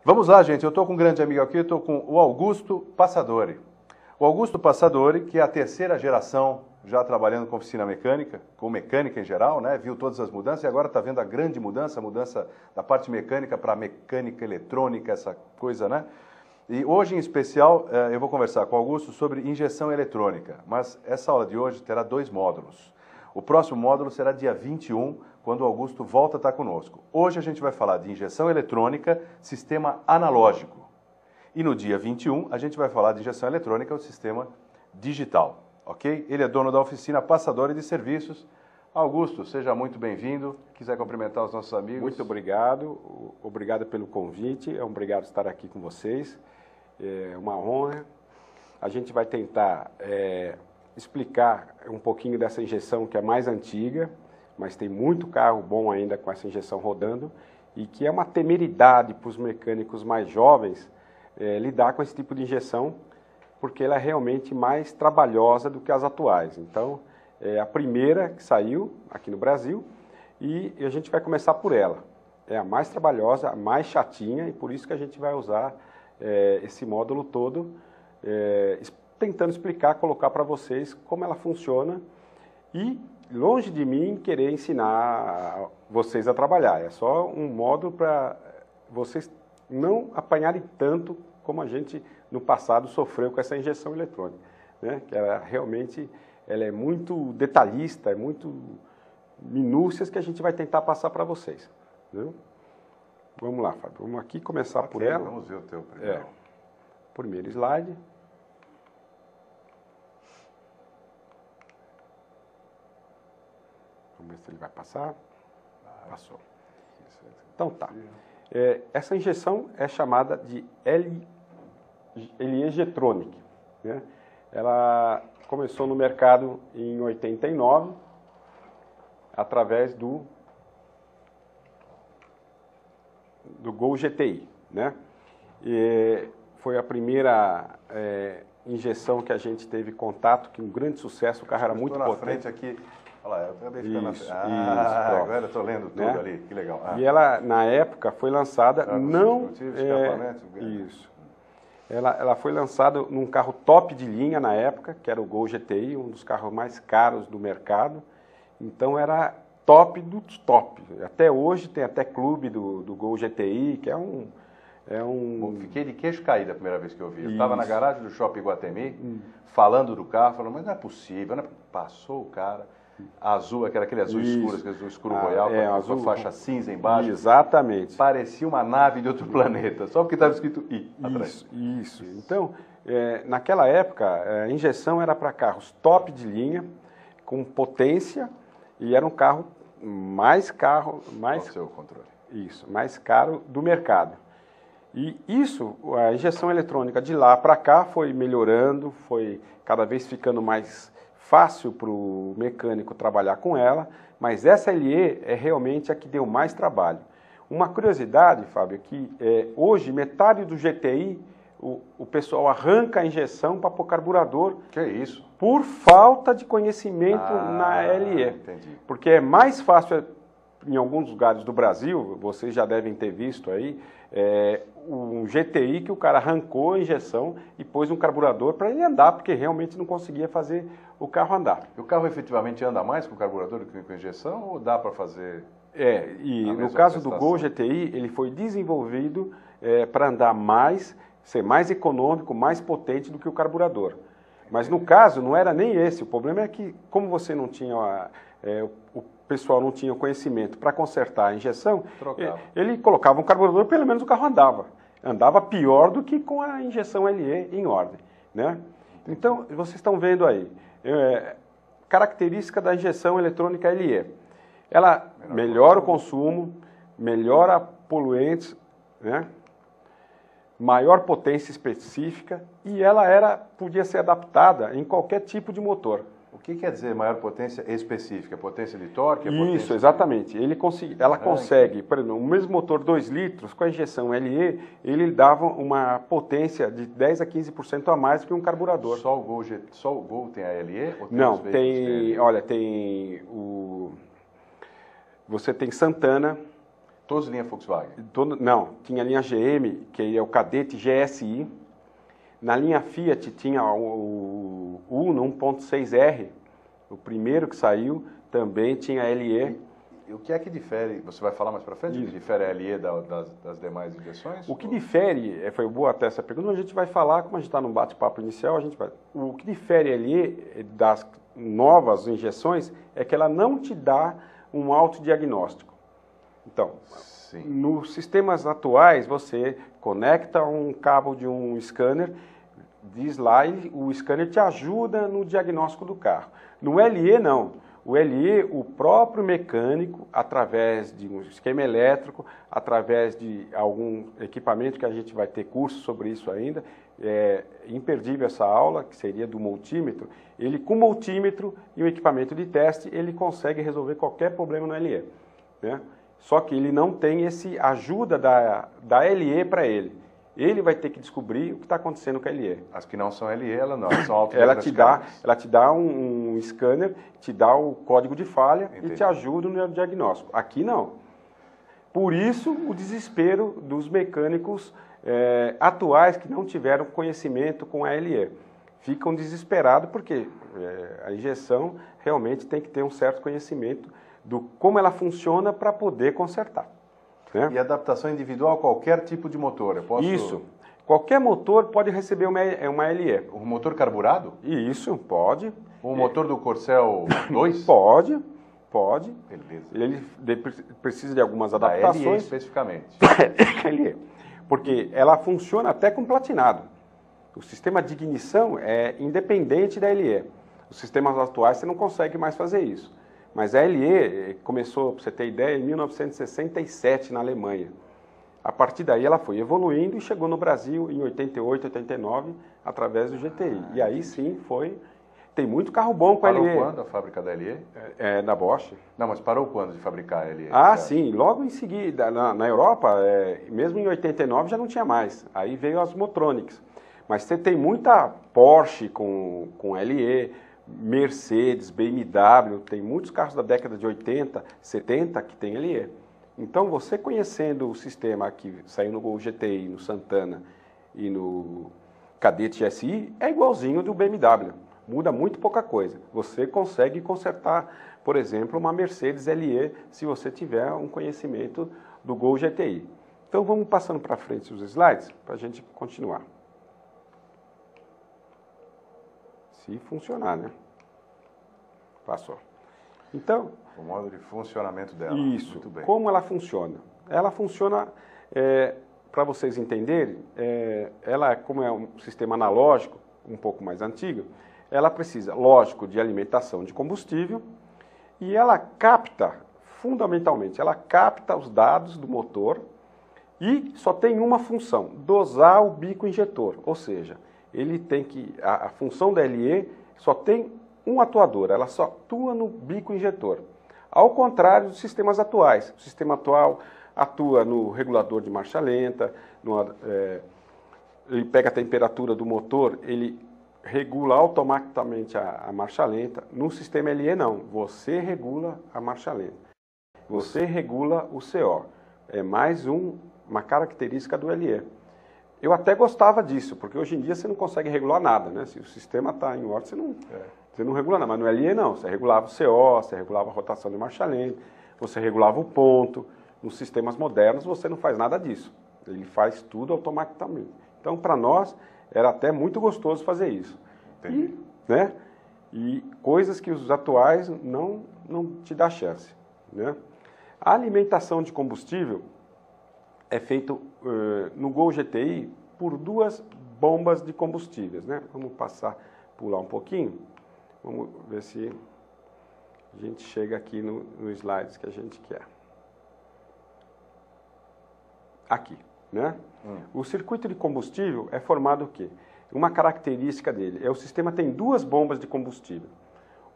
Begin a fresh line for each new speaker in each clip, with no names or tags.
Vamos lá, gente. Eu estou com um grande amigo aqui, eu estou com o Augusto Passadori. O Augusto Passadori, que é a terceira geração já trabalhando com oficina mecânica, com mecânica em geral, né? Viu todas as mudanças e agora está vendo a grande mudança, a mudança da parte mecânica para mecânica eletrônica, essa coisa, né? E hoje, em especial, eu vou conversar com o Augusto sobre injeção eletrônica, mas essa aula de hoje terá 2 módulos. O próximo módulo será dia 21, quando o Augusto volta a estar conosco. Hoje a gente vai falar de injeção eletrônica, sistema analógico. E no dia 21, a gente vai falar de injeção eletrônica, o sistema digital, ok? Ele é dono da oficina Passadori de Serviços. Augusto, seja muito bem-vindo. Quiser cumprimentar os nossos amigos.
Muito obrigado. Obrigado pelo convite. É um obrigado estar aqui com vocês. É uma honra. A gente vai tentar explicar um pouquinho dessa injeção que é mais antiga, mas tem muito carro bom ainda com essa injeção rodando e que é uma temeridade para os mecânicos mais jovens lidar com esse tipo de injeção, porque ela é realmente mais trabalhosa do que as atuais. Então, é a primeira que saiu aqui no Brasil e a gente vai começar por ela. É a mais trabalhosa, a mais chatinha e por isso que a gente vai usar esse módulo todo, tentando explicar, colocar para vocês como ela funciona e longe de mim querer ensinar vocês a trabalhar. É só um módulo para vocês não apanharem tanto como a gente no passado sofreu com essa injeção eletrônica, né? Que ela realmente ela é muito detalhista, é muito minúcias que a gente vai tentar passar para vocês. Né? Vamos lá, Fábio. Vamos aqui começar por ela.
Vamos ver o teu primeiro.
Primeiro slide. Vamos ver se ele vai passar. Passou. Então tá. Essa injeção é chamada de LE-Getronic. Né? Ela começou no mercado em 89, através do Gol GTI. Né? E foi a primeira injeção que a gente teve contato, que um grande sucesso, o carro era muito potente.
Frente aqui. Olha lá, eu acabei ficando na frente. Agora eu estou lendo tudo, né? Ali, que legal.
E ela, na época, foi lançada Isso. Ela foi lançada num carro top de linha na época, que era o Gol GTI, um dos carros mais caros do mercado. Então era top dos top. Até hoje tem até clube do Gol GTI, que é um...
Fiquei de queixo caído a primeira vez que eu vi. Eu estava na garagem do Shopping Iguatemi, falando do carro, falando, mas não é possível. Não é... Passou o cara... Azul, aquele azul escuro, aquele azul escuro royal, com a faixa cinza embaixo.
Exatamente.
Parecia uma nave de outro planeta, só porque estava escrito I atrás.
Isso. Então, naquela época, a injeção era para carros top de linha, com potência, e era um carro mais caro do mercado. E isso, a injeção eletrônica de lá para cá foi melhorando, foi cada vez ficando mais fácil para o mecânico trabalhar com ela, mas essa LE é realmente a que deu mais trabalho. Uma curiosidade, Fábio, é que hoje metade do GTI, o pessoal arranca a injeção para pôr carburador.
Que é isso?
Por falta de conhecimento na LE.
Entendi.
Porque é mais fácil, em alguns lugares do Brasil, vocês já devem ter visto aí, um GTI que o cara arrancou a injeção e pôs um carburador para ele andar, porque realmente não conseguia fazer o carro andar.
E o carro efetivamente anda mais com carburador do que com injeção ou dá para fazer?
E no caso do Gol GTI, ele foi desenvolvido para andar mais, ser mais econômico, mais potente do que o carburador. Mas no caso, não era nem esse. O problema é que, como você não tinha... o pessoal não tinha conhecimento para consertar a injeção, ele colocava um carburador, pelo menos o carro andava. Andava pior do que com a injeção LE em ordem. Né? Então, vocês estão vendo aí, característica da injeção eletrônica LE. Ela melhora o consumo, melhora poluentes, né? Maior potência específica e ela podia ser adaptada em qualquer tipo de motor.
O que quer dizer maior potência específica? Potência de torque?
Isso, exatamente. Ela consegue, por exemplo, o mesmo motor 2 litros, com a injeção LE, ele dava uma potência de 10 a 15% a mais que um carburador.
Só o Gol tem a LE? Ou tem
Não, tem... Olha, tem o... Você tem Santana,
Todos linha Volkswagen?
Não, tinha a linha GM, que é o Cadete GSI. Na linha Fiat tinha o Uno 1.6R, o primeiro que saiu, também tinha LE.
E o que é que difere, você vai falar mais para frente, o que difere a LE das demais injeções?
O que difere, foi boa até essa pergunta, a gente vai falar, como a gente está no bate-papo inicial, o que difere a LE das novas injeções é que ela não te dá um autodiagnóstico. Então, sim, nos sistemas atuais, você conecta um cabo de um scanner, diz lá e o scanner te ajuda no diagnóstico do carro. No LE, não. O LE, o próprio mecânico, através de um esquema elétrico, através de algum equipamento que a gente vai ter curso sobre isso ainda, é imperdível essa aula, que seria do multímetro, ele com o multímetro e o equipamento de teste, ele consegue resolver qualquer problema no LE, né? Só que ele não tem esse ajuda da LE para ele. Ele vai ter que descobrir o que está acontecendo com a LE.
As que não são LE, elas são autodiagnosticadas.
Ela te dá um scanner, te dá o código de falha. Entendi. E te ajuda no diagnóstico. Aqui não. Por isso o desespero dos mecânicos atuais que não tiveram conhecimento com a LE. Ficam desesperados porque a injeção realmente tem que ter um certo conhecimento do como ela funciona para poder consertar. Né?
E adaptação individual a qualquer tipo de motor? Eu posso...
Isso. Qualquer motor pode receber uma LE.
Um motor carburado?
Isso, pode.
Um motor do Corcel 2?
Pode.
Beleza.
Ele precisa de algumas adaptações.
Da LE especificamente.
LE. Porque ela funciona até com platinado. O sistema de ignição é independente da LE. Os sistemas atuais você não consegue mais fazer isso. Mas a LE começou, para você ter ideia, em 1967 na Alemanha. A partir daí ela foi evoluindo e chegou no Brasil em 88, 89, através do GTI. E aí sim foi... Tem muito carro bom com a LE.
Parou quando a fábrica da LE?
Da Bosch.
Não, mas parou quando de fabricar a LE?
Sim, logo em seguida. Na Europa, mesmo em 89 já não tinha mais. Aí veio as Motronics. Mas você tem muita Porsche com LE, Mercedes, BMW, tem muitos carros da década de 80, 70 que tem LE. Então, você conhecendo o sistema que saiu no Gol GTI, no Santana e no Cadete GSI, é igualzinho do BMW. Muda muito pouca coisa. Você consegue consertar, por exemplo, uma Mercedes LE se você tiver um conhecimento do Gol GTI. Então, vamos passando para frente os slides para a gente continuar. Se funcionar, né? Passou. Então...
O modo de funcionamento dela.
Isso.
Muito bem.
Como ela funciona? Ela funciona, para vocês entenderem, ela, como é um sistema analógico, um pouco mais antigo, ela precisa, lógico, de alimentação de combustível e ela capta, fundamentalmente, ela capta os dados do motor e só tem uma função, dosar o bico injetor, ou seja, ele tem que, a função da LE só tem um atuador, ela só atua no bico injetor. Ao contrário dos sistemas atuais. O sistema atual atua no regulador de marcha lenta, ele pega a temperatura do motor, ele regula automaticamente a marcha lenta. No sistema LE não, você regula a marcha lenta. Você regula o CO. É mais uma característica do LE. Eu até gostava disso, porque hoje em dia você não consegue regular nada, né? Se o sistema está em ordem, você não regula nada. Mas no LE não, você regulava o CO, você regulava a rotação de marcha lenta, você regulava o ponto. Nos sistemas modernos você não faz nada disso. Ele faz tudo automaticamente. Então, para nós, era até muito gostoso fazer isso.
Entendi.
E coisas que os atuais não te dá chance, né? A alimentação de combustível é feito no Gol GTI por duas bombas de combustíveis, né? Vamos pular um pouquinho. Vamos ver se a gente chega aqui no slides que a gente quer. Aqui, né? O circuito de combustível é formado o quê? Uma característica dele o sistema tem duas bombas de combustível.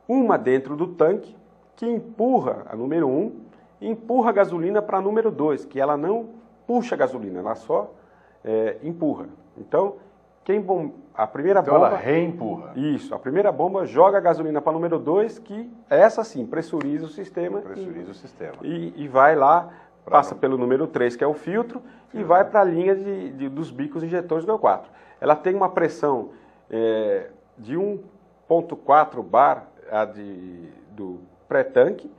Uma dentro do tanque, que empurra a número 1, e empurra a gasolina para a número 2, que ela não puxa a gasolina, ela só empurra. Então, a primeira bomba...
ela reempurra.
Isso, a primeira bomba joga a gasolina para a número 2, que essa sim pressuriza o sistema.
Pressuriza o sistema.
E vai lá passa pelo número 3, que é o filtro, e vai para a linha dos bicos injetores do E4. Ela tem uma pressão de 1,4 bar do pré-tanque,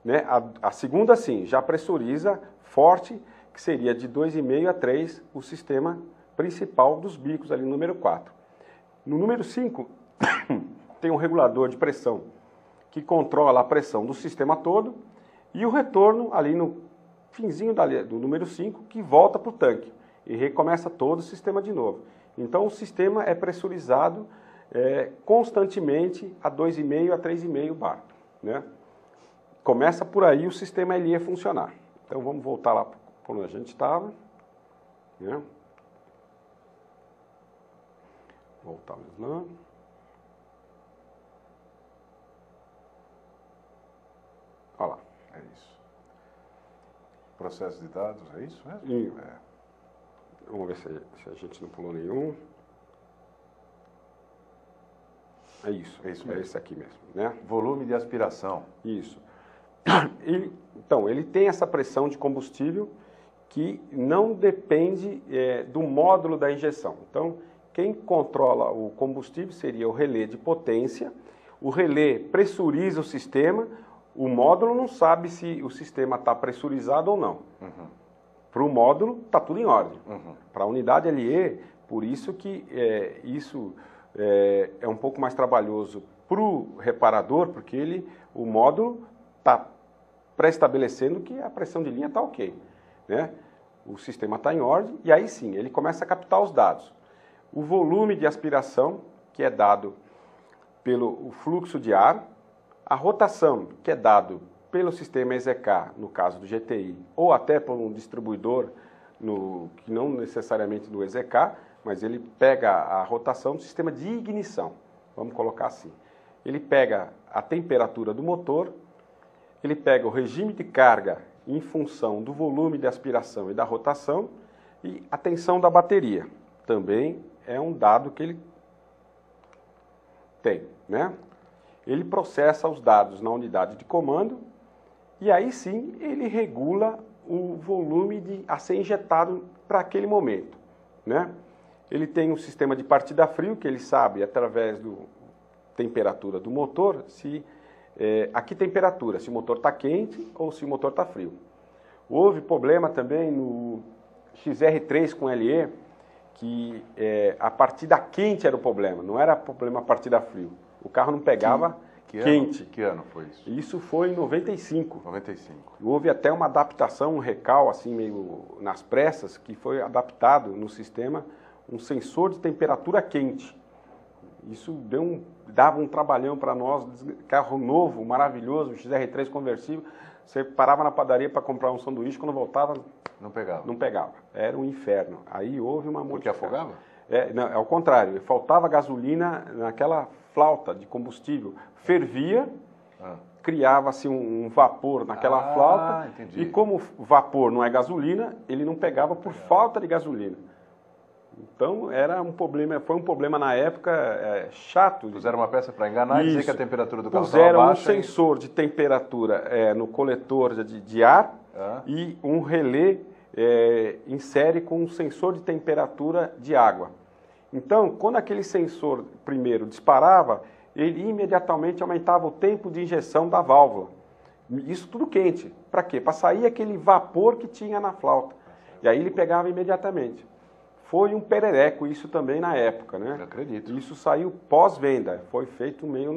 né? A segunda, sim, já pressuriza forte, que seria de 2,5 a 3 o sistema principal dos bicos ali no número 4. No número 5, tem um regulador de pressão que controla a pressão do sistema todo e o retorno ali no finzinho do número 5 que volta para o tanque e recomeça todo o sistema de novo. Então o sistema é pressurizado constantemente a 2,5 a 3,5 bar, né? Começa por aí o sistema LE funcionar. Então vamos voltar lá para onde a gente estava, né? Voltamos lá. Olha lá.
É isso. Processo de dados, é isso mesmo?
E, vamos ver se a gente não pulou nenhum. É isso.
É isso mesmo.
É esse aqui mesmo, né?
Volume de aspiração.
Isso. Então, ele tem essa pressão de combustível que não depende do módulo da injeção. Então, quem controla o combustível seria o relé de potência. O relé pressuriza o sistema. O módulo não sabe se o sistema está pressurizado ou não. Uhum. Para o módulo, está tudo em ordem. Uhum. Para a unidade LE, por isso que isso é um pouco mais trabalhoso para o reparador, porque o módulo está pré-estabelecendo que a pressão de linha está ok, né? O sistema está em ordem e aí sim, ele começa a captar os dados. O volume de aspiração, que é dado pelo fluxo de ar, a rotação, que é dado pelo sistema EZK, no caso do GTI, ou até por um distribuidor, que não necessariamente do EZK, mas ele pega a rotação do sistema de ignição, vamos colocar assim. Ele pega a temperatura do motor, ele pega o regime de carga em função do volume de aspiração e da rotação e a tensão da bateria. Também é um dado que ele tem, né? Ele processa os dados na unidade de comando e aí sim ele regula o volume a ser injetado para aquele momento, né? Ele tem um sistema de partida frio que ele sabe através da temperatura do motor a que temperatura, se o motor está quente ou se o motor está frio. Houve problema também no XR3 com LE, que a partida quente era o problema, não era problema a partida frio. O carro não pegava quente.
Que ano foi isso?
Isso foi em 95.
95.
Houve até uma adaptação, um recal, assim, meio nas pressas, que foi adaptado no sistema um sensor de temperatura quente. Isso dava um trabalhão para nós, carro novo, maravilhoso, XR3 conversível. Você parava na padaria para comprar um sanduíche, quando voltava...
Não pegava?
Não pegava. Era um inferno. Aí houve uma
Porque afogava?
Não, ao contrário, faltava gasolina naquela flauta de combustível. Fervia, criava-se um vapor naquela flauta,
entendi.
e como vapor não é gasolina, ele não pegava por falta de gasolina. Então foi um problema na época chato.
Fizeram uma peça para enganar e dizer que a temperatura do carro estava
baixa. Puseram um sensor de temperatura no coletor de ar e um relé em série com um sensor de temperatura de água. Então, quando aquele sensor primeiro disparava, ele imediatamente aumentava o tempo de injeção da válvula. Isso tudo quente. Para quê? Para sair aquele vapor que tinha na flauta. E aí ele pegava imediatamente. Foi um perereco isso também na época, né?
Eu acredito.
Isso saiu pós-venda, foi feito meio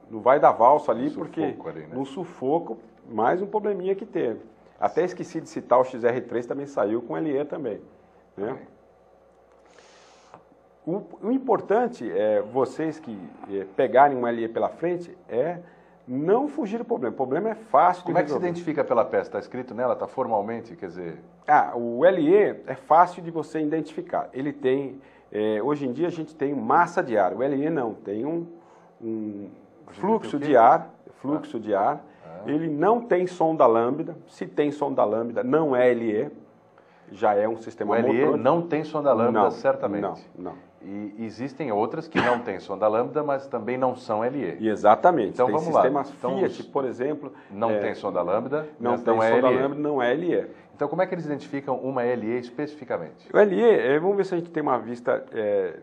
no vai da valsa ali, porque no sufoco, mais um probleminha que teve. Até esqueci de citar o XR3 também saiu com LE também, né? O importante é vocês que pegarem um LE pela frente não fugir do problema. O problema é fácil de resolver.
Como é que se identifica pela peça? Está escrito nela? Está formalmente? Quer dizer...
O LE é fácil de você identificar. Ele tem... hoje em dia a gente tem massa de ar. O LE não. Tem um fluxo de ar. Ele não tem sonda lambda. Se tem sonda lambda, não é LE. Já é um sistema motor.
O LE não tem sonda lambda, certamente.
Não.
E existem outras que não têm sonda lambda, mas também não são LE.
Exatamente.
Então
tem
vamos lá.
sistemas
Então,
Fiat, por exemplo...
Não tem sonda lambda,
não
mas
tem
não é
sonda
LE.
lambda, não é LE.
Então como é que eles identificam uma LE especificamente?
O LE, vamos ver se a gente tem uma vista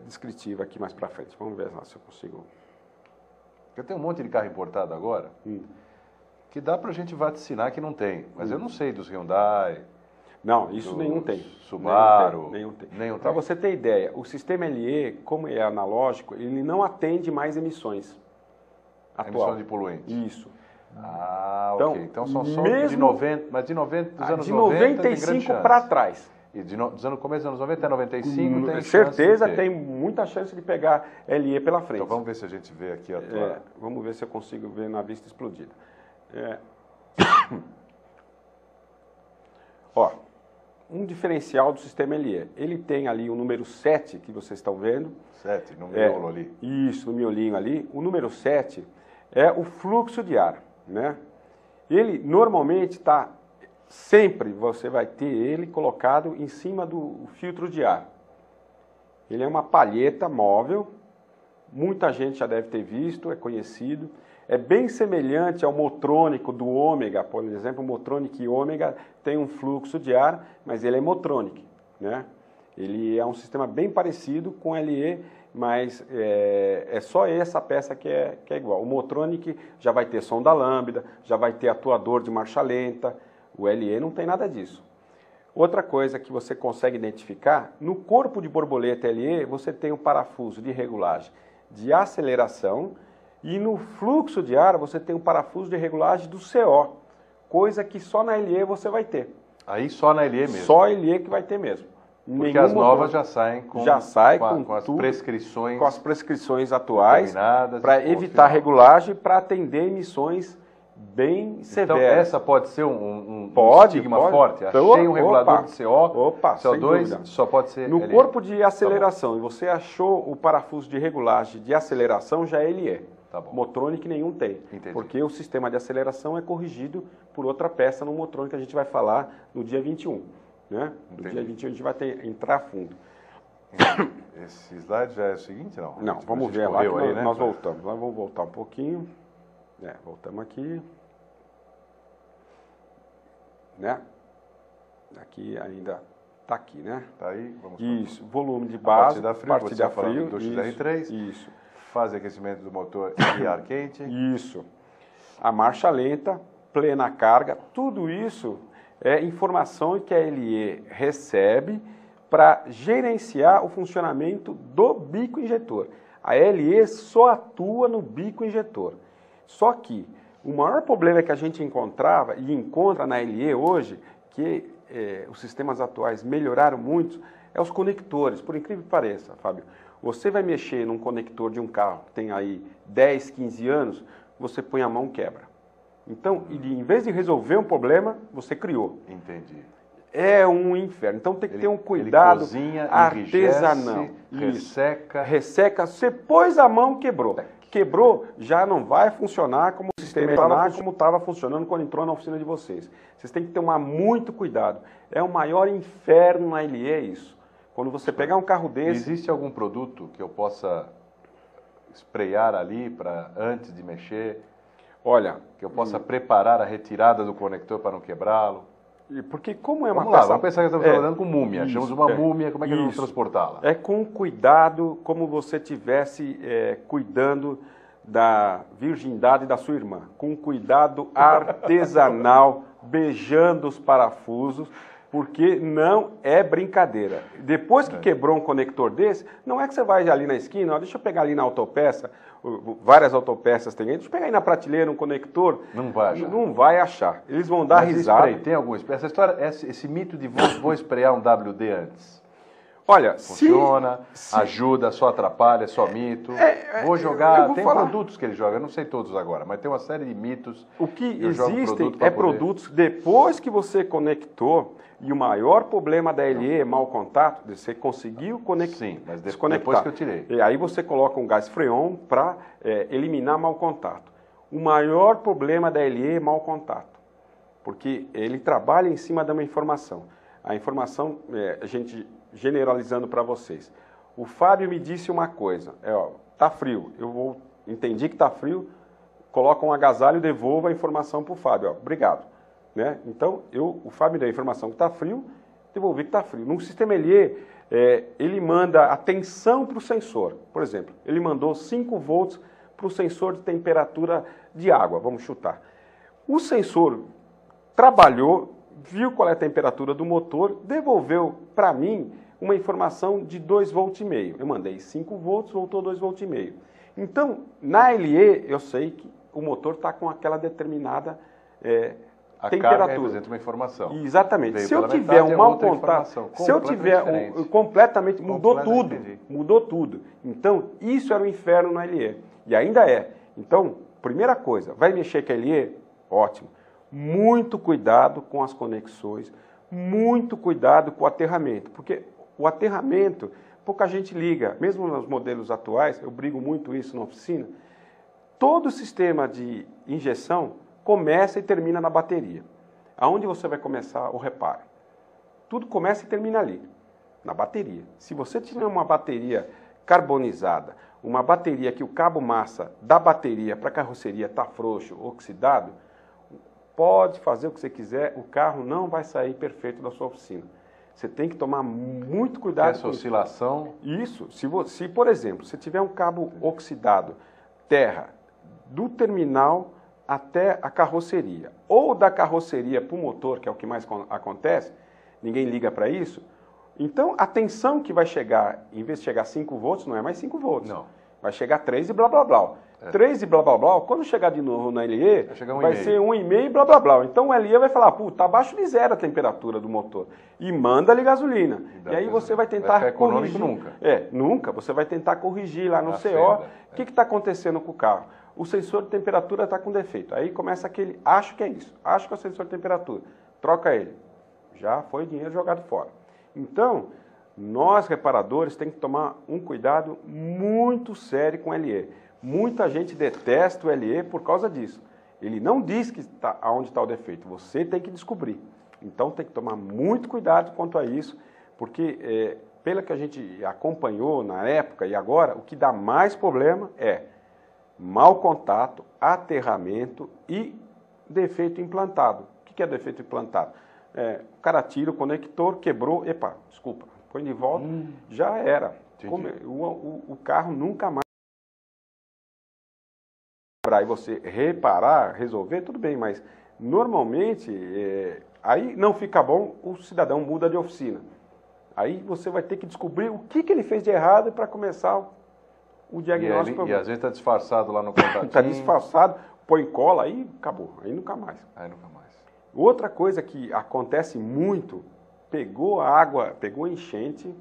descritiva aqui mais para frente. Vamos ver se eu consigo...
Eu tenho um monte de carro importado agora, que dá pra gente vaticinar que não tem. Mas eu não sei dos Hyundai...
Não, isso nenhum tem.
Subaru...
Nenhum tem.
Nenhum
Para
tem.
você ter ideia, o sistema LE, como é analógico, ele não atende mais emissões atual.
Emissão de poluente.
Isso.
Ah,
Então,
ok. Então são só
mesmo-
de 90, mas de 90, dos anos
De
90 tem grande
95
chance.
para trás.
E do começo dos anos 90 até 95 tem
Certeza,
chance de ter.
tem muita chance de pegar LE pela frente.
Então vamos ver se a gente vê aqui a tua...
Vamos ver se eu consigo ver na vista explodida. Ó, um diferencial do sistema LE. Ele tem ali o número 7, que vocês estão vendo.
7, no miolo ali.
Isso, no miolinho ali. O número 7 é o fluxo de ar, né? Ele normalmente está... Sempre você vai ter ele colocado em cima do filtro de ar. Ele é uma palheta móvel, muita gente já deve ter visto, é conhecido. É bem semelhante ao Motronic do Ômega, por exemplo, o Motronic Ômega tem um fluxo de ar, mas ele é Motronic, né? Ele é um sistema bem parecido com o LE, mas é só essa peça que é igual. O Motronic já vai ter sonda lambda, já vai ter atuador de marcha lenta. O LE não tem nada disso. Outra coisa que você consegue identificar, no corpo de borboleta LE, você tem um parafuso de regulagem de aceleração e no fluxo de ar você tem um parafuso de regulagem do CO, coisa que só na LE você vai ter.
Aí só na LE mesmo.
Só LE que vai ter mesmo.
Porque as novas já saem com as
tudo,
prescrições,
com as prescrições atuais para evitar regulagem, para atender emissões bem severas.
Então essa pode ser um estigma
pode.
forte? Achei um regulador de CO, CO2, só pode ser
no
LE.
corpo de aceleração, e você achou o parafuso de regulagem de aceleração, já é LE.
Tá bom.
Motronic nenhum tem.
Entendi.
Porque o sistema de aceleração é corrigido por outra peça no Motronic que a gente vai falar no dia 21. Né? No dia 21 a gente vai entrar a fundo.
Esse slide já é o seguinte, não?
Não, vamos ver lá que nós voltamos. Lá vamos voltar um pouquinho. Voltamos aqui. Né? Aqui ainda está aqui, né?
Tá aí, vamos
Isso, volume de base,
partida frio, do
isso,
XR3,
isso.
fase de aquecimento do motor e ar quente.
Isso. A marcha lenta, plena carga, tudo isso é informação que a LE recebe para gerenciar o funcionamento do bico injetor. A LE só atua no bico injetor. Só que o maior problema que a gente encontrava e encontra na LE hoje, que os sistemas atuais melhoraram muito, é os conectores. Por incrível que pareça, Fábio, você vai mexer num conector de um carro que tem aí 10, 15 anos, você põe a mão e quebra. Então, em vez de resolver um problema, você criou.
Entendi.
É um inferno. Então tem que ter um cuidado
cozinha,
artesanal.
Resseca.
Resseca, você pôs a mão, quebrou. Quebrou, já não vai funcionar como o sistema estava funcionando quando entrou na oficina de vocês. Vocês têm que tomar muito cuidado. É o maior inferno na LE isso. Quando você pegar um carro desse...
Existe algum produto que eu possa sprayar ali para antes de mexer?
Olha...
Que eu possa preparar a retirada do conector para não quebrá-lo?
Porque como é uma
peça... Vamos pensar que estamos trabalhando com múmia.
Isso,
Achamos uma múmia, como é que nós vamos transportá-la?
É com cuidado, como você estivesse cuidando da virgindade da sua irmã. Com cuidado artesanal, beijando os parafusos, porque não é brincadeira. Depois que quebrou um conector desse, não é que você vai ali na esquina, ó, deixa eu pegar ali na autopeça, várias autopeças tem aí, deixa eu pegar aí na prateleira um conector.
Não vai achar.
Não vai achar. Eles vão dar risada.
Spray, tem algum spray? Essa história, esse mito de vou sprayar um WD antes.
Olha,
funciona, ajuda, só atrapalha, só mito. Vou jogar, tem produtos que ele joga, eu não sei todos agora, mas tem uma série de mitos.
O que existem produtos, depois que você conectou, e o maior problema da LE é mau contato, você conseguiu conectar.
Sim, mas depois que eu tirei.
E aí você coloca um gás freon para eliminar mau contato. O maior problema da LE é mau contato, porque ele trabalha em cima de uma informação. A informação, a gente generalizando para vocês, O Fábio me disse uma coisa, tá frio, entendi que tá frio, coloca um agasalho e devolvo a informação para o Fábio, obrigado. Né? Então, o Fábio me deu a informação que está frio, devolvi que está frio. No sistema Helier, ele manda a tensão para o sensor. Por exemplo, ele mandou 5 volts para o sensor de temperatura de água, vamos chutar. O sensor trabalhou, viu qual é a temperatura do motor, devolveu para mim uma informação de 2,5 volts. Eu mandei 5 volts, voltou 2,5 volts. Então, na Helier, eu sei que o motor está com aquela determinada
a
temperatura.
Carga representa uma informação.
Exatamente. Se eu tiver um mau contato, se eu tiver completamente, mudou tudo. Mudou tudo. Então, isso era o inferno no Helier. E ainda é. Então, primeira coisa, vai mexer com a Helier? Ótimo. Muito cuidado com as conexões, muito cuidado com o aterramento, porque o aterramento, pouca gente liga, mesmo nos modelos atuais, eu brigo muito isso na oficina, todo o sistema de injeção começa e termina na bateria. Aonde você vai começar o reparo? Tudo começa e termina ali, na bateria. Se você tiver uma bateria carbonizada, uma bateria que o cabo massa da bateria para a carroceria está frouxo, oxidado, pode fazer o que você quiser, o carro não vai sair perfeito da sua oficina. Você tem que tomar muito cuidado
com essa oscilação.
Isso. Se, por exemplo, você tiver um cabo oxidado, terra, do terminal até a carroceria, ou da carroceria para o motor, que é o que mais acontece, ninguém liga para isso, então a tensão que vai chegar, em vez de chegar a 5 volts, não é mais 5 volts.
Não.
Vai chegar a 3 e blá blá blá. 3 e blá blá blá, quando chegar de novo na Helier, vai ser 1,5 e blá blá blá. Então o Helier vai falar, tá abaixo de 0 a temperatura do motor. E manda-lhe gasolina. E aí você vai tentar corrigir.
Nunca.
Nunca. Você vai tentar corrigir lá no CO. O que está acontecendo com o carro? O sensor de temperatura está com defeito. Aí começa aquele, acho que é isso. Acho que é o sensor de temperatura. Troca ele. Já foi dinheiro jogado fora. Então, nós reparadores temos que tomar um cuidado muito sério com o Helier. Muita gente detesta o Helier por causa disso. Ele não diz que aonde está o defeito, você tem que descobrir. Então tem que tomar muito cuidado quanto a isso, porque pelo que a gente acompanhou na época e agora, o que dá mais problema é mau contato, aterramento e defeito implantado. O que é defeito implantado? O cara tira o conector, quebrou, desculpa, põe de volta, já era. O carro nunca mais. Para você reparar, resolver, tudo bem, mas normalmente aí não fica bom, o cidadão muda de oficina. Aí você vai ter que descobrir o que ele fez de errado para começar o diagnóstico.
E às vezes está disfarçado lá no contatinho.
Está disfarçado, põe cola, aí acabou, aí nunca mais. Outra coisa que acontece muito, pegou água, pegou enchente,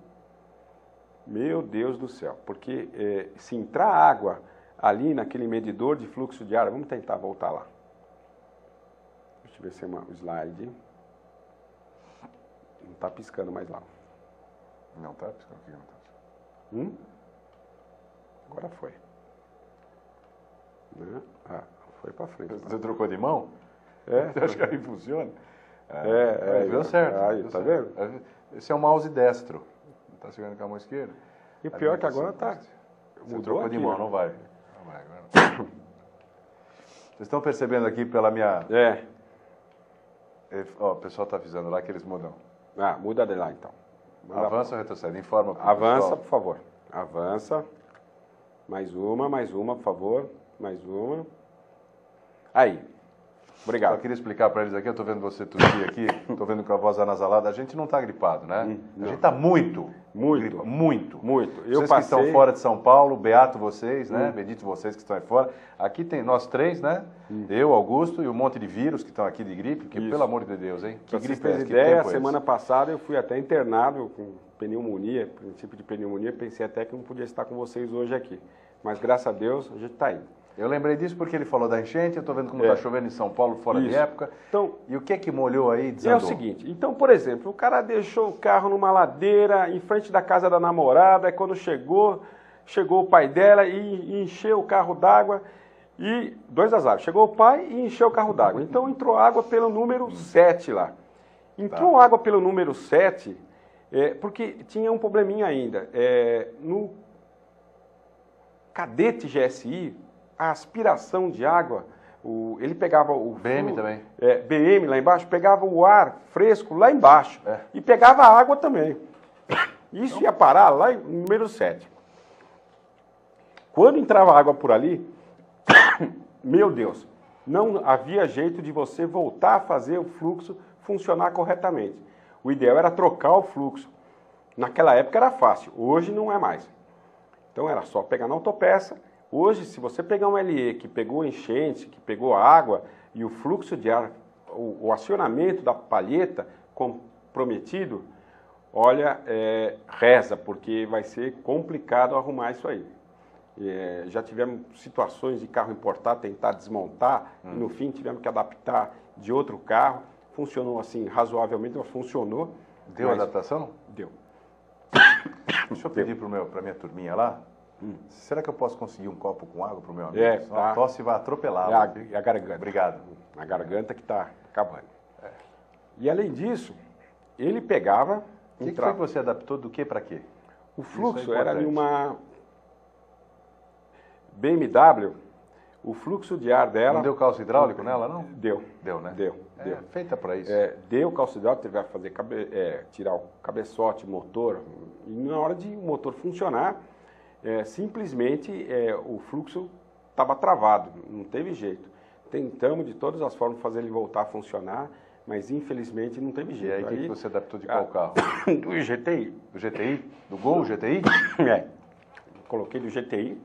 meu Deus do céu, porque se entrar água ali naquele medidor de fluxo de ar, vamos tentar voltar lá. Deixa eu ver se é o slide. Não está piscando mais lá.
Não está piscando aqui, não está.
Agora foi. Foi para frente.
Você trocou de mão? Você acha que aí funciona?
Deu
certo.
Aí, tá vendo?
Esse é um mouse destro. Não está segurando com a mão esquerda.
E o pior é que agora está.
Você trocou de mão, não vai. Agora. Vocês estão percebendo aqui pela minha... o pessoal está avisando lá que eles mudam.
Muda de lá então.
Avança ou retrocede? Informa.
Avança, por favor. Avança. Mais uma, por favor. Mais uma. Aí. Obrigado.
Eu queria explicar para eles aqui, eu estou vendo você tossir aqui, estou vendo com a voz anasalada, a gente não está gripado, né? A gente está muito.
Vocês
que estão fora de São Paulo, beato vocês, né? Bendito vocês que estão aí fora. Aqui tem nós três, né? Eu, Augusto e um monte de vírus que estão aqui de gripe, que pelo amor de Deus, hein?
Que gripe é essa? Semana passada eu fui até internado com pneumonia, princípio de pneumonia, pensei até que não podia estar com vocês hoje aqui. Mas graças a Deus a gente está indo.
Eu lembrei disso porque ele falou da enchente, eu estou vendo como está chovendo em São Paulo fora de época.
Então,
e o que é que molhou aí e desandou?
É o seguinte, então, por exemplo, o cara deixou o carro numa ladeira em frente da casa da namorada, e quando chegou o pai dela e encheu o carro d'água, e 2 azares, chegou o pai e encheu o carro d'água. Então entrou água pelo número 7 lá. Entrou água pelo número 7, Porque tinha um probleminha ainda. No cadete GSI, a aspiração de água, ele pegava o
BM também.
BM lá embaixo, pegava o ar fresco lá embaixo e pegava a água também. Isso ia parar lá no número 7. Quando entrava água por ali, meu Deus, não havia jeito de você voltar a fazer o fluxo funcionar corretamente. O ideal era trocar o fluxo. Naquela época era fácil, hoje não é mais. Então era só pegar na autopeça. Hoje, se você pegar um LE que pegou enchente, que pegou água e o fluxo de ar, o acionamento da palheta comprometido, olha, reza, porque vai ser complicado arrumar isso aí. Já tivemos situações de carro importado, tentar desmontar, e no fim tivemos que adaptar de outro carro. Funcionou assim razoavelmente, mas funcionou.
Deu adaptação?
Deu.
Deixa eu pedir para minha turminha lá. Será que eu posso conseguir um copo com água para o meu amigo?
Tá.
A tosse vai atropelar.
É a garganta.
Obrigado.
A garganta que está acabando. E além disso, ele pegava...
O que foi que você adaptou do que para quê?
O fluxo era de uma BMW, o fluxo de ar dela...
Não deu calço hidráulico nela, não?
Deu.
Deu, né?
Deu.
Feita para isso.
Deu calço hidráulico, teve que fazer tirar o cabeçote, motor. E na hora de o motor funcionar, simplesmente o fluxo estava travado, não teve jeito. Tentamos de todas as formas fazer ele voltar a funcionar, mas infelizmente não teve jeito.
E aí o que você adaptou de qual carro?
Do GTI.
Do GTI? Do Gol GTI?
Coloquei do GTI.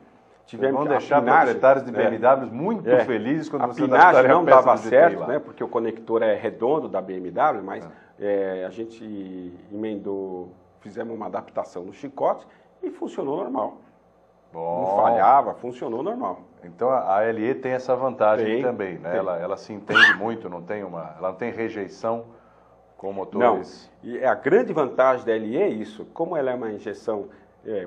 Vão deixar proprietários de BMWs muito felizes quando você adaptar
a pinagem não dava certo,
lá.
né? Porque o conector é redondo da BMW, mas a gente emendou, fizemos uma adaptação no chicote e funcionou normal.
Bom.
Não falhava, funcionou normal.
Então a LE tem essa vantagem também, né? Ela se entende muito, ela não tem rejeição com motores.
Não. E a grande vantagem da LE é isso. Como ela é uma injeção,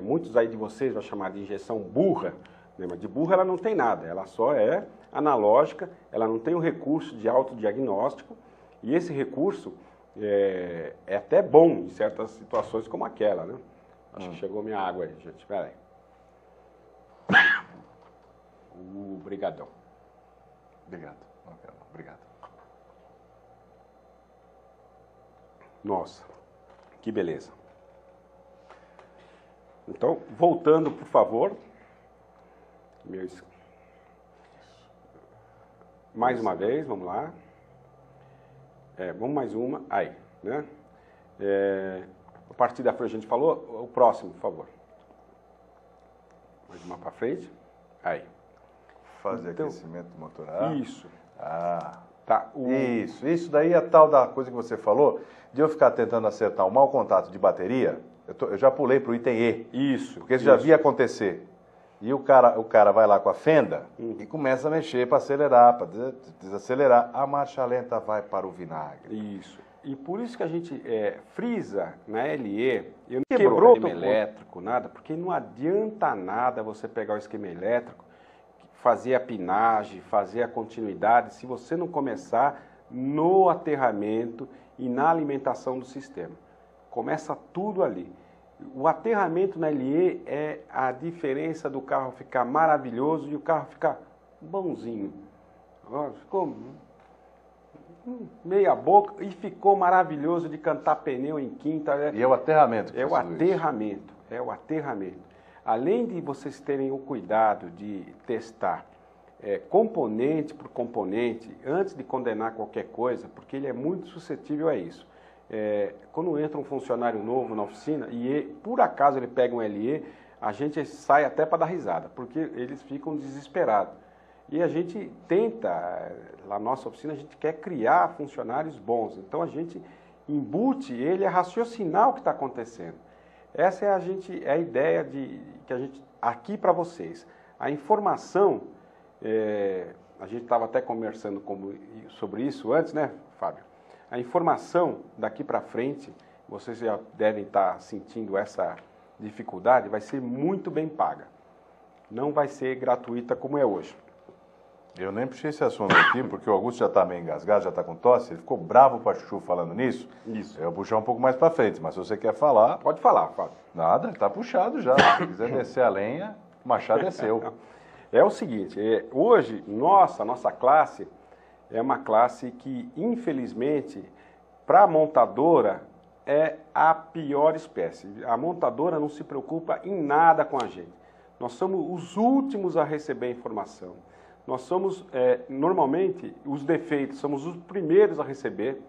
muitos aí de vocês vão chamar de injeção burra, né? Mas de burra ela não tem nada, ela só é analógica, ela não tem o recurso de autodiagnóstico, e esse recurso é até bom em certas situações como aquela, né? Acho que chegou minha água aí, gente. Espera aí. Obrigadão.
Obrigado.
Nossa, que beleza. Então, voltando, por favor. Mais uma vez, vamos lá. Vamos mais uma. Aí, né? A partir da frente a gente falou. O próximo, por favor. Mais uma para frente. Aí.
Fazer aquecimento do motor A.
Isso.
Tá. Isso daí é tal da coisa que você falou, de eu ficar tentando acertar um mau contato de bateria. Eu já pulei para o item E.
Isso.
Porque isso já via acontecer. E o cara vai lá com a fenda e começa a mexer para acelerar, para desacelerar. A marcha lenta vai para o vinagre.
Isso. E por isso que a gente frisa na LE, eu não
quebrou
o esquema elétrico, nada, porque não adianta nada você pegar o esquema elétrico, fazer a pinagem, fazer a continuidade, se você não começar no aterramento e na alimentação do sistema. Começa tudo ali. O aterramento na LE é a diferença do carro ficar maravilhoso e o carro ficar bonzinho. Ficou meia boca e ficou maravilhoso de cantar pneu em quinta.
E é o aterramento que
é o aterramento. Além de vocês terem o cuidado de testar componente por componente, antes de condenar qualquer coisa, porque ele é muito suscetível a isso. Quando entra um funcionário novo na oficina e por acaso ele pega um LE, a gente sai até para dar risada, porque eles ficam desesperados. E a gente tenta, lá na nossa oficina, a gente quer criar funcionários bons. Então a gente embute ele a raciocinar o que está acontecendo. Essa é a ideia que a gente aqui para vocês. A informação, a gente estava até conversando sobre isso antes, né, Fábio? A informação daqui para frente, vocês já devem estar sentindo essa dificuldade, vai ser muito bem paga. Não vai ser gratuita como é hoje.
Eu nem puxei esse assunto aqui, porque o Augusto já está meio engasgado, já está com tosse, ele ficou bravo com a Chuchu falando nisso.
Isso.
Eu vou puxar um pouco mais para frente, mas se você quer falar...
Pode falar, Fábio.
Nada, está puxado já. Se quiser descer a lenha, o machado é seu.
É o seguinte, hoje, a nossa classe é uma classe que, infelizmente, para a montadora, é a pior espécie. A montadora não se preocupa em nada com a gente. Nós somos os últimos a receber informação. Nós somos, normalmente, os defeitos, somos os primeiros a receber,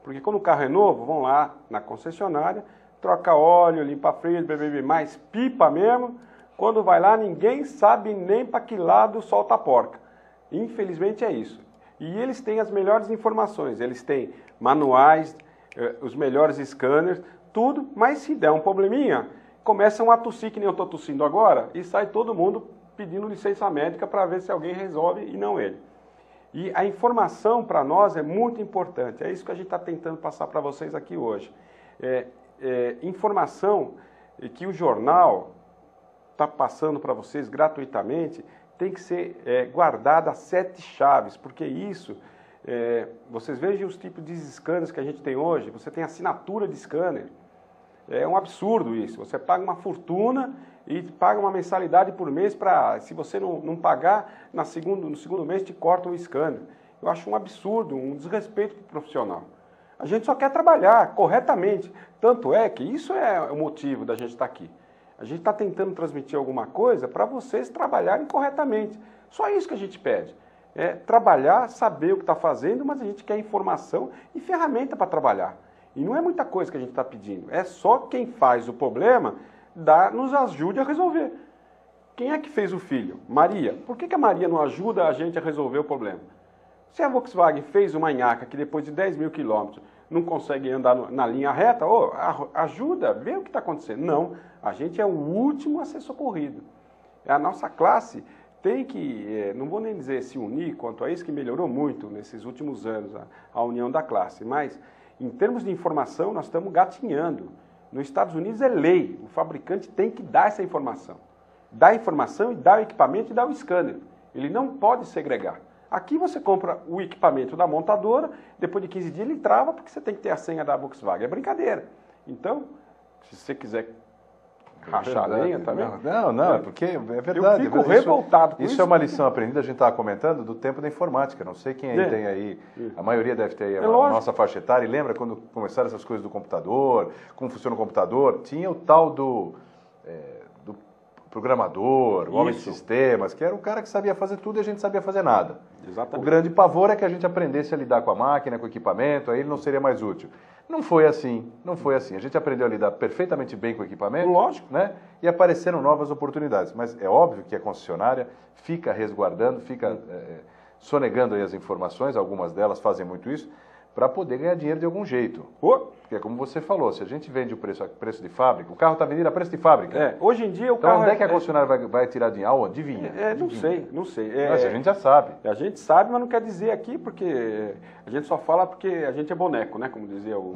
porque quando o carro é novo, vão lá na concessionária, troca óleo, limpa freio, mais pipa mesmo. Quando vai lá, ninguém sabe nem para que lado solta a porca. Infelizmente é isso. E eles têm as melhores informações, eles têm manuais, os melhores scanners, tudo, mas se der um probleminha, começam a tossir, que nem eu estou tossindo agora, e sai todo mundo pedindo licença médica para ver se alguém resolve e não ele. E a informação para nós é muito importante, é isso que a gente está tentando passar para vocês aqui hoje. Informação que o jornal está passando para vocês gratuitamente tem que ser guardada a 7 chaves, porque isso, vocês vejam os tipos de scanners que a gente tem hoje, você tem assinatura de scanner, é um absurdo isso, você paga uma fortuna e paga uma mensalidade por mês para, se você não pagar, no segundo mês te cortam o scanner. Eu acho um absurdo, um desrespeito para o profissional. A gente só quer trabalhar corretamente, tanto é que isso é o motivo da gente estar aqui. A gente está tentando transmitir alguma coisa para vocês trabalharem corretamente. Só isso que a gente pede. É trabalhar, saber o que está fazendo, mas a gente quer informação e ferramenta para trabalhar. E não é muita coisa que a gente está pedindo. É só quem faz o problema nos ajude a resolver. Quem é que fez o filho? Maria. Por que a Maria não ajuda a gente a resolver o problema? Se a Volkswagen fez uma nhaca que depois de 10 mil quilômetros não consegue andar na linha reta, ajuda, vê o que está acontecendo. Não, a gente é o último a ser socorrido. A nossa classe tem que, não vou nem dizer se unir quanto a isso, que melhorou muito nesses últimos anos, a união da classe, mas em termos de informação nós estamos gatinhando. Nos Estados Unidos é lei, o fabricante tem que dar essa informação. Dá a informação e dá o equipamento e dá o scanner. Ele não pode segregar. Aqui você compra o equipamento da montadora, depois de 15 dias ele trava porque você tem que ter a senha da Volkswagen. É brincadeira. Então, se você quiser rachar a lenha também...
Não, porque é verdade.
Eu fico revoltado com isso.
Isso é uma lição aprendida, a gente estava comentando, do tempo da informática. Não sei quem aí tem aí, a maioria deve ter aí a nossa faixa etária. E lembra quando começaram essas coisas do computador, como funciona o computador? Tinha o tal do programador, o homem de sistemas, que era o cara que sabia fazer tudo e a gente sabia fazer nada.
Exatamente.
O grande pavor é que a gente aprendesse a lidar com a máquina, com o equipamento, aí ele não seria mais útil. Não foi assim, não foi assim. A gente aprendeu a lidar perfeitamente bem com o equipamento,
lógico,
né? E apareceram novas oportunidades. Mas é óbvio que a concessionária fica resguardando, fica sonegando aí as informações, algumas delas fazem muito isso, para poder ganhar dinheiro de algum jeito. Porque é como você falou, se a gente vende o preço de fábrica, o carro está vendido a preço de fábrica.
Hoje em dia o
então,
carro...
onde é que a concessionária vai tirar dinheiro? Aonde? Adivinha?
Não sei.
Mas a gente já sabe.
A gente sabe, mas não quer dizer aqui, porque a gente só fala porque a gente é boneco, né? Como dizia o...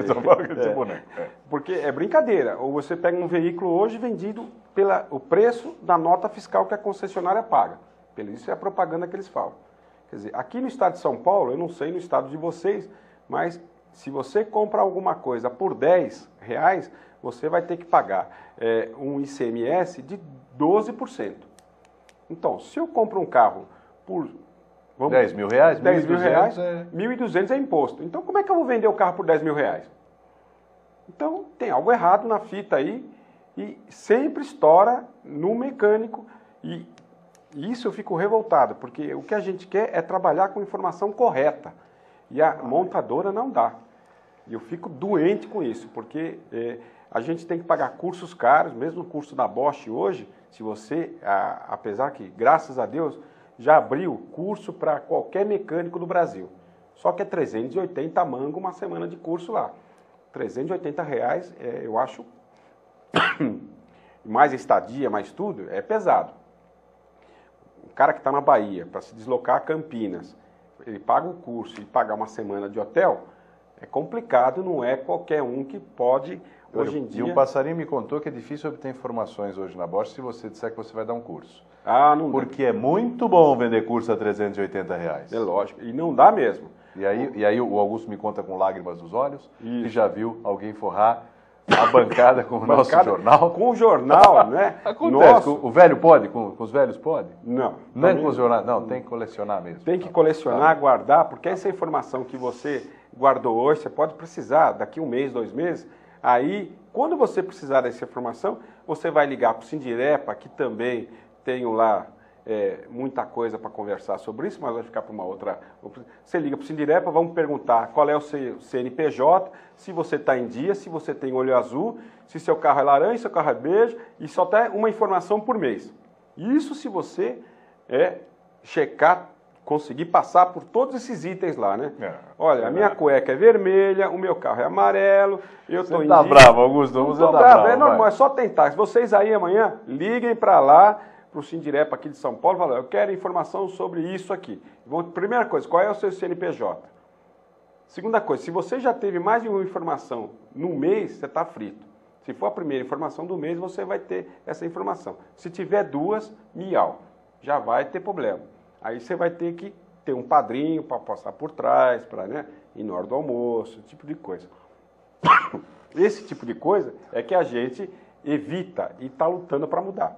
só fala que a gente é boneco.
Porque é brincadeira. Ou você pega um veículo hoje vendido pelo preço da nota fiscal que a concessionária paga. Isso é a propaganda que eles falam. Quer dizer, aqui no estado de São Paulo, eu não sei no estado de vocês, mas se você compra alguma coisa por R$10, você vai ter que pagar um ICMS de 12%. Então, se eu compro um carro por...
R$10 mil?
R$1.200 é imposto. Então, como é que eu vou vender o carro por R$10.000? Então, tem algo errado na fita aí e sempre estoura no mecânico e isso eu fico revoltado, porque o que a gente quer é trabalhar com informação correta. E a montadora não dá. E eu fico doente com isso, porque a gente tem que pagar cursos caros, mesmo o curso da Bosch hoje, se você, apesar que, graças a Deus, já abriu curso para qualquer mecânico do Brasil. Só que é 380 mango uma semana de curso lá. R$380, eu acho, mais estadia, mais tudo, é pesado. O cara que está na Bahia, para se deslocar a Campinas, ele paga o curso e pagar uma semana de hotel, É complicado, não é qualquer um que pode, hoje em dia...
E um passarinho me contou que é difícil obter informações hoje na Bosch se você disser que você vai dar um curso.
Ah, não dá.
Porque é muito bom vender curso a R$380.
É lógico, e não dá mesmo.
E aí o Augusto me conta com lágrimas nos olhos,
Isso.
que já viu alguém forrar a bancada com o nosso jornal.
Com o jornal, né?
Acontece.
Nosso...
O velho pode? Com os velhos pode?
Não.
Não é com os jornais? Não, tem que colecionar mesmo.
Tem que colecionar, guardar, porque essa informação que você guardou hoje, você pode precisar daqui 1 mês, 2 meses. Aí, quando você precisar dessa informação, você vai ligar para o Sindirepa, que também tenho lá muita coisa para conversar sobre isso, mas vai ficar para uma outra... Você liga para o Sindirepa, vamos perguntar qual é o seu CNPJ, se você está em dia, se você tem olho azul, se seu carro é laranja, se seu carro é bege, e só tem uma informação por mês. Isso se você checar, conseguir passar por todos esses itens lá, né? Olha, a minha cueca é vermelha, o meu carro é amarelo, eu estou em dia...
Você tá bravo, Augusto, você tá bravo.
É normal, é só tentar. Se vocês aí amanhã, liguem para lá, para o Sindirepa aqui de São Paulo, e falam, eu quero informação sobre isso aqui. Primeira coisa, qual é o seu CNPJ? Segunda coisa, se você já teve mais de uma informação no mês, você está frito. Se for a primeira informação do mês, você vai ter essa informação. Se tiver 2, miau, já vai ter problema. Aí você vai ter que ter um padrinho para passar por trás, para ir na hora do almoço, esse tipo de coisa. Esse tipo de coisa é que a gente evita e está lutando para mudar.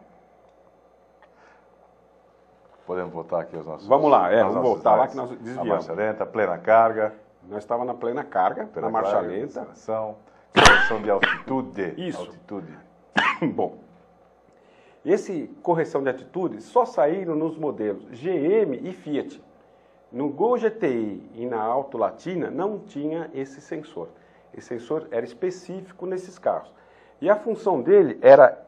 Podemos voltar aqui aos nossos...
Vamos lá, vamos voltar lá que nós desviamos.
A marcha lenta, plena carga.
Nós estávamos na plena carga, na marcha lenta.
Correção de altitude.
Isso.
Altitude.
Bom, esse correção de atitude só saíram nos modelos GM e Fiat. No Gol GTI e na Auto Latina não tinha esse sensor. Esse sensor era específico nesses carros. E a função dele era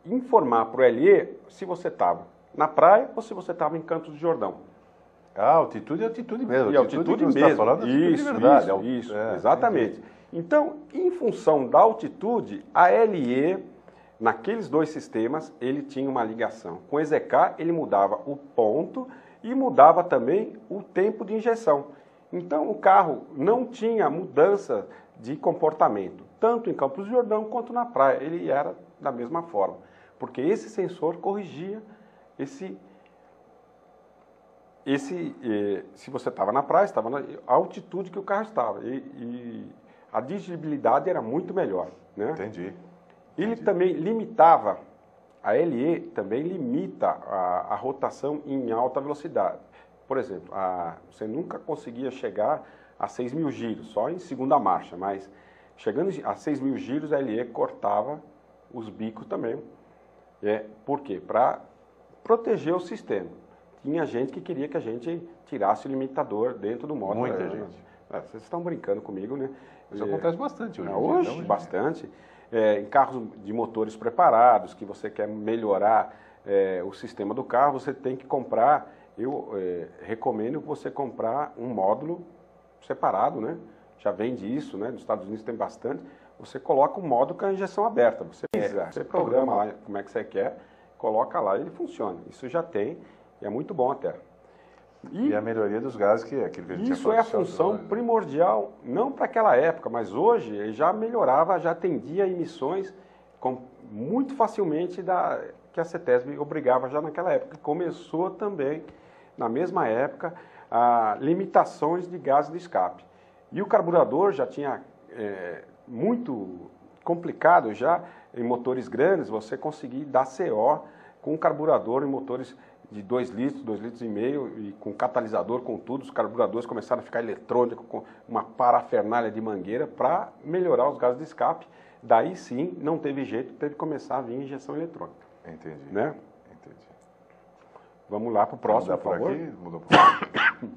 informar para o LE se você estava na praia ou se você estava em Campos do Jordão.
Ah, altitude é altitude mesmo.
E altitude mesmo.
Está falando,
isso,
de verdade.
Isso, exatamente. Entendi. Então, em função da altitude, a LE, naqueles 2 sistemas, ele tinha uma ligação. Com o EZK, ele mudava o ponto e mudava também o tempo de injeção. Então, o carro não tinha mudança de comportamento, tanto em Campos do Jordão quanto na praia. Ele era da mesma forma, porque esse sensor corrigia se você estava na praia, estava na altitude que o carro estava. E a dirigibilidade era muito melhor. Né?
Entendi.
Ele também limitava, a LE também limita a rotação em alta velocidade. Por exemplo, você nunca conseguia chegar a 6.000 giros, só em segunda marcha, mas chegando a 6.000 giros, a LE cortava os bicos também. Por quê? Para proteger o sistema. Tinha gente que queria que a gente tirasse o limitador dentro do modo.
Muita gente.
Vocês estão brincando comigo, né?
Isso acontece bastante hoje.
Hoje, bastante. Em carros de motores preparados, que você quer melhorar o sistema do carro, você tem que comprar, eu recomendo você comprar um módulo separado, né? Já vende isso, né? Nos Estados Unidos tem bastante. Você coloca um módulo com a injeção aberta. Você programa lá como é que você quer, coloca lá e ele funciona. Isso já tem e é muito bom até.
E a melhoria dos gases, que é aquilo que a gente
isso é a função primordial, não para aquela época, mas hoje ele já melhorava, já atendia emissões muito facilmente que a CETESB obrigava já naquela época. Começou também, na mesma época, a limitações de gases de escape. E o carburador já tinha muito complicado já em motores grandes, você conseguir dar CO com carburador em motores de 2 litros, 2,5 litros e com catalisador, com tudo, os carburadores começaram a ficar eletrônicos, com uma parafernália de mangueira para melhorar os gases de escape. Daí sim, não teve jeito, teve que começar a vir injeção eletrônica.
Entendi.
Né?
Entendi.
Vamos lá para o próximo, por favor.
Aqui, mudou por aqui.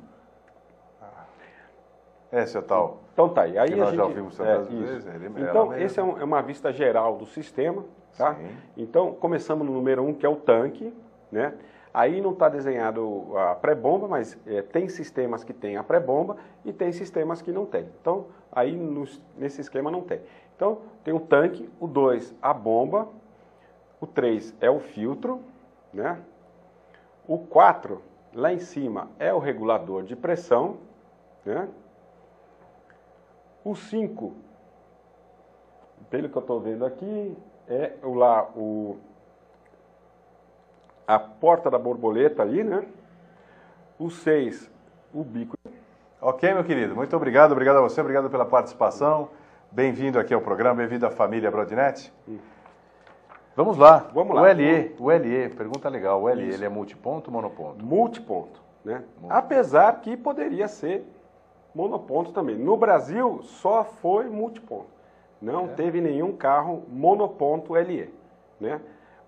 Esse é tal.
Então tá aí.
Que nós já ouvimos tantas vezes.
Então, esse é uma vista geral do sistema. Tá? Então, começamos no número 1, que é o tanque, né? Aí não está desenhado a pré-bomba, mas tem sistemas que tem a pré-bomba e tem sistemas que não tem. Então, aí nesse esquema não tem. Então, tem o tanque, o 2, a bomba, o 3 é o filtro, né? O 4, lá em cima, é o regulador de pressão, né? O 5, pelo que eu estou vendo aqui, é a porta da borboleta ali, né? O 6, o bico.
Ok, meu querido, muito obrigado, obrigado a você, obrigado pela participação. Bem-vindo aqui ao programa, bem-vindo à família Broadnet. Vamos lá.
Vamos lá.
O LE, pergunta legal. O LE, ele é multiponto ou monoponto?
Multiponto, né? Apesar que poderia ser monoponto também. No Brasil, só foi multiponto. Não teve nenhum carro monoponto LE, né?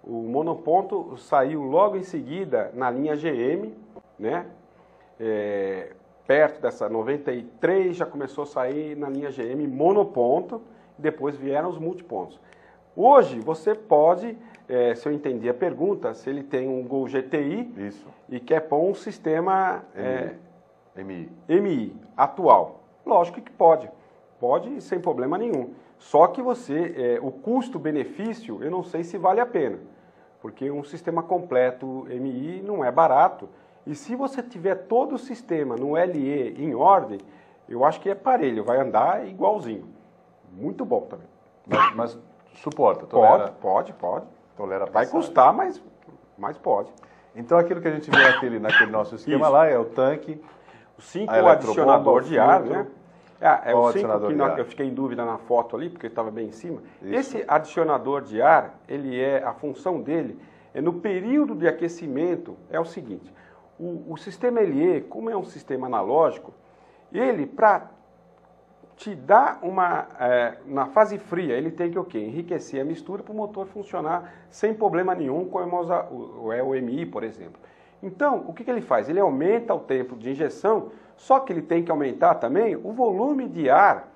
O monoponto saiu logo em seguida na linha GM, né? Perto dessa 93 já começou a sair na linha GM monoponto, depois vieram os multipontos. Hoje você pode, se eu entendi a pergunta, se ele tem um Gol GTI e quer pôr um sistema MI atual. Lógico que pode sem problema nenhum. Só que o custo-benefício, eu não sei se vale a pena, porque um sistema completo MI não é barato. E se você tiver todo o sistema no LE em ordem, eu acho que é parelho, vai andar igualzinho. Muito bom também.
Mas suporta, tolera?
Pode.
Tolera
vai custar, mas pode.
Então aquilo que a gente viu naquele nosso esquema lá é o tanque.
O 5 é o adicionador de ar, né? É o 5 que eu fiquei em dúvida na foto ali, porque ele estava bem em cima. Isso. Esse adicionador de ar, a função dele é no período de aquecimento, é o seguinte. O sistema LE, como é um sistema analógico, ele, para te dar na fase fria, ele tem que o quê? Enriquecer a mistura para o motor funcionar sem problema nenhum, como é o MI, por exemplo. Então, o que ele faz? Ele aumenta o tempo de injeção, só que ele tem que aumentar também o volume de ar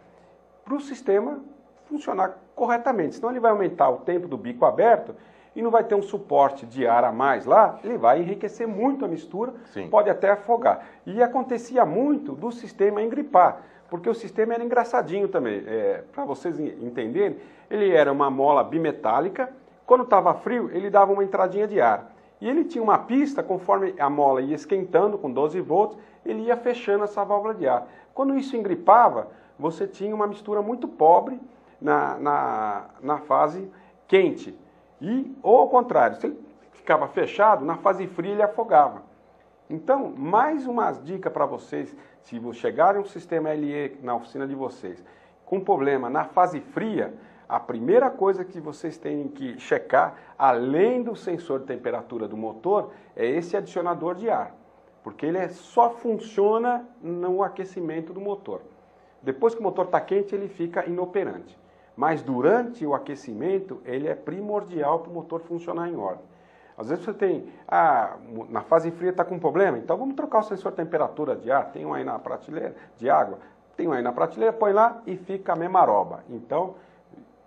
para o sistema funcionar corretamente. Senão ele vai aumentar o tempo do bico aberto e não vai ter um suporte de ar a mais lá, ele vai enriquecer muito a mistura, pode até afogar. E acontecia muito do sistema engripar, porque o sistema era engraçadinho também. Para vocês entenderem, ele era uma mola bimetálica, quando estava frio, ele dava uma entradinha de ar. E ele tinha uma pista, conforme a mola ia esquentando com 12 volts, ele ia fechando essa válvula de ar. Quando isso engripava, você tinha uma mistura muito pobre na fase quente. Ou ao contrário, se ele ficava fechado, na fase fria ele afogava. Então, mais uma dica para vocês, se chegarem um sistema LE na oficina de vocês com problema na fase fria, a primeira coisa que vocês têm que checar, além do sensor de temperatura do motor, é esse adicionador de ar. Porque ele só funciona no aquecimento do motor. Depois que o motor está quente, ele fica inoperante. Mas durante o aquecimento, ele é primordial para o motor funcionar em ordem. Às vezes você tem, na fase fria está com problema, então vamos trocar o sensor de temperatura de ar, tem um aí na prateleira, de água, tem um aí na prateleira, põe lá e fica a memaroba. Então,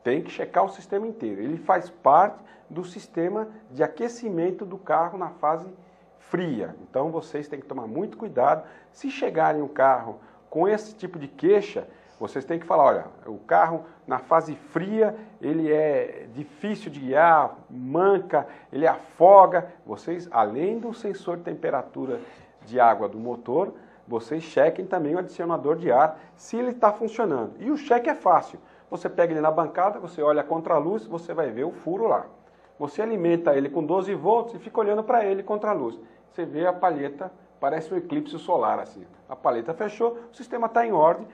tem que checar o sistema inteiro. Ele faz parte do sistema de aquecimento do carro na fase fria. Então, vocês têm que tomar muito cuidado. Se chegarem um carro com esse tipo de queixa, vocês têm que falar, olha, o carro na fase fria, ele é difícil de guiar, manca, ele afoga. Vocês, além do sensor de temperatura de água do motor, vocês chequem também o adicionador de ar, se ele está funcionando. E o cheque é fácil. Você pega ele na bancada, você olha a contraluz, você vai ver o furo lá. Você alimenta ele com 12 volts e fica olhando para ele contra a luz. Você vê a palheta, parece um eclipse solar assim. A palheta fechou, o sistema está em ordem,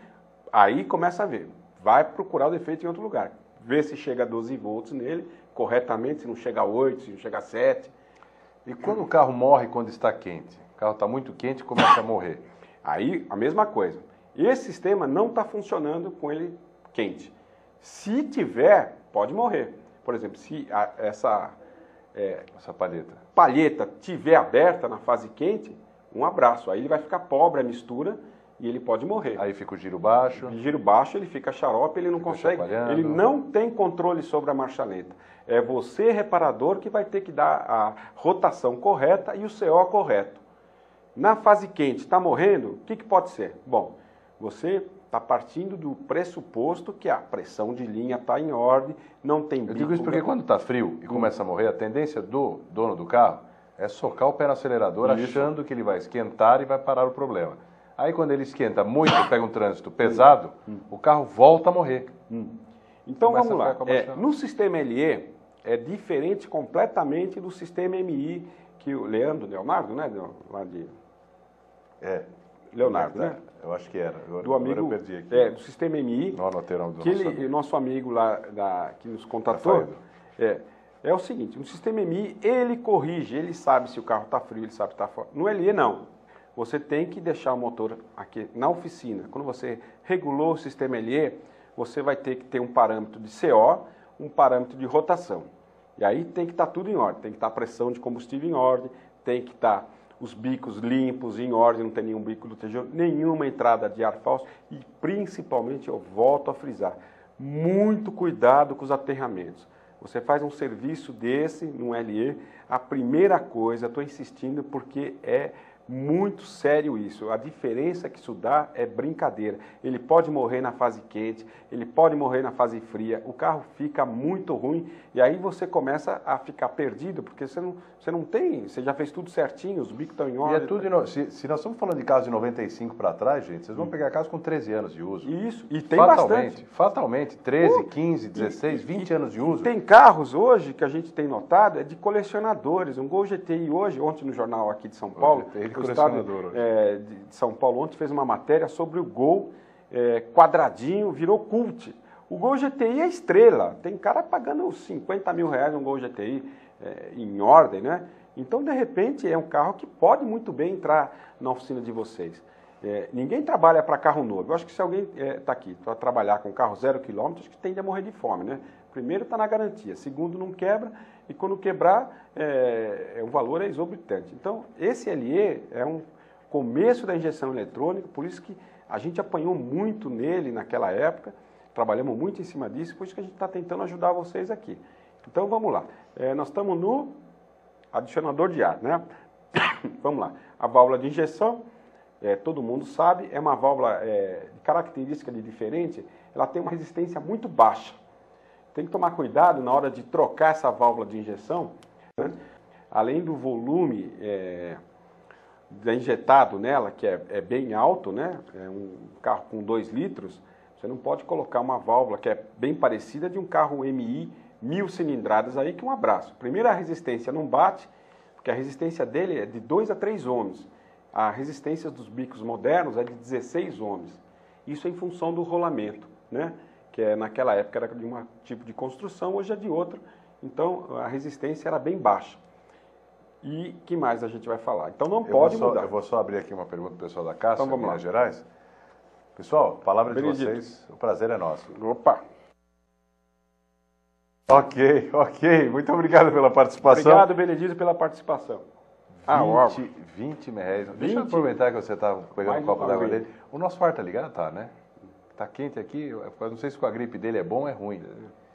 aí começa a ver. Vai procurar o defeito em outro lugar. Vê se chega a 12 volts nele, corretamente, se não chega a 8, se não chega a 7.
E quando o carro morre quando está quente? O carro está muito quente e começa a morrer.
Aí, a mesma coisa. Esse sistema não está funcionando com ele quente. Se tiver, pode morrer. Por exemplo, se essa palheta tiver aberta na fase quente, um abraço. Aí ele vai ficar pobre a mistura e ele pode morrer.
Aí fica o giro baixo.
O giro baixo, ele fica xarope, ele não consegue, ele não tem controle sobre a marcha lenta. É você, reparador, que vai ter que dar a rotação correta e o CO correto. Na fase quente, está morrendo, o que pode ser? Bom, você está partindo do pressuposto que a pressão de linha está em ordem, não tem bico.
Eu digo isso porque quando está frio e começa a morrer, a tendência do dono do carro é socar o pé no acelerador achando que ele vai esquentar e vai parar o problema. Aí quando ele esquenta muito, pega um trânsito pesado, o carro volta a morrer.
Então
Começa
vamos
a
lá.
ficar combustão.
No sistema LE é diferente completamente do sistema MI que o Leonardo, né? Lá de Leonardo, né?
Eu acho que era.
Do amigo,
agora eu perdi aqui.
do sistema MI,
Não anotei o nome do
que
nosso amigo.
nosso amigo lá que nos contatou, é o seguinte, no sistema MI ele corrige, ele sabe se o carro está frio, ele sabe se está forte. No LE não. Você tem que deixar o motor aqui na oficina. Quando você regulou o sistema LE, você vai ter que ter um parâmetro de CO, um parâmetro de rotação. E aí tem que estar tudo em ordem, tem que estar a pressão de combustível em ordem, tem que estar os bicos limpos, em ordem, não tem nenhum bico lutejante, nenhuma entrada de ar falso e principalmente, eu volto a frisar, muito cuidado com os aterramentos. Você faz um serviço desse, num LE, a primeira coisa, estou insistindo porque é muito sério isso. A diferença que isso dá é brincadeira. Ele pode morrer na fase quente, ele pode morrer na fase fria, o carro fica muito ruim e aí você começa a ficar perdido, porque você não tem, você já fez tudo certinho, os bicos estão em ordem.
E é tudo se nós estamos falando de carros de 95 para trás, gente, vocês vão pegar carros com 13 anos de uso.
Isso, e tem bastante.
Fatalmente, 13, 15, 16, 20 anos de uso.
Tem carros hoje que a gente tem notado, é de colecionadores. Um Gol GTI hoje, ontem no jornal aqui de São Paulo, o estado de São Paulo ontem fez uma matéria sobre o Gol quadradinho, virou cult. O Gol GTI é estrela, tem cara pagando 50 mil reais um Gol GTI em ordem, né? Então, de repente, é um carro que pode muito bem entrar na oficina de vocês. Ninguém trabalha para carro novo. Eu acho que se alguém está aqui para trabalhar com carro 0 km, acho que tende a morrer de fome, né? Primeiro, está na garantia. Segundo, não quebra. E quando quebrar, o valor é exorbitante. Então, esse LE é um começo da injeção eletrônica, por isso que a gente apanhou muito nele naquela época, trabalhamos muito em cima disso, por isso que a gente está tentando ajudar vocês aqui. Então, vamos lá. Nós estamos no adicionador de ar, né? Vamos lá. A válvula de injeção, todo mundo sabe, é uma válvula de característica de diferente, ela tem uma resistência muito baixa. Tem que tomar cuidado na hora de trocar essa válvula de injeção, né? Além do volume injetado nela, que é bem alto, né? É um carro com 2 litros, você não pode colocar uma válvula que é bem parecida de um carro MI 1000 cilindradas aí, que um abraço. Primeiro, a resistência não bate, porque a resistência dele é de 2 a 3 ohms. A resistência dos bicos modernos é de 16 ohms. Isso é em função do rolamento, né? Que naquela época era de um tipo de construção, hoje é de outro. Então, a resistência era bem baixa. E que mais a gente vai falar? Então, não pode mudar.
Eu vou só abrir aqui uma pergunta pro pessoal da Caixa,
então,
Minas Gerais. Pessoal, palavra de vocês, o prazer é nosso.
Opa!
Ok. Muito obrigado pela participação.
Obrigado, Benedito, pela participação.
20 reais. Deixa eu aproveitar que você está pegando um copo d'água dele. O nosso ar tá ligado? Tá, né? Tá quente aqui. Eu não sei se com a gripe dele é bom ou é ruim.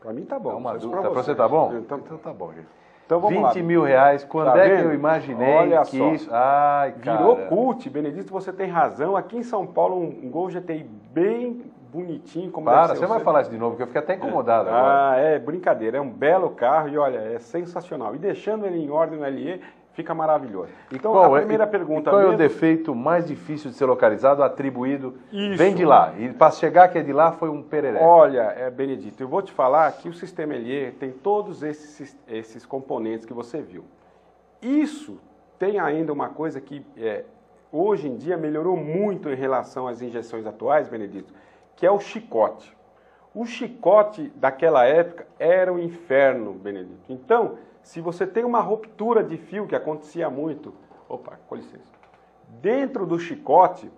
Para mim tá bom.
É uma dúvida. Para você tá bom? Então tá bom, gente.
Então vamos
20 mil reais. Quando
tá
é
vendo?
que eu imaginei
Olha
que
só.
isso... Ai, cara.
Virou cult, Benedito, você tem razão. Aqui em São Paulo, um Gol GTI bem bonitinho. Como
Para,
deve ser
você vai falar isso de novo, porque eu fiquei até incomodado agora.
É brincadeira. É um belo carro e olha, é sensacional. E deixando ele em ordem no LE, fica maravilhoso. Então, a primeira pergunta
qual
mesmo...
é o defeito mais difícil de ser localizado, atribuído,
Isso.
vem de lá. E para chegar que é de lá, foi um pereré.
Olha, Benedito, eu vou te falar que o sistema LE tem todos esses componentes que você viu. Isso tem ainda uma coisa que hoje em dia melhorou muito em relação às injeções atuais, Benedito, que é o chicote. O chicote daquela época era um inferno, Benedito. Então, se você tem uma ruptura de fio, que acontecia muito, com licença, dentro do chicote,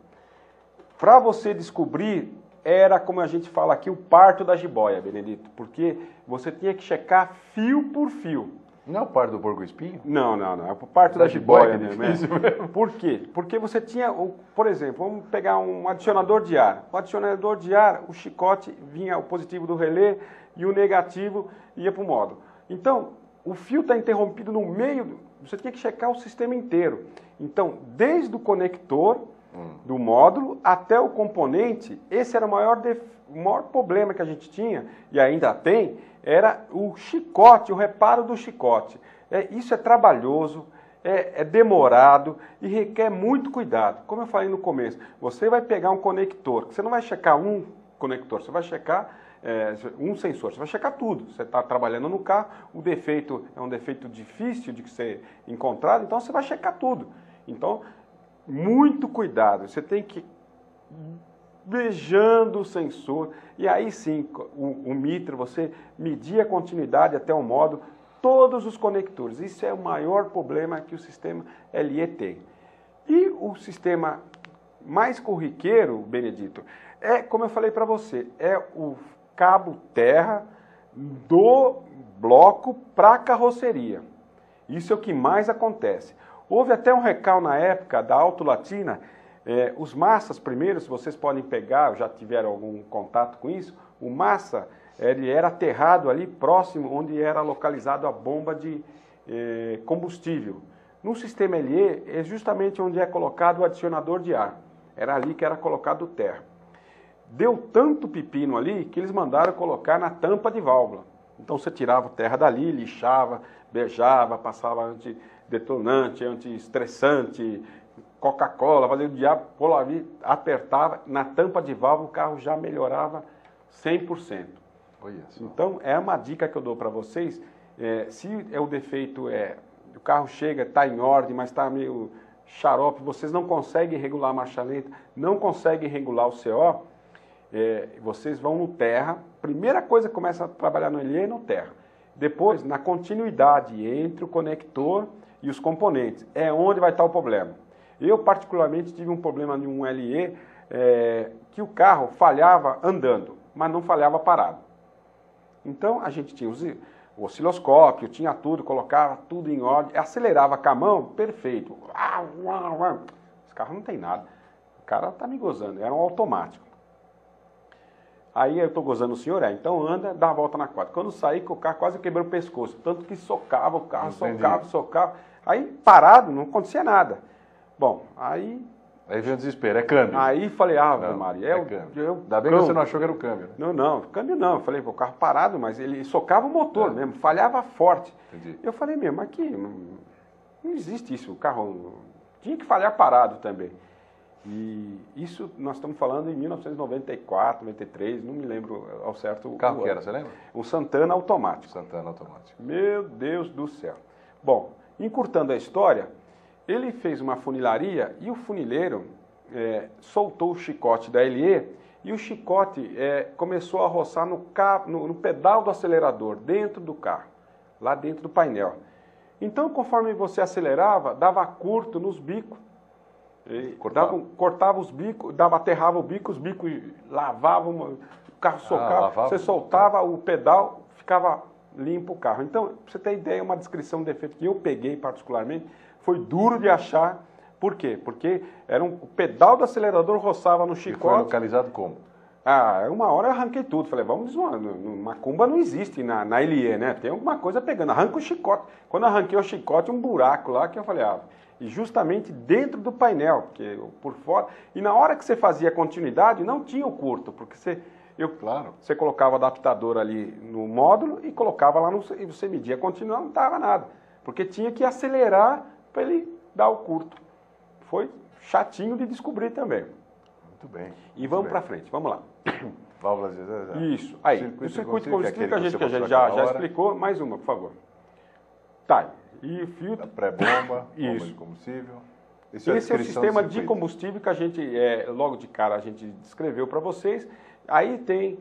para você descobrir, era como a gente fala aqui, o parto da jiboia, Benedito, porque você tinha que checar fio por fio.
Não é o parto do porco espinho?
Não, é o parto da jiboia
mesmo.
Por quê? Porque você tinha, por exemplo, vamos pegar um adicionador de ar. O adicionador de ar, o chicote vinha o positivo do relé e o negativo ia para o módulo. Então, o fio está interrompido no meio, você tinha que checar o sistema inteiro. Então, desde o conector do módulo até o componente, esse era o maior problema que a gente tinha, e ainda tem, era o chicote, o reparo do chicote. Isso é trabalhoso, é demorado e requer muito cuidado. Como eu falei no começo, você vai pegar um conector, você não vai checar um conector, você vai checar um sensor, você vai checar tudo. Você está trabalhando no carro, o defeito é um defeito difícil de ser encontrado, então você vai checar tudo. Então, muito cuidado, você tem que beijando o sensor, e aí sim, o MITRE, você medir a continuidade até o módulo, todos os conectores. Isso é o maior problema que o sistema LE tem. E o sistema mais corriqueiro, Benedito, como eu falei para você, é o cabo terra do bloco para a carroceria. Isso é o que mais acontece. Houve até um recall na época da Auto Latina. Os massas, primeiro, se vocês podem pegar, já tiveram algum contato com isso, o massa, ele era aterrado ali próximo onde era localizado a bomba de combustível. No sistema LE, é justamente onde é colocado o adicionador de ar. Era ali que era colocado o terra. Deu tanto pepino ali que eles mandaram colocar na tampa de válvula. Então você tirava o terra dali, lixava, beijava, passava antidetonante, antiestressante, Coca-Cola, fazia o diabo, apertava, na tampa de válvula o carro já melhorava 100%. Então, é uma dica que eu dou para vocês, se o defeito o carro chega, está em ordem, mas está meio xarope, vocês não conseguem regular a marcha lenta, não conseguem regular o CO, vocês vão no terra, primeira coisa que começa a trabalhar no LE é no terra. Depois, na continuidade entre o conector e os componentes, é onde vai estar o problema. Eu, particularmente, tive um problema de um LE que o carro falhava andando, mas não falhava parado. Então, a gente tinha o osciloscópio, tinha tudo, colocava tudo em ordem, acelerava com a mão, perfeito. Esse carro não tem nada. O cara está me gozando, era um automático. Aí eu estou gozando o senhor, então anda, dá a volta na quadra. Quando saí, o carro quase quebrou o pescoço, tanto que socava o carro, socava. Aí, parado, não acontecia nada. Bom, aí
veio o desespero, é câmbio.
Aí falei, Maria,
câmbio. Ainda bem que você não achou que era o câmbio, né?
Não, câmbio não. Eu falei, o carro parado, mas ele socava o motor mesmo, falhava forte.
Entendi.
Eu falei mesmo, aqui não existe isso, o carro tinha que falhar parado também. E isso nós estamos falando em 1994, 93, não me lembro ao certo.
O carro que era, você lembra?
Um Santana automático.
Santana automático.
Meu Deus do céu. Bom, encurtando a história, ele fez uma funilaria e o funileiro soltou o chicote da LE e o chicote começou a roçar no pedal do acelerador, dentro do carro, lá dentro do painel. Então, conforme você acelerava, dava curto nos bicos. Cortava os bicos, aterrava o bico, os bicos lavavam, o carro socava, você soltava o pedal, ficava limpo o carro. Então, para você ter ideia, uma descrição de defeito que eu peguei particularmente, foi duro de achar. Por quê? Porque o pedal do acelerador roçava no chicote.
E foi localizado como?
Uma hora eu arranquei tudo. Falei, vamos desmoar. Macumba não existe na LE, né? Tem alguma coisa pegando. Arranca o chicote. Quando eu arranquei o chicote, um buraco lá que eu falei, e justamente dentro do painel, porque por fora. E na hora que você fazia continuidade, não tinha o curto, porque você colocava o adaptador ali no módulo e colocava lá e você media a continuidade, não estava nada. Porque tinha que acelerar para ele dar o curto. Foi chatinho de descobrir também.
Muito bem.
E vamos para frente, vamos lá.
Válvulas
Isso. Aí, o circuito combustível que a gente já explicou. Mais uma, por favor. Tá. E filtro.
A pré-bomba, bomba de combustível.
Esse é o sistema de combustível que a gente, logo de cara, a gente descreveu para vocês. Aí tem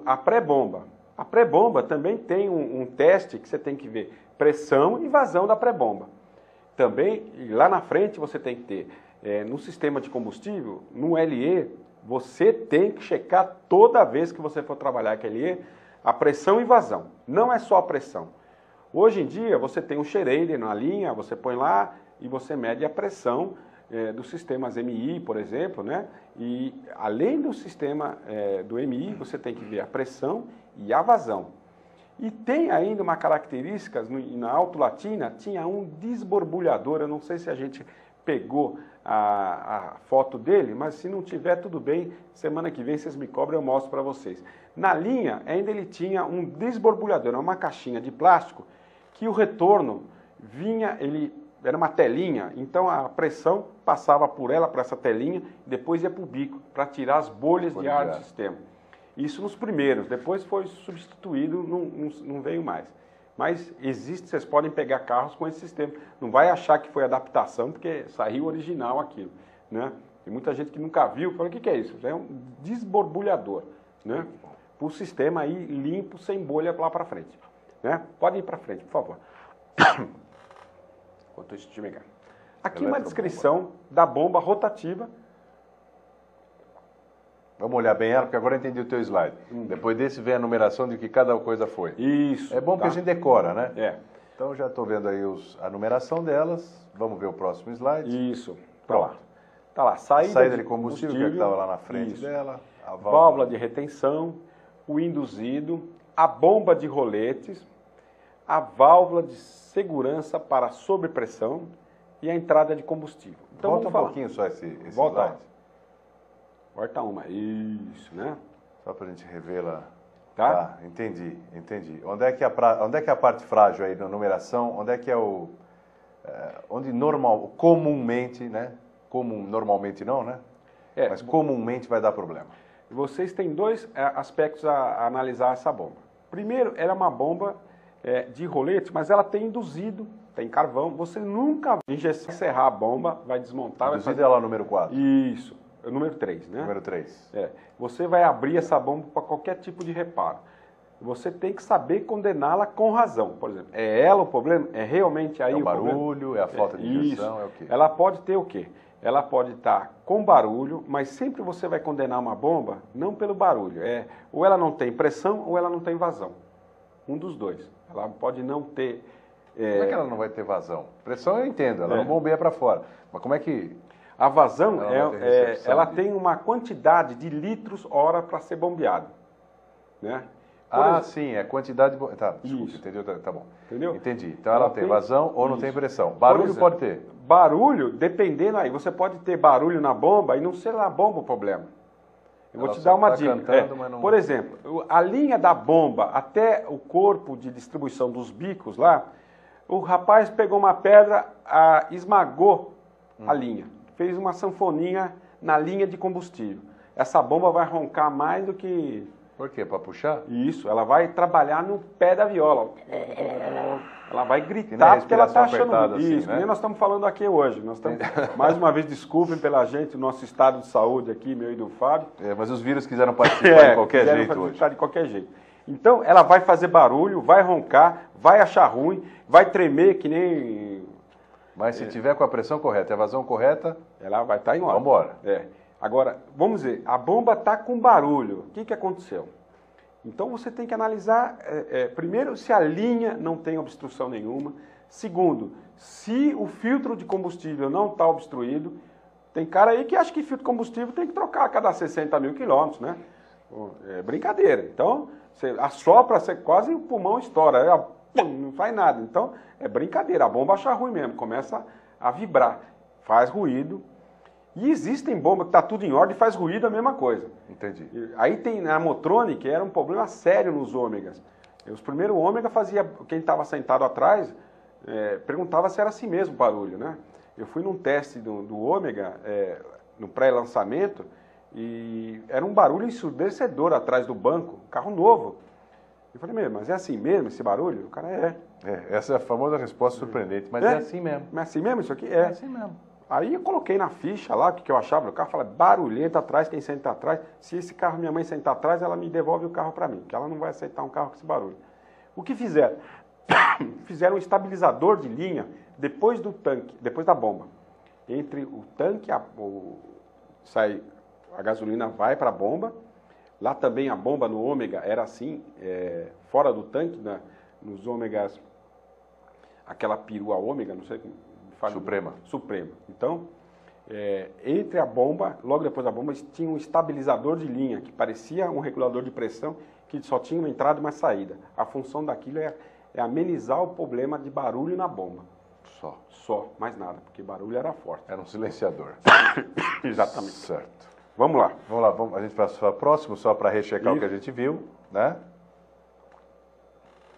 a pré-bomba. A pré-bomba também tem um teste que você tem que ver pressão e vazão da pré-bomba. Também, lá na frente, você tem que ter, no sistema de combustível, no LE, você tem que checar toda vez que você for trabalhar com LE, a pressão e vazão. Não é só a pressão. Hoje em dia, você tem um Schrader na linha, você põe lá e você mede a pressão dos sistemas MI, por exemplo, né? E além do sistema do MI, você tem que ver a pressão e a vazão. E tem ainda uma característica, na Auto Latina, tinha um desborbulhador, eu não sei se a gente pegou a foto dele, mas se não tiver, tudo bem, semana que vem vocês me cobram, eu mostro para vocês. Na linha, ainda ele tinha um desborbulhador, uma caixinha de plástico, que o retorno vinha, ele era uma telinha, então a pressão passava por ela, para essa telinha, e depois ia para o bico, para tirar as bolhas de ar do sistema. Isso nos primeiros, depois foi substituído, não veio mais. Mas existe, vocês podem pegar carros com esse sistema. Não vai achar que foi adaptação, porque saiu original aquilo, né? Tem muita gente que nunca viu, fala, o que é isso? É um desborbulhador, né? Para o sistema aí limpo, sem bolha lá para frente, né? Pode ir para frente, por favor. Enquanto isso te pegar. Aqui uma descrição da bomba rotativa.
Vamos olhar bem ela, porque agora eu entendi o teu slide. Depois desse vem a numeração de que cada coisa foi.
Isso.
É bom que a gente decora, né?
É.
Então já estou vendo aí a numeração delas. Vamos ver o próximo slide.
Isso.
Pronto.
Tá lá.
Saída de combustível, que estava lá na frente dela.
A válvula de retenção, o induzido, a bomba de roletes, a válvula de segurança para sobrepressão e a entrada de combustível. Então,
volta um pouquinho só esse slide.
Volta uma, isso, né?
Só para a gente revê-la.
Tá?
Entendi. Onde é que é a parte frágil aí na numeração? Onde é que é onde comumente, né? Normalmente não, né? Mas comumente vai dar problema.
Vocês têm dois aspectos a analisar essa bomba. Primeiro, ela é uma bomba de rolete, mas ela tem induzido, tem carvão. Você nunca vai encerrar a bomba, vai desmontar.
Induzido é lá o número 4.
Isso. O número 3, né?
Número 3.
Você vai abrir essa bomba para qualquer tipo de reparo. Você tem que saber condená-la com razão. Por exemplo, é ela o problema? É realmente aí o problema?
É o barulho, é a falta de injeção, é o quê?
Ela pode ter o quê? Ela pode estar com barulho, mas sempre você vai condenar uma bomba não pelo barulho. Ou ela não tem pressão ou ela não tem vazão. Um dos dois. Ela pode não ter...
Como é que ela não vai ter vazão? Pressão eu entendo, ela não bombeia para fora. Mas como é que...
A vazão, ela tem uma quantidade de litros hora para ser bombeado, né?
Sim, é quantidade... Tá, desculpa, entendeu? Tá bom.
Entendeu?
Entendi. Então ela tem vazão ou não tem pressão. Barulho pode ter?
Barulho, dependendo aí, você pode ter barulho na bomba e não ser na bomba o problema. Eu vou te dar uma dica. Por exemplo, a linha da bomba até o corpo de distribuição dos bicos lá, o rapaz pegou uma pedra, esmagou a linha. Fez uma sanfoninha na linha de combustível. Essa bomba vai roncar mais do que...
Por quê? Para puxar?
Isso, ela vai trabalhar no pé da viola. Ela vai gritar porque ela está achando...
Assim,
isso,
né?
nem nós estamos falando aqui hoje. Nós estamos... Mais uma vez, desculpem pela gente, o nosso estado de saúde aqui, meu e do Fábio.
Mas os vírus quiseram participar de qualquer jeito hoje.
De qualquer jeito. Então, ela vai fazer barulho, vai roncar, vai achar ruim, vai tremer que nem...
Mas se tiver com a pressão correta e a vazão correta...
Ela vai estar em ordem.
Vamos embora.
Agora, vamos ver, a bomba está com barulho. O que aconteceu? Então você tem que analisar, primeiro, se a linha não tem obstrução nenhuma. Segundo, se o filtro de combustível não está obstruído. Tem cara aí que acha que filtro de combustível tem que trocar a cada 60 mil quilômetros, né? É brincadeira. Então, você assopra, quase o pulmão estoura. Não faz nada. Então, é brincadeira. A bomba acha ruim mesmo, começa a vibrar, faz ruído. E existem bombas que está tudo em ordem e faz ruído a mesma coisa.
Entendi.
Aí tem a Motronic, era um problema sério nos ômegas. Os primeiros ômega fazia, quem estava sentado atrás, perguntava se era assim mesmo o barulho, né? Eu fui num teste do ômega, no pré-lançamento, e era um barulho ensurdecedor atrás do banco, carro novo. Eu falei, mas é assim mesmo esse barulho? O cara
essa é a famosa resposta surpreendente, mas é assim mesmo.
Mas é assim mesmo isso aqui?
É assim mesmo.
Aí eu coloquei na ficha lá o que eu achava do carro, falei, barulhento atrás, quem senta atrás. Se esse carro minha mãe sentar atrás, ela me devolve o carro para mim, que ela não vai aceitar um carro com esse barulho. O que fizeram? Fizeram um estabilizador de linha depois do tanque, depois da bomba. Entre o tanque, a gasolina vai para a bomba. Lá também a bomba no ômega era assim, fora do tanque, nos ômegas, aquela perua ômega, não sei como. Suprema. Então, entre a bomba, logo depois da bomba, tinha um estabilizador de linha, que parecia um regulador de pressão, que só tinha uma entrada e uma saída. A função daquilo é amenizar o problema de barulho na bomba. Só, mais nada, porque barulho era forte.
Era um silenciador.
Exatamente.
Certo.
Vamos lá.
A gente passa para o próximo, só para rechecar o que a gente viu, né?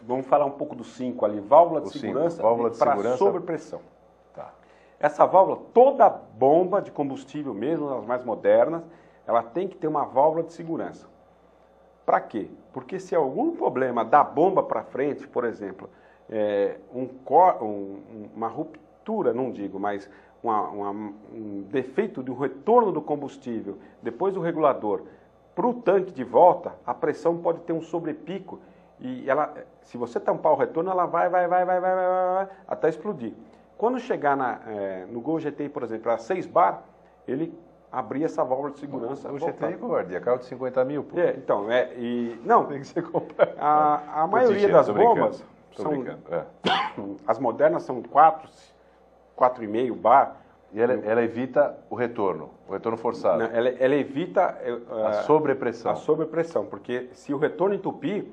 Vamos falar um pouco do 5 ali, válvula de segurança para sobrepressão.
Tá.
Essa válvula, toda bomba de combustível, mesmo as mais modernas, ela tem que ter uma válvula de segurança. Para quê? Porque se algum problema da bomba para frente, por exemplo, uma ruptura, não digo, mas um defeito do retorno do combustível depois do regulador para o tanque de volta, a pressão pode ter um sobrepico e ela, se você tampar o retorno, ela vai até explodir. Quando chegar no Gol GTI, por exemplo, a 6 bar, ele abrir essa válvula de segurança.
O GTI, covardia, carro de 50 mil, pô.
Então, não,
tem que ser comprado.
A maioria das bombas, as modernas são 4,5 bar.
E ela evita o retorno forçado.
Não, ela evita
a sobrepressão.
A sobrepressão, porque se o retorno entupir,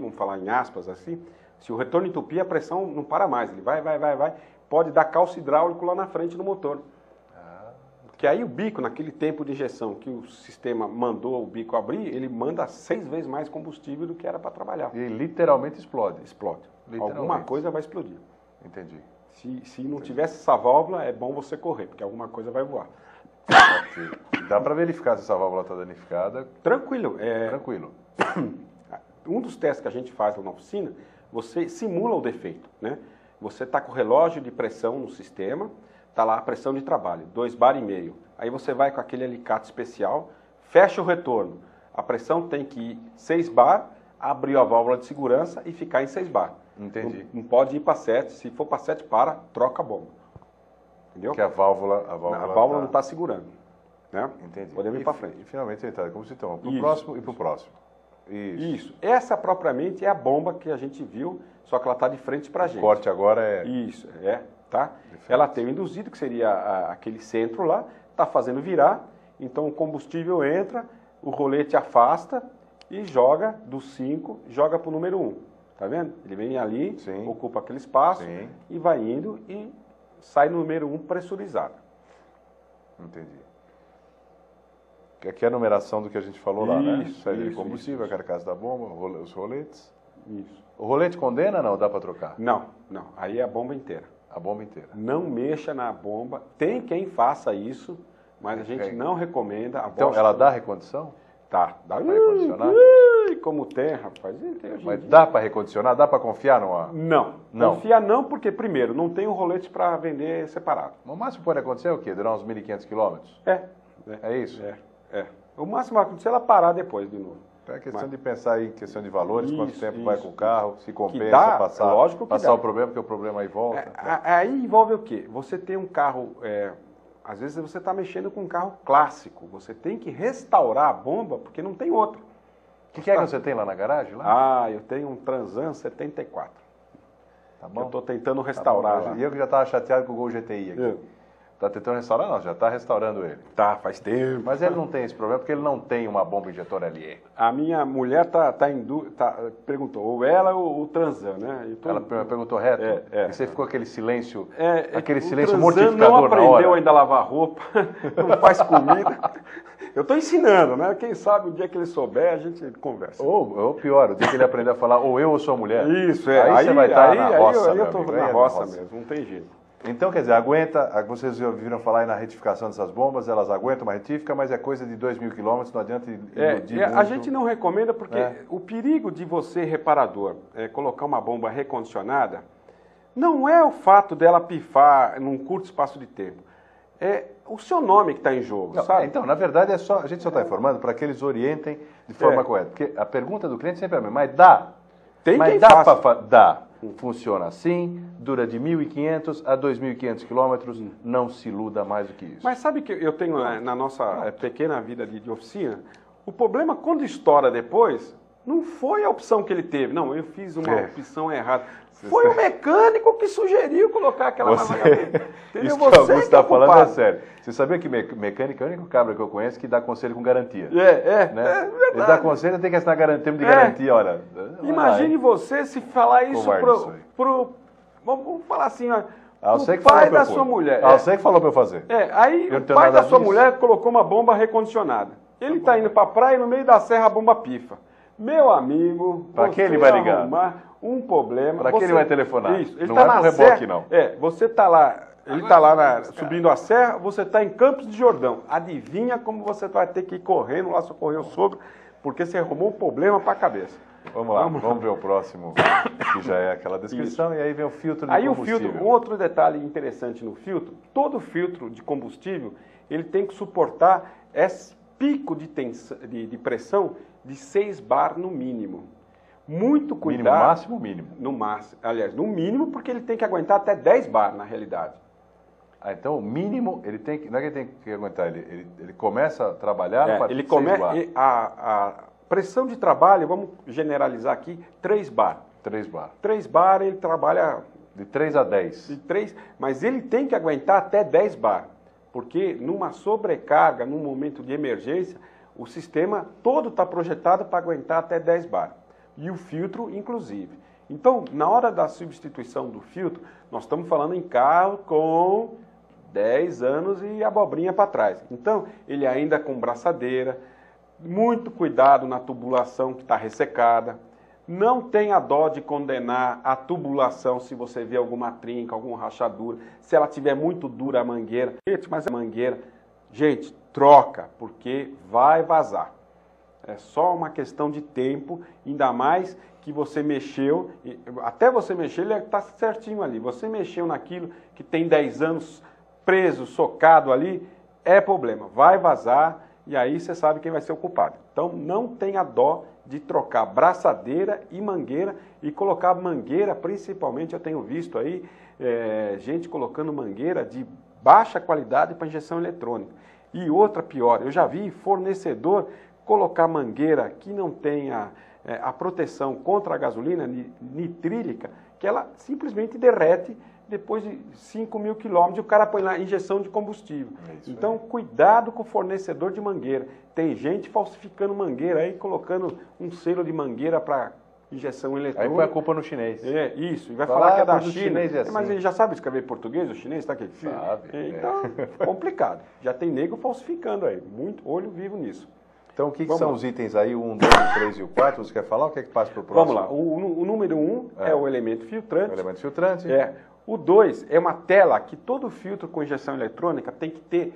vamos falar em aspas assim, se o retorno entupir, a pressão não para mais, ele vai, pode dar calço hidráulico lá na frente no motor. Porque aí o bico, naquele tempo de injeção que o sistema mandou o bico abrir, ele manda 6 vezes mais combustível do que era para trabalhar.
E literalmente explode.
Explode. Alguma coisa vai explodir.
Entendi.
Se não tivesse essa válvula, é bom você correr, porque alguma coisa vai voar.
Dá para verificar se essa válvula está danificada?
Tranquilo.
Tranquilo.
Um dos testes que a gente faz lá na oficina, você simula o defeito, né? Você está com o relógio de pressão no sistema, está lá a pressão de trabalho, 2,5 bar. Aí você vai com aquele alicate especial, fecha o retorno. A pressão tem que ir 6 bar, abriu a válvula de segurança e ficar em 6 bar.
Entendi.
Não pode ir para 7, se for para 7, troca a bomba. Entendeu?
Porque a válvula
não está segurando. Né?
Entendi.
Podemos ir para frente.
E finalmente, como se toma, para o próximo e para o próximo.
Isso. Essa propriamente é a bomba que a gente viu, só que ela está de frente para a gente.
O corte agora é...
Isso, tá? Ela tem o induzido, que seria aquele centro lá, está fazendo virar, então o combustível entra, o rolete afasta e joga do 5, joga para o número 1. Tá vendo? Ele vem ali,
Sim.
ocupa aquele espaço e vai indo e sai no número 1 pressurizado.
Entendi. Aqui é a numeração do que a gente falou lá, né? Saída de combustível, a carcaça da bomba, os roletes.
Isso.
O rolete condena, não? Dá para trocar?
Não. Aí é a bomba inteira.
A bomba inteira.
Não mexa na bomba. Tem quem faça isso, mas a gente não recomenda.
Então, ela dá recondição?
Tá. Dá
para recondicionar?
Como tem, rapaz.
Mas dá para recondicionar? Dá para confiar numa...
Não. Confiar não, porque, primeiro, não tem um rolete para vender separado.
O máximo que pode acontecer é o quê? Durar uns 1.500 quilômetros? É isso?
O máximo vai acontecer ela parar depois de novo.
Então é questão de pensar aí, questão de valores, quanto tempo vai com o carro, se compensa passar o problema, porque o problema aí volta.
Aí envolve o quê? Você tem um carro... às vezes você está mexendo com um carro clássico. Você tem que restaurar a bomba, porque não tem outra.
O que é que você tem lá na garagem? Lá?
Eu tenho um Transan 74.
Tá bom.
Eu estou tentando restaurar lá.
E eu que já estava chateado com o Gol GTI aqui. Está tentando restaurar? Não, já está restaurando ele.
Tá, faz tempo.
Mas ele não tem esse problema, porque ele não tem uma bomba injetora LE.
A minha mulher perguntou, ou ela ou o Transan, né?
Ela perguntou reto? E você ficou aquele silêncio, aquele silêncio
mortificador
na hora.
Não aprendeu ainda a lavar roupa, não faz comida. Eu estou ensinando, né? Quem sabe o dia que ele souber, a gente conversa.
Ou pior, o dia que ele aprender a falar, ou eu ou sua mulher.
Isso,
Aí você vai estar na roça,
aí eu estou na roça mesmo, não tem jeito.
Então, quer dizer, vocês viram falar aí na retificação dessas bombas, elas aguentam uma retífica, mas é coisa de 2.000 quilômetros, não adianta iludir muito.
A gente não recomenda porque o perigo de você, reparador, colocar uma bomba recondicionada, não é o fato dela pifar num curto espaço de tempo. É o seu nome que está em jogo, sabe?
Então, na verdade, a gente só está informando para que eles orientem de forma correta. Porque a pergunta do cliente sempre é a mesma, mas dá? Dá. Funciona assim, dura de 1.500 a 2.500 quilômetros, não se iluda mais do que isso.
Mas sabe que eu tenho na nossa pequena vida de oficina, o problema quando estoura depois, não foi a opção que ele teve, não, eu fiz uma opção errada. Foi o mecânico que sugeriu colocar aquela
Isso que o Augusto está falando é sério. Você sabia que mecânico é o único cabra que eu conheço que dá conselho com garantia? Né?
É verdade.
Ele dá conselho, tem que assinar termo de garantia, olha.
Imagine você se falar isso vamos falar assim, ó, o pai da sua mulher.
Você que falou para eu fazer.
Aí o pai da sua mulher colocou uma bomba recondicionada. Ele está indo para a praia e no meio da serra a bomba pifa. Meu amigo,
para que ele vai ligar?
Um problema.
Para que ele vai telefonar?
Isso, ele
não
tá
vai pro reboque, não.
Você está lá Ele está lá subindo a serra, você está em Campos de Jordão. Adivinha como você vai ter que ir correndo lá socorrer o sogro, porque você arrumou um problema para a cabeça.
Vamos lá, vamos ver o próximo, que já é aquela descrição, e aí vem o filtro de combustível.
Aí o filtro, um outro detalhe interessante no filtro, todo filtro de combustível, ele tem que suportar esse pico de pressão de 6 bar no mínimo. Muito cuidado.
Mínimo máximo, mínimo?
No máximo, aliás, no mínimo, porque ele tem que aguentar até 10 bar, na realidade.
Ah, então o mínimo, ele tem que, não é que ele tem que aguentar, ele começa a trabalhar a partir
ele
de 6 bar.
A pressão de trabalho, vamos generalizar aqui, 3 bar.
3 bar.
3 bar, ele trabalha...
De 3 a 10.
De 3, mas ele tem que aguentar até 10 bar, porque numa sobrecarga, num momento de emergência, o sistema todo está projetado para aguentar até 10 bar. E o filtro, inclusive. Então, na hora da substituição do filtro, nós estamos falando em carro com 10 anos e abobrinha para trás. Então, ele ainda com braçadeira, muito cuidado na tubulação que está ressecada. Não tenha dó de condenar a tubulação se você vê alguma trinca, alguma rachadura. Se ela tiver muito dura a mangueira, mas a mangueira, gente, troca, porque vai vazar. É só uma questão de tempo, ainda mais que você mexeu, até você mexer ele está certinho ali. Você mexeu naquilo que tem 10 anos preso, socado ali, é problema, vai vazar e aí você sabe quem vai ser o culpado. Então não tenha dó de trocar braçadeira e mangueira e colocar mangueira, principalmente eu tenho visto aí gente colocando mangueira de baixa qualidade para injeção eletrônica. E outra pior, eu já vi fornecedor colocar mangueira que não tenha a proteção contra a gasolina nitrílica, que ela simplesmente derrete depois de 5.000 quilômetros e o cara põe lá injeção de combustível. Então, cuidado com o fornecedor de mangueira. Tem gente falsificando mangueira aí, colocando um selo de mangueira para injeção eletrônica.
Aí põe a culpa no chinês.
Isso, e vai falar que é da China.
Chinês é assim.
Mas ele já sabe escrever português, o chinês está aqui?
Sabe.
Então, complicado. Já tem nego falsificando aí, muito olho vivo nisso.
Então, o que são os itens aí, o 1, 2, o 3 e o 4? Você quer falar? O que é que passa para o próximo?
Vamos lá. O número 1 é o elemento filtrante.
O elemento filtrante.
O 2 é uma tela que todo filtro com injeção eletrônica tem que ter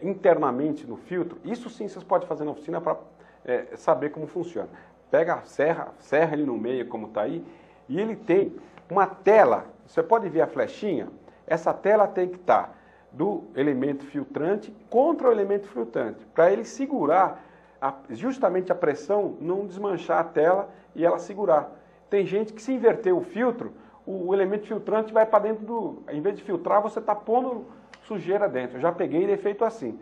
internamente no filtro. Isso sim vocês podem fazer na oficina para saber como funciona. Pega a serra ele no meio, como está aí, e ele tem uma tela. Você pode ver a flechinha? Essa tela tem que estar do elemento filtrante contra o elemento filtrante, para ele segurar justamente a pressão, não desmanchar a tela e ela segurar. Tem gente que se inverter o filtro, o elemento filtrante vai para dentro do... Em vez de filtrar, você está pondo sujeira dentro. Eu já peguei defeito assim.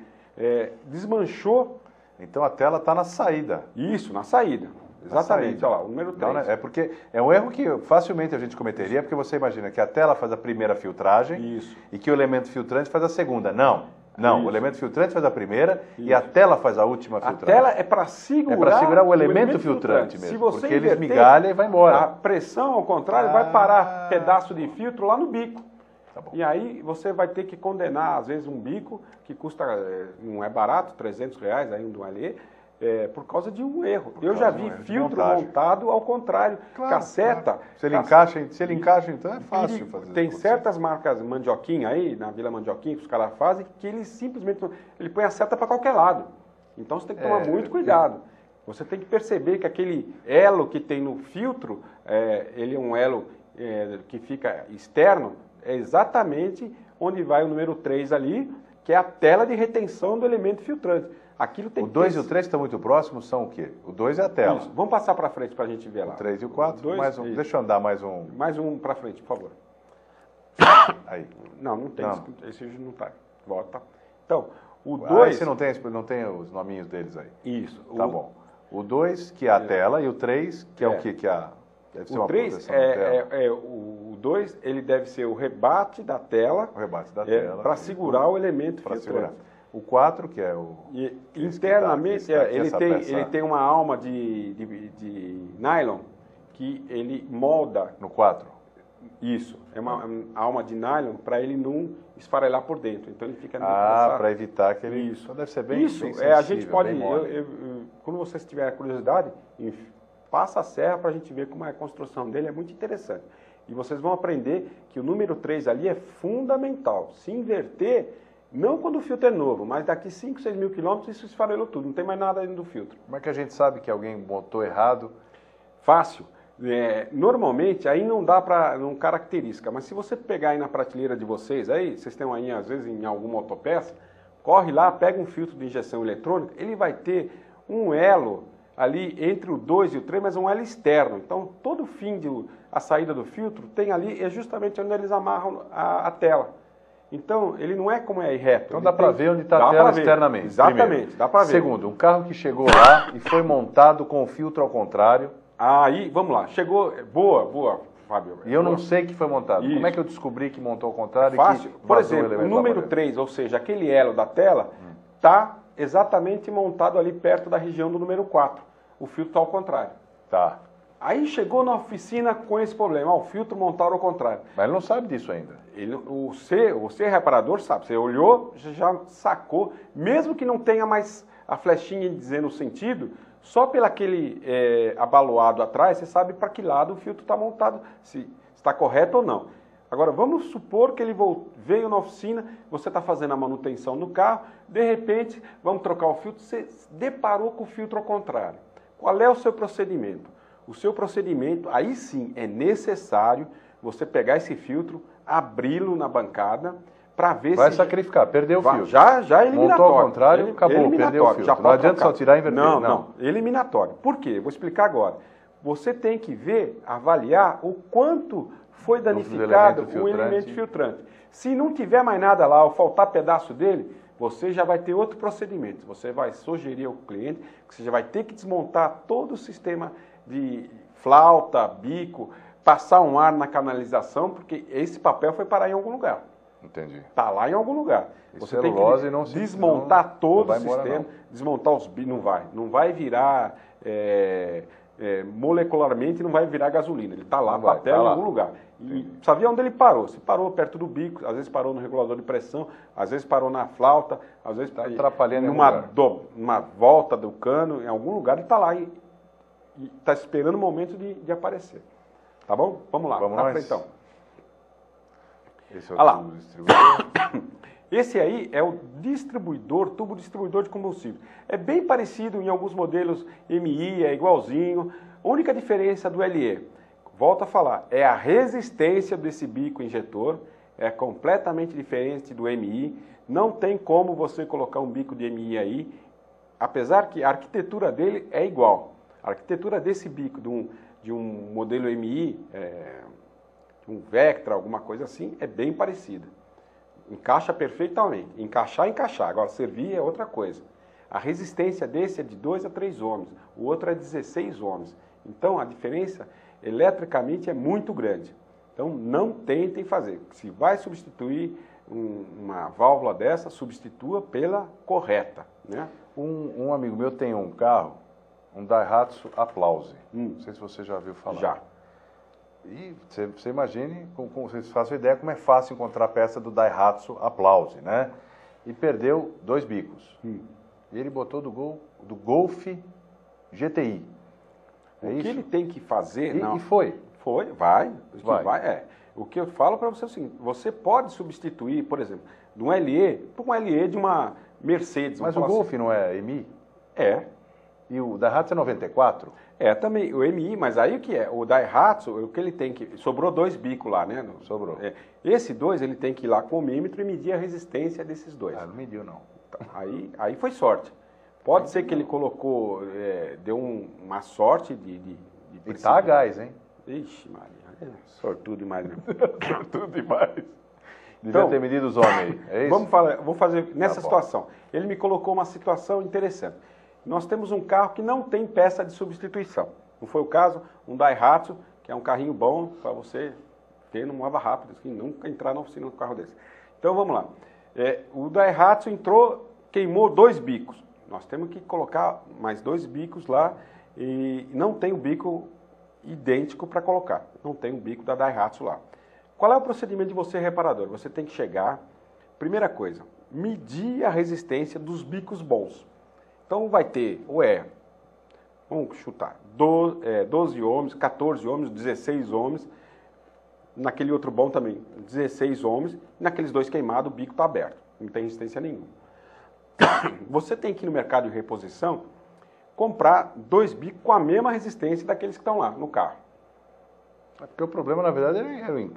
Desmanchou.
Então a tela está na saída.
Isso, na saída. Exatamente, olha lá, o número 3.
Não, né? É porque é um erro que facilmente a gente cometeria, porque você imagina que a tela faz a primeira filtragem e que o elemento filtrante faz a segunda. Não, o elemento filtrante faz a primeira e a tela faz a última filtragem.
A tela é para segurar,
o elemento filtrante mesmo,
se você
porque ele esmigalha e vai embora.
A pressão, ao contrário, vai parar pedaço de filtro lá no bico.
Tá bom.
E aí você vai ter que condenar, às vezes, um bico que custa, não é barato, R$300, aí um ali, por causa de um erro. Eu já vi filtro montado ao contrário, casseta.
Claro. Se ele encaixa, então é fácil fazer.
Tem certas marcas Mandioquinha aí, na Vila Mandioquinha, que os caras fazem, que eles simplesmente ele põe a seta para qualquer lado. Então você tem que tomar muito cuidado. Você tem que perceber que aquele elo que tem no filtro, ele é um elo que fica externo, é exatamente onde vai o número 3 ali, que é a tela de retenção do elemento filtrante. Aquilo tem
o 2 e o 3 estão muito próximos, são o quê? O 2 é a tela.
Isso. Vamos passar para frente para a gente ver lá.
O 3 e o 4, mais um. Deixa eu andar mais um.
Mais um para frente, por favor.
Aí.
Não tem. Não. Esse não está. Volta. Então, o 2...
Ah, esse não tem os nominhos deles aí.
Isso.
Tá bom. O 2, que é a tela, e o 3, que é o quê? Que deve ser
o 3 o 2, ele deve ser o rebate da tela.
O rebate da tela.
Para segurar o elemento filtrante.
O 4, que é o...
Internamente, ele tem uma alma de nylon que ele molda.
No 4?
Isso. É uma alma de nylon para ele não esfarelar por dentro. Então ele fica...
para evitar que ele...
Isso.
Então deve ser bem
Isso.
bem sensível,
a gente pode...
quando
vocês tiverem curiosidade, Passa a serra para a gente ver como é a construção dele, é muito interessante. E vocês vão aprender que o número 3 ali é fundamental. Se inverter, não quando o filtro é novo, mas daqui 5, 6 mil quilômetros isso esfarelou tudo, não tem mais nada dentro do filtro.
Como é que a gente sabe que alguém botou errado?
Fácil. Normalmente, aí não dá para, não característica, mas se você pegar aí na prateleira de vocês, aí, vocês têm aí às vezes em alguma autopeça, corre lá, pega um filtro de injeção eletrônica, ele vai ter um elo ali entre o 2 e o 3, mas um elo externo. Então, todo o fim a saída do filtro tem ali, é justamente onde eles amarram a tela. Então, ele não é como é reto.
Então dá para ver onde está a tela externamente.
Exatamente,
primeiro.
Dá para ver.
Segundo, um carro que chegou lá e foi montado com o filtro ao contrário.
Aí, vamos lá, chegou, boa, Fábio.
E eu não sei que foi montado.
Isso.
Como é que eu descobri que montou ao contrário?
Fácil.
E que
Por exemplo, o número 3, ou seja, aquele elo da tela, está exatamente montado ali perto da região do número 4. O filtro está ao contrário.
Tá.
Aí chegou na oficina com esse problema, o filtro montado ao contrário.
Mas ele não sabe disso ainda.
Você reparador sabe, você olhou, já sacou, mesmo que não tenha mais a flechinha dizendo o sentido, só pelo aquele abaloado atrás, você sabe para que lado o filtro está montado, se está correto ou não. Agora, vamos supor que ele veio na oficina, você está fazendo a manutenção do carro, de repente, vamos trocar o filtro, você deparou com o filtro ao contrário. Qual é o seu procedimento? O seu procedimento, aí sim, é necessário você pegar esse filtro, abri-lo na bancada, para ver se...
Vai sacrificar, perdeu o filtro.
Já é eliminatório.
Montou ao contrário, acabou, perdeu o filtro.
Já
não adianta só tirar e inverter.
Não, eliminatório. Por quê? Vou explicar agora. Você tem que ver, avaliar o quanto foi danificado o elemento filtrante. Se não tiver mais nada lá, ou faltar pedaço dele, você já vai ter outro procedimento. Você vai sugerir ao cliente que você já vai ter que desmontar todo o sistema de flauta, bico, passar um ar na canalização, porque esse papel foi parar em algum lugar.
Entendi.
Está lá em algum lugar.
Você tem que
desmontar todo o sistema, desmontar os bicos, não vai virar molecularmente, não vai virar gasolina. Ele está lá, papel em algum lugar. E sabia onde ele parou? Se parou perto do bico, às vezes parou no regulador de pressão, às vezes parou na flauta, às vezes
atrapalhando
numa volta do cano, em algum lugar ele está lá e está esperando o momento de aparecer. Tá bom? Vamos lá.
Vamos lá
então.
Esse é o tubo distribuidor.
Esse aí é o tubo distribuidor de combustível. É bem parecido em alguns modelos MI, é igualzinho. A única diferença do LE, volto a falar, é a resistência desse bico injetor, é completamente diferente do MI. Não tem como você colocar um bico de MI aí, apesar que a arquitetura dele é igual. A arquitetura desse bico de um modelo MI, um Vectra, alguma coisa assim, é bem parecida. Encaixa perfeitamente. Encaixar. Agora, servir é outra coisa. A resistência desse é de 2 a 3 ohms, o outro é 16 ohms. Então, a diferença eletricamente é muito grande. Então, não tentem fazer. Se vai substituir uma válvula dessa, substitua pela correta. Né?
Um amigo meu tem um carro, um Daihatsu Applause. Não sei se você já ouviu falar.
Já.
E você imagine, vocês façam ideia como é fácil encontrar a peça do Daihatsu Applause, né? E perdeu 2 bicos. E ele botou do Golf GTI.
O que ele tem que fazer...
E foi.
Vai. O que eu falo para você é o seguinte, você pode substituir, por exemplo, de um LE por um LE de uma Mercedes.
Mas o Golf não é MI?
É.
E o Daihatsu é 94?
É, também, o MI, mas aí o que é? O Daihatsu, o que ele tem que... Sobrou 2 bicos lá, né?
Sobrou.
Esse 2, ele tem que ir lá com o mímetro e medir a resistência desses 2.
Ah, não mediu, não.
Então, aí foi sorte. Pode ser que ele colocou, deu uma sorte de
e tá a gás, hein?
Ixi, Maria, sortudo demais mesmo.
Sortudo demais. Devia ter medido os homens aí, é isso?
Vou fazer nessa situação. Ele me colocou uma situação interessante. Nós temos um carro que não tem peça de substituição. Não foi o caso, um Daihatsu, que é um carrinho bom para você ter numa lava rápida, assim, nunca entrar na oficina com um carro desse. Então vamos lá. O Daihatsu entrou, queimou 2 bicos. Nós temos que colocar mais 2 bicos lá e não tem o bico idêntico para colocar. Não tem o bico da Daihatsu lá. Qual é o procedimento de você, reparador? Você tem que chegar, primeira coisa, medir a resistência dos bicos bons. Então vai ter, vamos chutar, 12 ohms, 14 ohms, 16 ohms, naquele outro bom também, 16 ohms, naqueles dois queimados o bico está aberto, não tem resistência nenhuma. Você tem que ir no mercado de reposição comprar 2 bicos com a mesma resistência daqueles que estão lá no carro.
Porque o problema, na verdade,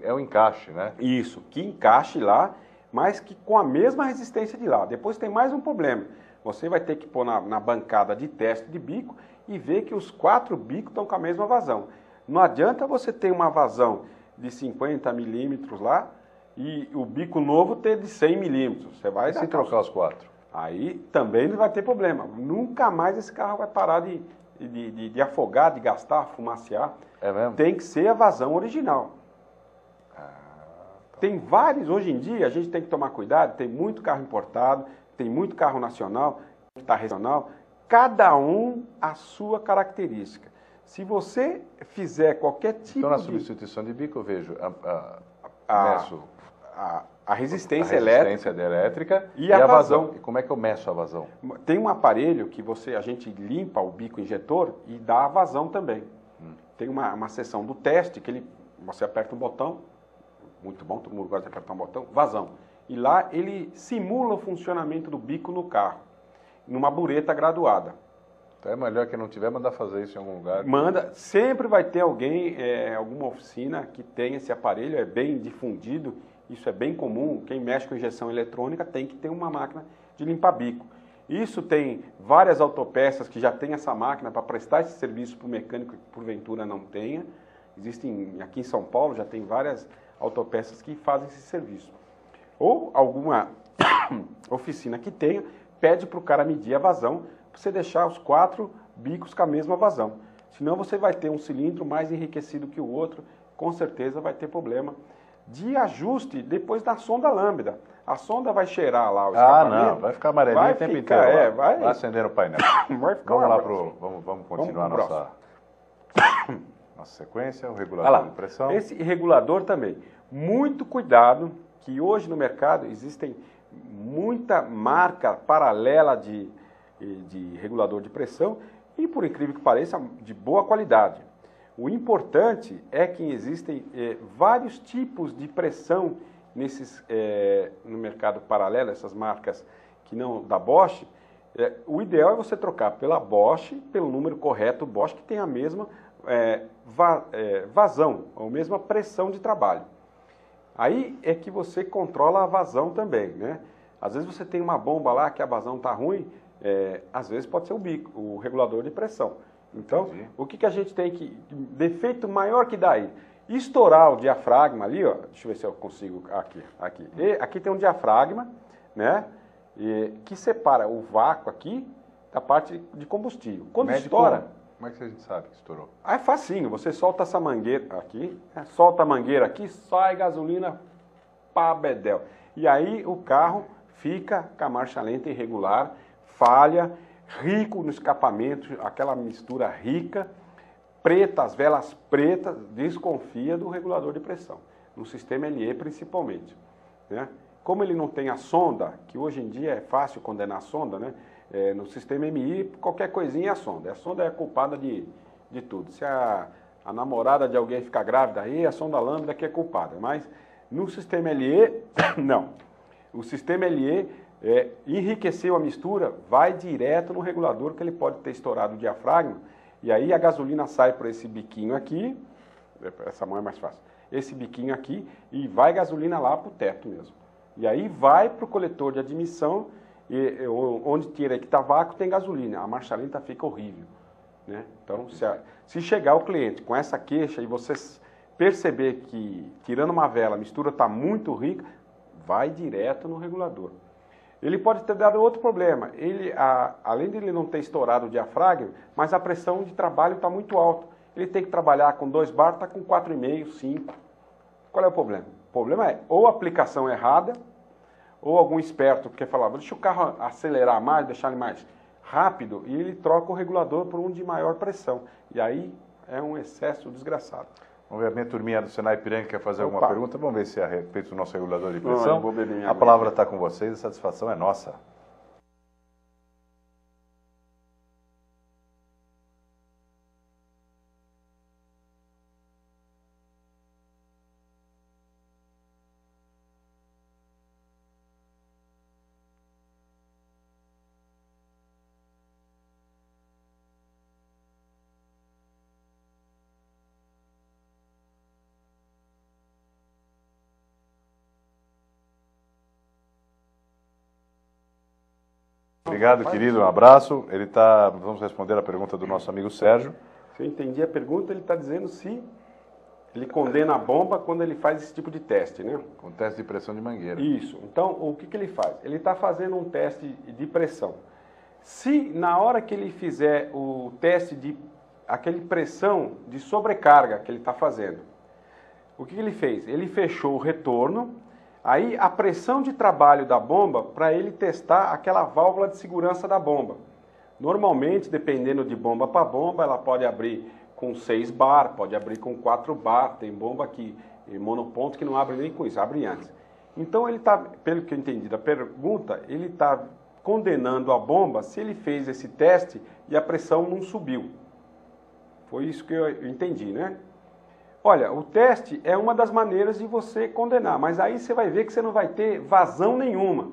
é o encaixe, né?
Isso, que encaixe lá, mas que com a mesma resistência de lá. Depois tem mais um problema. Você vai ter que pôr na bancada de teste de bico e ver que os 4 bicos estão com a mesma vazão. Não adianta você ter uma vazão de 50 milímetros lá e o bico novo ter de 100 milímetros. Você vai
E se trocar os 4?
Aí também não vai ter problema. Nunca mais esse carro vai parar de afogar, de gastar, fumacear.
É mesmo?
Tem que ser a vazão original. Tem vários, hoje em dia, a gente tem que tomar cuidado, tem muito carro importado, tem muito carro nacional, está regional, cada um a sua característica. Se você fizer qualquer tipo
então, na
de...
substituição de bico, eu vejo
a resistência
elétrica
e a vazão.
E como é que eu meço a vazão?
Tem um aparelho que a gente limpa o bico injetor e dá a vazão também. Tem uma seção do teste que você aperta um botão, muito bom, todo mundo gosta de apertar um botão, vazão. E lá ele simula o funcionamento do bico no carro, numa bureta graduada.
Então é melhor que não tiver, mandar fazer isso em algum lugar.
Manda, sempre vai ter alguém, alguma oficina que tem esse aparelho, é bem difundido, isso é bem comum, quem mexe com injeção eletrônica tem que ter uma máquina de limpar bico. Isso tem várias autopeças que já tem essa máquina para prestar esse serviço para o mecânico que porventura não tenha. Existem, aqui em São Paulo, já tem várias autopeças que fazem esse serviço. Ou alguma oficina que tenha, pede para o cara medir a vazão, para você deixar os 4 bicos com a mesma vazão. Senão você vai ter um cilindro mais enriquecido que o outro, com certeza vai ter problema de ajuste depois da sonda lambda. A sonda vai cheirar lá o escapamento.
Ah, não, vai ficar amarelinho o tempo inteiro.
Vai
acender o painel.
Vai ficar
Vamos lá vamos continuar nossa sequência, o regulador de pressão.
Esse regulador também. Muito cuidado, que hoje no mercado existem muita marca paralela de regulador de pressão e, por incrível que pareça, de boa qualidade. O importante é que existem vários tipos de pressão no mercado paralelo, essas marcas que não da Bosch. O ideal é você trocar pela Bosch, pelo número correto Bosch, que tem a mesma vazão, a mesma pressão de trabalho. Aí é que você controla a vazão também, né? Às vezes você tem uma bomba lá que a vazão está ruim, às vezes pode ser o regulador de pressão. Então, entendi. O que a gente tem defeito maior que daí? Estourar o diafragma ali, ó, deixa eu ver se eu consigo, aqui tem um diafragma, né, que separa o vácuo aqui da parte de combustível. Quando estoura...
Como é que a gente sabe que estourou?
É facinho, você solta essa mangueira aqui, solta a mangueira aqui, sai gasolina pra bedel. E aí o carro fica com a marcha lenta irregular, falha, rico no escapamento, aquela mistura rica, preta, as velas pretas, desconfia do regulador de pressão, no sistema LE principalmente, né? Como ele não tem a sonda, que hoje em dia é fácil condenar a sonda, né? No sistema MI, qualquer coisinha é a sonda. A sonda é a culpada de tudo. Se a namorada de alguém ficar grávida, aí a sonda lambda que é culpada. Mas no sistema LE, não. O sistema LE enriqueceu a mistura, vai direto no regulador, que ele pode ter estourado o diafragma, e aí a gasolina sai por esse biquinho aqui, essa mão é mais fácil, esse biquinho aqui, e vai gasolina lá para o teto mesmo. E aí vai para o coletor de admissão, onde tira que está vácuo, tem gasolina. A marcha lenta fica horrível, né? Então, se chegar o cliente com essa queixa e você perceber que, tirando uma vela, a mistura está muito rica, vai direto no regulador. Ele pode ter dado outro problema. Além de ele não ter estourado o diafragma, mas a pressão de trabalho está muito alta. Ele tem que trabalhar com 2 bar, está com 4,5, 5. Qual é o problema? O problema é ou a aplicação errada, ou algum esperto que falava, deixa o carro acelerar mais, deixar ele mais rápido, e ele troca o regulador por um de maior pressão. E aí é um excesso desgraçado.
Vamos ver, a minha turminha do Senai Piranga quer fazer alguma pergunta. Vamos ver se é a respeito do nosso regulador de
Não,
pressão. A palavra está com vocês, a satisfação é nossa. Obrigado, querido. Um abraço. Vamos responder a pergunta do nosso amigo Sérgio.
Se eu entendi a pergunta, ele está dizendo se ele condena a bomba quando ele faz esse tipo de teste, né?
Com teste de pressão de mangueira.
Isso. Então, o que ele faz? Ele está fazendo um teste de pressão. Se na hora que ele fizer o teste de aquele pressão de sobrecarga que ele está fazendo, o que ele fez? Ele fechou o retorno, aí a pressão de trabalho da bomba para ele testar aquela válvula de segurança da bomba. Normalmente, dependendo de bomba para bomba, ela pode abrir com 6 bar, pode abrir com 4 bar, tem bomba que monoponto que não abre nem com isso, abre antes. Então ele está, pelo que eu entendi da pergunta, ele está condenando a bomba se ele fez esse teste e a pressão não subiu. Foi isso que eu entendi, né? Olha, o teste é uma das maneiras de você condenar, mas aí você vai ver que você não vai ter vazão nenhuma.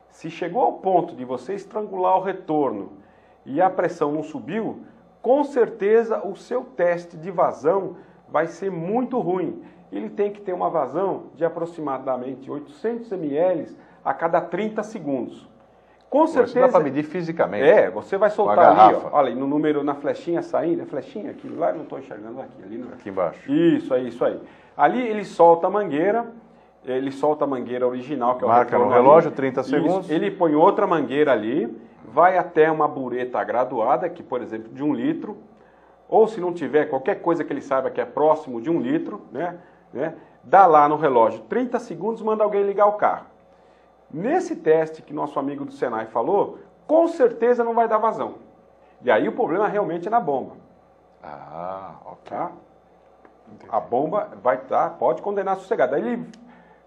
Se chegou ao ponto de você estrangular o retorno e a pressão não subiu, com certeza o seu teste de vazão vai ser muito ruim. Ele tem que ter uma vazão de aproximadamente 800 ml a cada 30 segundos. Com certeza.
Isso dá para medir fisicamente.
Você vai soltar ali, ó, olha aí, no número, na flechinha saindo, a flechinha aqui, lá eu não estou enxergando aqui. Ali no...
Aqui embaixo.
Isso aí. Ali ele solta a mangueira original, que é o
marca no relógio, 30 segundos.
Isso, ele põe outra mangueira ali, vai até uma bureta graduada, que por exemplo de 1 litro, ou se não tiver qualquer coisa que ele saiba que é próximo de 1 litro, né, dá lá no relógio 30 segundos, manda alguém ligar o carro. Nesse teste que nosso amigo do Senai falou, com certeza não vai dar vazão. E aí o problema realmente é na bomba.
Ok.
Tá? A bomba pode condenar sossegado. Aí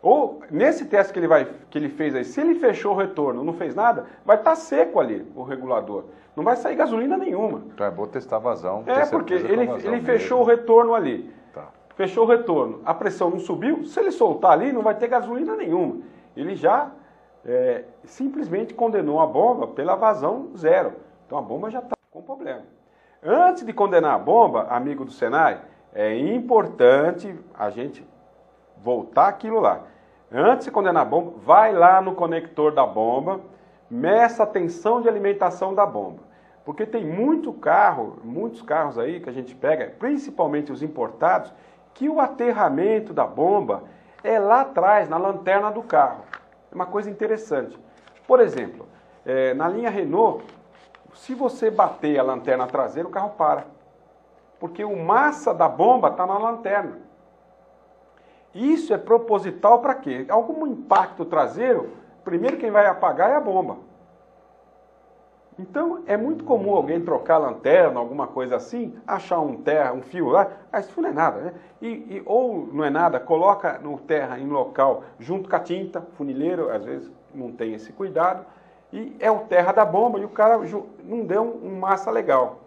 ou nesse teste que ele fez aí, se ele fechou o retorno, não fez nada, vai estar seco ali o regulador. Não vai sair gasolina nenhuma.
Então é bom testar vazão.
Porque ele fechou o retorno ali.
Tá.
Fechou o retorno, a pressão não subiu, se ele soltar ali, não vai ter gasolina nenhuma. Ele já simplesmente condenou a bomba pela vazão zero. Então a bomba já está com problema. Antes de condenar a bomba, amigo do Senai, é importante a gente voltar aquilo lá. Antes de condenar a bomba, vai lá no conector da bomba, meça a tensão de alimentação da bomba. Porque tem muitos carros aí que a gente pega, principalmente os importados, que o aterramento da bomba é lá atrás, na lanterna do carro. É uma coisa interessante. Por exemplo, na linha Renault, se você bater a lanterna traseira, o carro para. Porque o massa da bomba está na lanterna. Isso é proposital para quê? Algum impacto traseiro, primeiro quem vai apagar é a bomba. Então, é muito comum alguém trocar a lanterna, alguma coisa assim, achar um fio lá, isso não é nada, né? Ou não é nada, coloca no terra em local junto com a tinta, funileiro, às vezes não tem esse cuidado, e é o terra da bomba e o cara não deu um massa legal.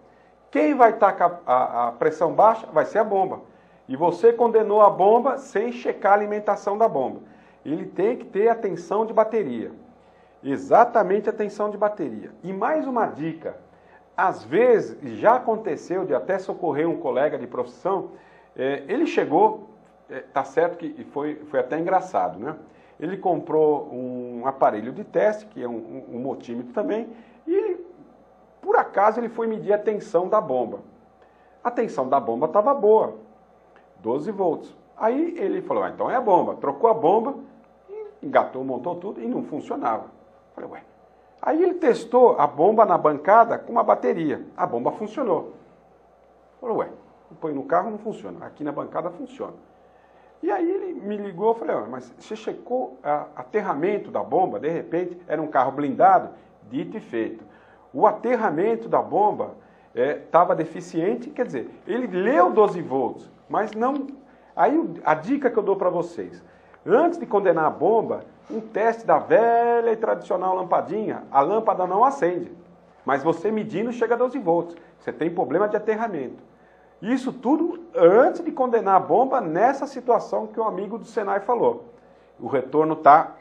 Quem vai estar com a pressão baixa vai ser a bomba. E você condenou a bomba sem checar a alimentação da bomba. Ele tem que ter a tensão de bateria. Exatamente a tensão de bateria. E mais uma dica, às vezes já aconteceu de até socorrer um colega de profissão, ele chegou, tá certo que foi até engraçado, né? Ele comprou um aparelho de teste, que é um multímetro também, e por acaso ele foi medir a tensão da bomba. A tensão da bomba estava boa, 12 volts. Aí ele falou, então é a bomba. Trocou a bomba, engatou, montou tudo e não funcionava. Falei, ué. Aí ele testou a bomba na bancada com uma bateria. A bomba funcionou. Falei, ué, põe no carro não funciona. Aqui na bancada funciona. E aí ele me ligou, eu falei, mas você checou o aterramento da bomba? De repente, era um carro blindado? Dito e feito. O aterramento da bomba estava deficiente, quer dizer, ele leu 12 volts, mas não... Aí a dica que eu dou para vocês, antes de condenar a bomba, um teste da velha e tradicional lampadinha, a lâmpada não acende, mas você medindo chega a 12 volts, você tem problema de aterramento. Isso tudo antes de condenar a bomba nessa situação que o amigo do Senai falou. O retorno está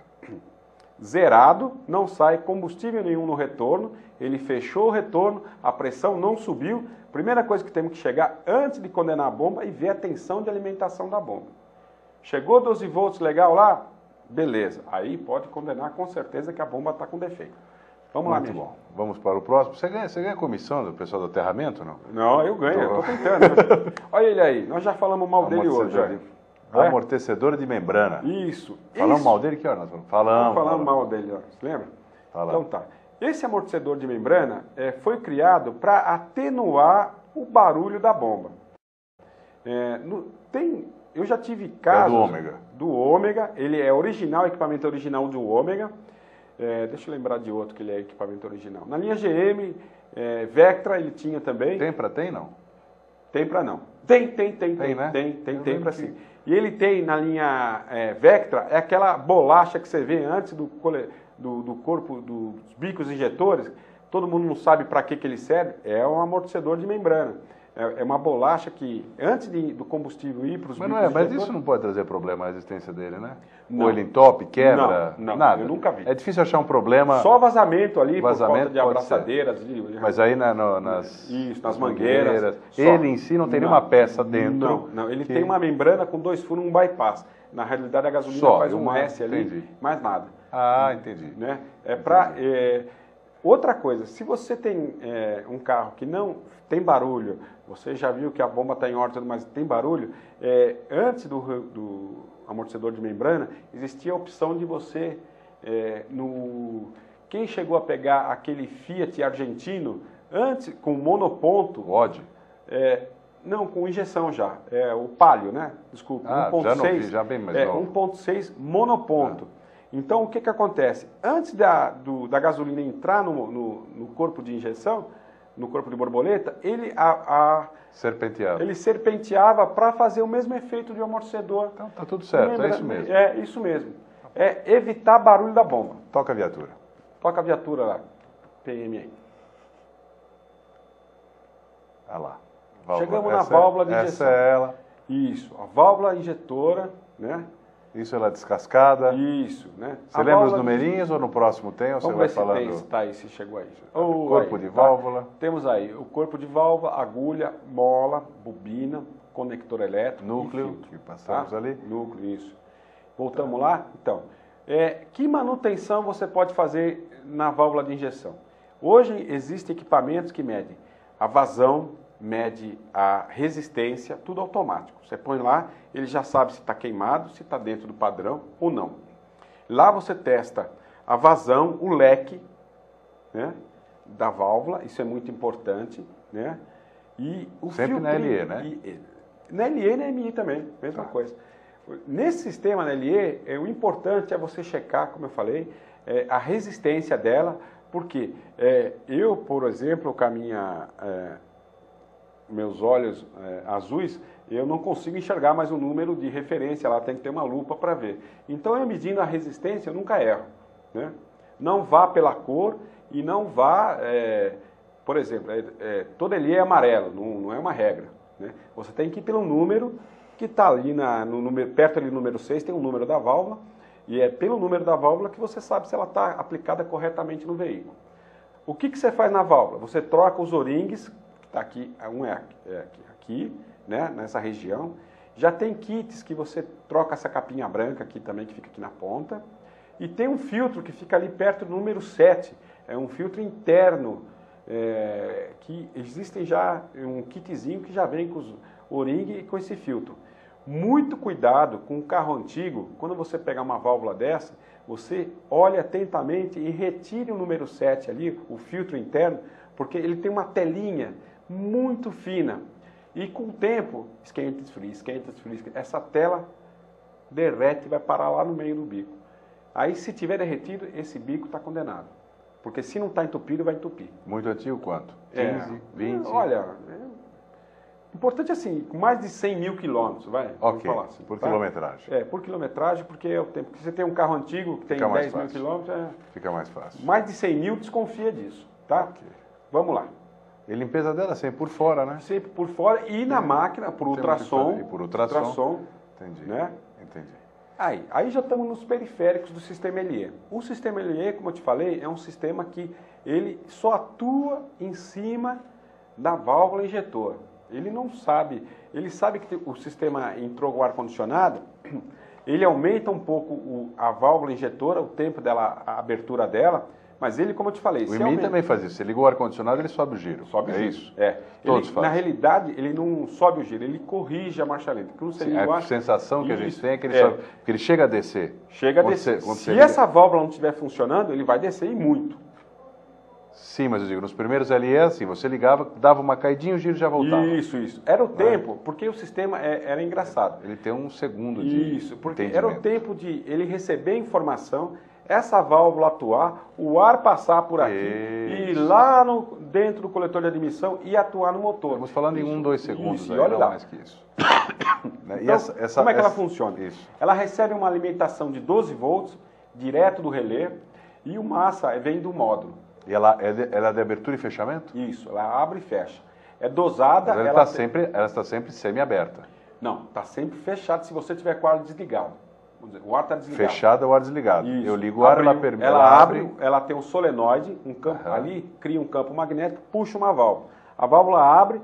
zerado, não sai combustível nenhum no retorno, ele fechou o retorno, a pressão não subiu. Primeira coisa que temos que chegar antes de condenar a bomba e ver a tensão de alimentação da bomba. Chegou 12 volts legal lá? Beleza. Aí pode condenar com certeza que a bomba está com defeito. Vamos lá,
Muito bom. Vamos para o próximo. Você ganha comissão do pessoal do aterramento, não?
Não, eu ganho, eu estou tentando. Né? Olha ele aí, nós já falamos mal dele hoje.
Amortecedor de membrana.
Isso.
Falamos mal dele que hora nós falamos?
Falamos mal dele, ó. Você lembra? Então tá. Esse amortecedor de membrana foi criado para atenuar o barulho da bomba. Eu já tive casos...
do Ômega.
Do Ômega, ele é original, equipamento original do Ômega. Deixa eu lembrar de outro que ele é equipamento original. Na linha GM, Vectra ele tinha também.
Tempra tem, não?
Tempra não. Tem,
né?
Tem para sim. E ele tem na linha Vectra, é aquela bolacha que você vê antes do corpo, dos bicos injetores. Todo mundo não sabe para que ele serve. É um amortecedor de membrana. É uma bolacha que, antes do combustível ir para os bicos injetores...
Mas isso não pode trazer problema à resistência dele, né?
Não.
Ou ele entope, quebra,
não,
nada?
Eu nunca vi.
É difícil achar um problema...
Só vazamento ali, por falta de abraçadeiras.
Mas aí
nas mangueiras.
Ele em si não tem nenhuma peça dentro?
Não. Ele tem uma membrana com 2 furos, um bypass. Na realidade, a gasolina faz um S ali,
entendi.
Mais nada.
Entendi.
Né? Outra coisa, se você tem um carro que não tem barulho, você já viu que a bomba está em ordem, mas tem barulho, antes do amortecedor de membrana, existia a opção de você, quem chegou a pegar aquele Fiat argentino, antes, com monoponto...
Odd?
Não, com injeção já, o Palio, né? Desculpa, 1.6,
já bem mais novo.
1.6 monoponto. Então, o que acontece? Antes da gasolina entrar no corpo de injeção, no corpo de borboleta, ele serpenteava para fazer o mesmo efeito de amortecedor.
Então, tá tudo certo, é isso mesmo.
É isso mesmo. É evitar barulho da bomba.
Toca a viatura.
Toca a viatura lá, PM aí.
Olha lá.
Chegamos na válvula de injeção.
Essa é ela.
Isso, a válvula injetora, né?
Isso ela descascada.
Isso, né?
Você lembra os numerinhos ou no próximo tem? Ou
Vamos
você vai
ver
falando?
Se tá aí, se chegou aí.
Corpo de válvula.
Temos aí o corpo de válvula, agulha, mola, bobina, conector elétrico,
núcleo,
filtro,
que passamos ali.
Núcleo, isso. Voltamos lá? Então, que manutenção você pode fazer na válvula de injeção? Hoje existem equipamentos que medem a vazão, mede a resistência, tudo automático. Você põe lá, ele já sabe se está queimado, se está dentro do padrão ou não. Lá você testa a vazão, o leque, né, da válvula, isso é muito importante, né? E o
sempre na LE, né?
Na LE e na MI também, mesma coisa. Nesse sistema na LE, o importante é você checar, como eu falei, a resistência dela, porque eu, por exemplo, com a meus olhos azuis, eu não consigo enxergar mais o número de referência, lá tem que ter uma lupa para ver. Então, eu medindo a resistência, eu nunca erro. Né? Não vá pela cor e não vá, por exemplo, toda LE é amarelo, não é uma regra. Né? Você tem que ir pelo número que está ali, perto ali do número 6, tem o número da válvula, e é pelo número da válvula que você sabe se ela está aplicada corretamente no veículo. O que você faz na válvula? Você troca os O-rings, tá aqui, um aqui, né, nessa região. Já tem kits que você troca essa capinha branca aqui também, que fica aqui na ponta. E tem um filtro que fica ali perto do número 7. É um filtro interno, que existem já um kitzinho que já vem com os O-ring e com esse filtro. Muito cuidado com o carro antigo, quando você pegar uma válvula dessa, você olhe atentamente e retire o número 7 ali, o filtro interno, porque ele tem uma telinha muito fina. E com o tempo, esquenta, esfria, essa tela derrete e vai parar lá no meio do bico. Aí, se tiver derretido, esse bico está condenado. Porque se não está entupido, vai entupir.
Muito antigo quanto? 15, 20?
Olha, importante assim, com mais de 100 mil quilômetros, vai?
Ok,
falar assim,
por quilometragem.
Por quilometragem, porque é o tempo. Porque você tem um carro antigo que tem 10 mil quilômetros...
Fica mais fácil.
Mais de 100 mil, desconfia disso, tá?
Okay.
Vamos lá.
E limpeza dela sempre por fora, né?
Sempre por fora e na máquina, por ultrassom.
E por ultrassom.
Entendi. Né?
Entendi.
Aí já estamos nos periféricos do sistema LE. O sistema LE, como eu te falei, é um sistema que ele só atua em cima da válvula injetora. Ele não sabe, ele sabe que o sistema entrou com ar-condicionado, ele aumenta um pouco a válvula injetora, o tempo dela, a abertura dela, Mas ele, como eu te falei...
O IMI também faz isso. Você ligou o ar-condicionado, ele sobe o giro.
Sobe o giro.
Isso?
Todos fazem. Na realidade, ele não sobe o giro, ele corrige a marcha lenta.
A sensação que a gente tem é que ele sobe, porque ele chega a descer.
Chega a descer. Se essa válvula não estiver funcionando, ele vai descer e muito.
Sim, mas eu digo, nos primeiros LE, assim, você ligava, dava uma caidinha e o giro já voltava.
Isso. Era o tempo, porque o sistema era engraçado.
Ele tem um segundo de
Isso, porque era o tempo de ele receber informação, essa válvula atuar, o ar passar por aqui e ir lá dentro do coletor de admissão e atuar no motor.
Estamos falando em 1, 2 segundos,
isso, aí, olha
não
lá.
mais que isso.
Então, como é que ela funciona?
Isso.
Ela recebe uma alimentação de 12 volts, direto do relé, e o massa vem do módulo.
E ela é de abertura e fechamento?
Isso, ela abre e fecha. É dosada...
Mas ela está sempre semi-aberta.
Não, está sempre fechada se você tiver com o ar desligado. O ar está desligado.
Fechada, o ar desligado.
Isso.
Eu ligo o ar,
ela abre, ela tem um solenoide, um campo ali, cria um campo magnético, puxa uma válvula. A válvula abre,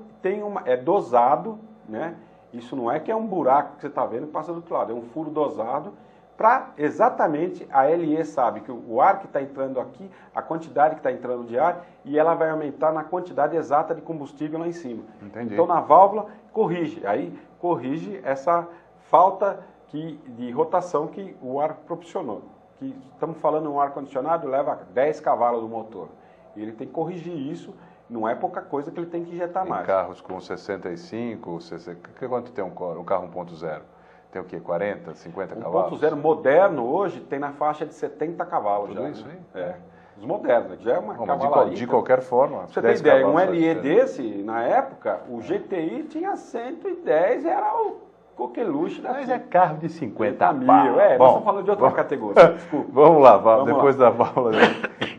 é dosado, né? Isso não é que é um buraco que você está vendo que passa do outro lado, é um furo dosado para exatamente a LE sabe que o ar que está entrando aqui, a quantidade que está entrando de ar, e ela vai aumentar na quantidade exata de combustível lá em cima.
Entendi.
Então na válvula corrige essa falta de rotação que o ar proporcionou. Que estamos falando um ar-condicionado leva 10 cavalos do motor. E ele tem que corrigir isso, não é pouca coisa que ele tem que injetar mais.
Carros com 65, 60, quanto tem um carro 1.0? Tem o quê? 40, 50 cavalos?
1.0 moderno hoje tem na faixa de 70 cavalos.
Tudo
já,
isso
né?
aí?
Os modernos, já é uma cavalaria.
De qualquer forma.
Pra você ter ideia, um LE desse, na época, o GTI tinha 110, era o coqueluche.
Mas é carro de 50
mil.
Bom,
nós estamos falando de outra categoria, desculpa.
Vamos lá, depois da válvula.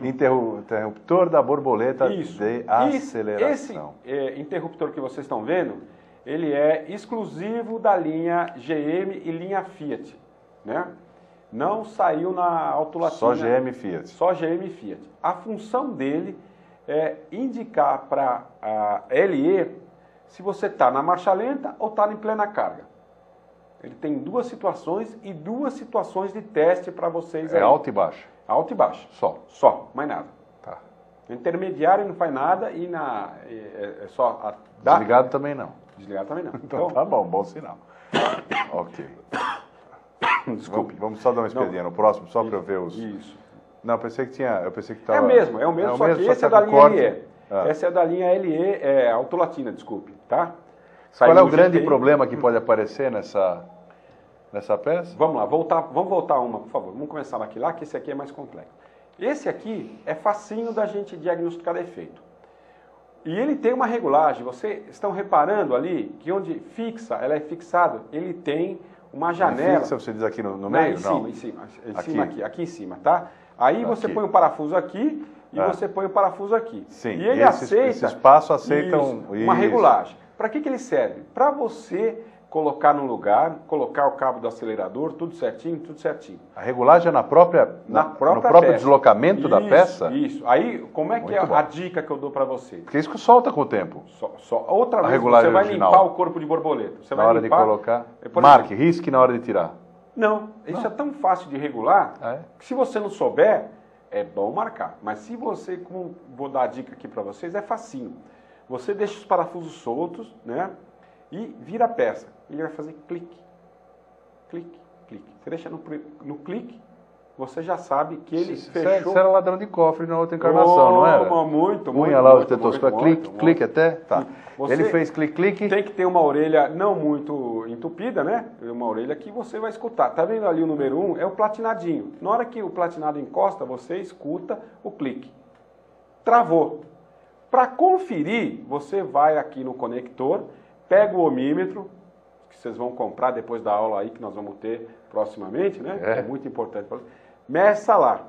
Interruptor da borboleta de aceleração.
Esse interruptor que vocês estão vendo, ele é exclusivo da linha GM e linha Fiat, né? Não saiu na Autolatina.
Só GM e Fiat.
Só GM e Fiat. A função dele é indicar para a LE se você está na marcha lenta ou está em plena carga. Ele tem duas situações e duas situações de teste para vocês.
É alto e baixo?
Alto e baixo. Só, mais nada. Tá. Intermediário não faz nada e é só...
Desligado também não.
Desligado também não.
Então tá bom sinal. Ok. Desculpe. Vamos só dar uma espiadinha no próximo, só para eu ver os...
Isso.
Não, eu pensei que estava...
É o mesmo, só que esse é da linha LE. Essa é da linha LE, Autolatina, desculpe, tá?
Qual é o grande problema que pode aparecer nessa peça?
Vamos lá, vamos voltar uma, por favor. Vamos começar aqui que esse aqui é mais complexo. Esse aqui é facinho da gente diagnosticar defeito. E ele tem uma regulagem, vocês estão reparando ali que onde fixa, ela é fixada, ele tem uma janela.
Fixa, você diz aqui no meio?
Em cima aqui em cima, tá? Aí você põe o parafuso aqui e você põe o parafuso aqui.
Sim,
e ele aceita...
Esse espaço aceita
uma regulagem. Para que ele serve? Para você colocar no lugar, colocar o cabo do acelerador, tudo certinho.
A regulagem é no próprio deslocamento da peça?
Isso. Aí, como é que é a dica que eu dou para você?
Porque isso que solta com o tempo.
Outra vez, você vai limpar o corpo de borboleta. Você
na hora de colocar, marque, risque na hora de tirar.
Não, isso é tão fácil de regular, que se você não souber, é bom marcar. Mas se você, como vou dar a dica aqui para vocês, é facinho. Você deixa os parafusos soltos, né? E vira a peça. Ele vai fazer clique, clique, clique. Você deixa no clique, você já sabe que ele fechou.
Você era ladrão de cofre na outra encarnação, não era?
Muito.
Punha lá o estetoscópio, clique até? Tá. Ele fez clique.
Tem que ter uma orelha não muito entupida, né? Uma orelha que você vai escutar. Tá vendo ali o número 1? É o platinadinho. Na hora que o platinado encosta, você escuta o clique. Travou. Para conferir, você vai aqui no conector, pega o ohmímetro, que vocês vão comprar depois da aula aí, que nós vamos ter proximamente, né? É muito importante. Meça lá.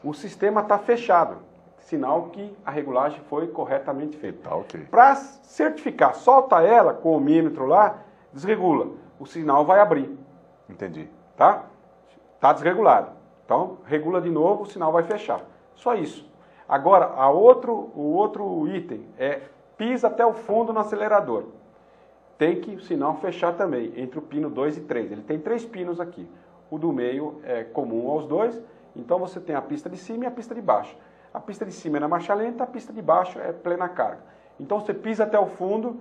O sistema está fechado. Sinal que a regulagem foi corretamente feita.
Tá, ok.
Para certificar, solta ela com o ohmímetro lá, desregula. O sinal vai abrir.
Entendi.
Tá? Tá desregulado. Então, regula de novo, o sinal vai fechar. Só isso. Agora, o outro item é pisa até o fundo no acelerador. Tem que o sinal fechar também, entre o pino 2 e 3. Ele tem 3 pinos aqui. O do meio é comum aos dois, então você tem a pista de cima e a pista de baixo. A pista de cima é na marcha lenta, a pista de baixo é plena carga. Então você pisa até o fundo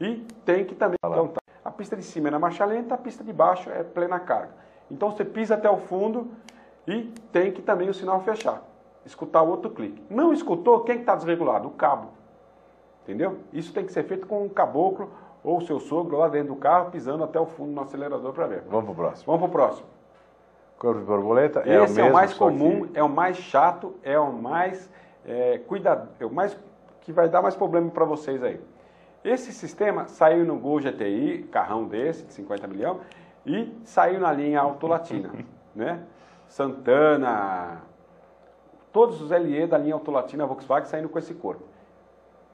e tem que também... Então, tá. A pista de cima é na marcha lenta, a pista de baixo é plena carga. Então você pisa até o fundo e tem que também o sinal fechar. Escutar o outro clique. Não escutou, quem está desregulado? O cabo. Entendeu? Isso tem que ser feito com um caboclo ou o seu sogro lá dentro do carro, pisando até o fundo no acelerador para ver.
Vamos para o próximo.
Vamos para o próximo.
Curva de borboleta
Esse
é o
mais
mesmo,
comum, é o mais chato, é o mais cuidado, é o mais que vai dar mais problema para vocês aí. Esse sistema saiu no Gol GTI, carrão desse, de 50 milhões, e saiu na linha Autolatina, né? Santana, todos os LE da linha Autolatina Volkswagen saindo com esse corpo.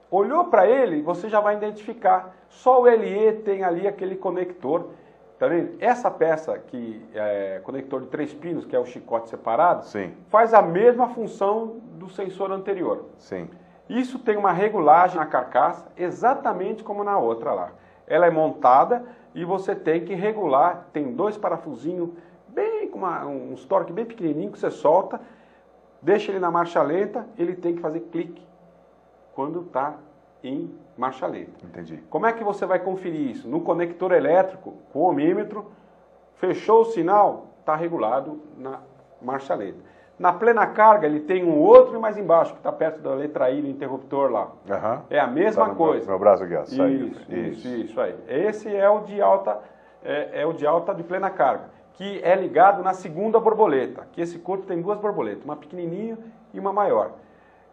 Olhou para ele, você já vai identificar. Só o LE tem ali aquele conector. Tá vendo? Essa peça que é conector de 3 pinos, que é o chicote separado,
sim,
faz a mesma função do sensor anterior.
Sim.
Isso tem uma regulagem na carcaça, exatamente como na outra lá. Ela é montada e você tem que regular. Tem 2 parafusinhos, bem com uns torque bem pequenininho que você solta, deixa ele na marcha lenta, ele tem que fazer clique quando está em marcha lenta.
Entendi.
Como é que você vai conferir isso? No conector elétrico, com o ohmímetro, fechou o sinal, está regulado na marcha lenta. Na plena carga, ele tem um outro mais embaixo, que está perto da letra I do interruptor lá.
Uhum.
É a mesma
tá
coisa.
Meu braço aqui, ó.
Isso aí. Esse é o de alta, de plena carga, que é ligado na segunda borboleta, que esse corpo tem 2 borboletas, uma pequenininha e uma maior.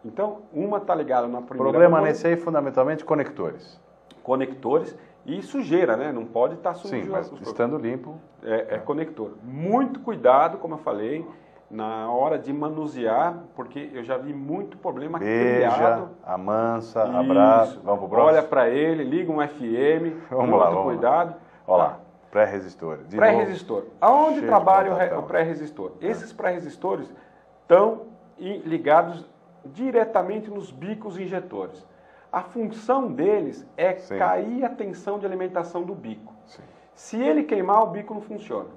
Então, uma está ligada na primeira...
O problema
borboleta,
nesse aí, fundamentalmente, conectores.
Conectores e sujeira, né? Não pode estar sujo.
Sim, mas estando limpo...
É conector. Muito cuidado, como eu falei, na hora de manusear, porque eu já vi muito problema
criado. Amansa, abraça. Vamos pro próximo?
Olha para ele, liga um FM.
Vamos lá, vamos
cuidado.
Olha lá, pré-resistor.
Pré-resistor. Aonde trabalha o pré-resistor? Esses pré-resistores estão ligados diretamente nos bicos injetores. A função deles é cair a tensão de alimentação do bico.
Sim.
Se ele queimar, o bico não funciona.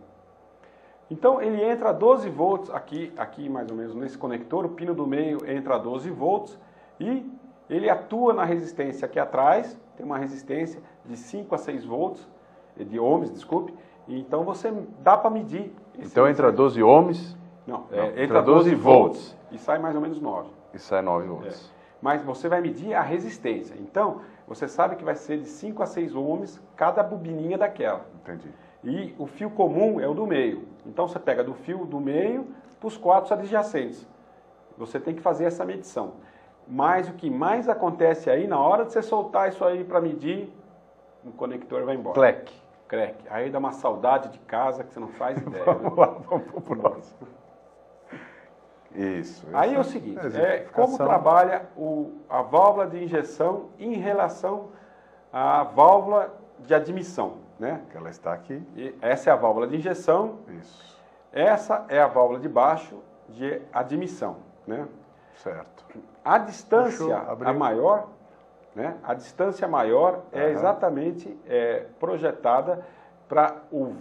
Então ele entra a 12 volts, aqui mais ou menos nesse conector, o pino do meio entra a 12 volts e ele atua na resistência aqui atrás, tem uma resistência de 5 a 6 volts, de ohms, desculpe, então você dá para medir.
Então entra 12 ohms?
Não, entra 12 volts e sai mais ou menos 9.
E sai 9 volts.
Mas você vai medir a resistência. Então, você sabe que vai ser de 5 a 6 ohms cada bobininha daquela.
Entendi.
E o fio comum é o do meio. Então, você pega do fio do meio para os 4 adjacentes. Você tem que fazer essa medição. Mas o que mais acontece aí, na hora de você soltar isso aí para medir, o conector vai embora. Crack. Aí dá uma saudade de casa que você não faz ideia.
Vamos lá, vamos pro próximo. Isso.
Aí é o seguinte, como trabalha a válvula de injeção em relação à válvula de admissão, né?
Que ela está aqui.
E essa é a válvula de injeção.
Isso.
Essa é a válvula de baixo de admissão, né?
Certo.
A distância maior, né? A distância maior é exatamente projetada para o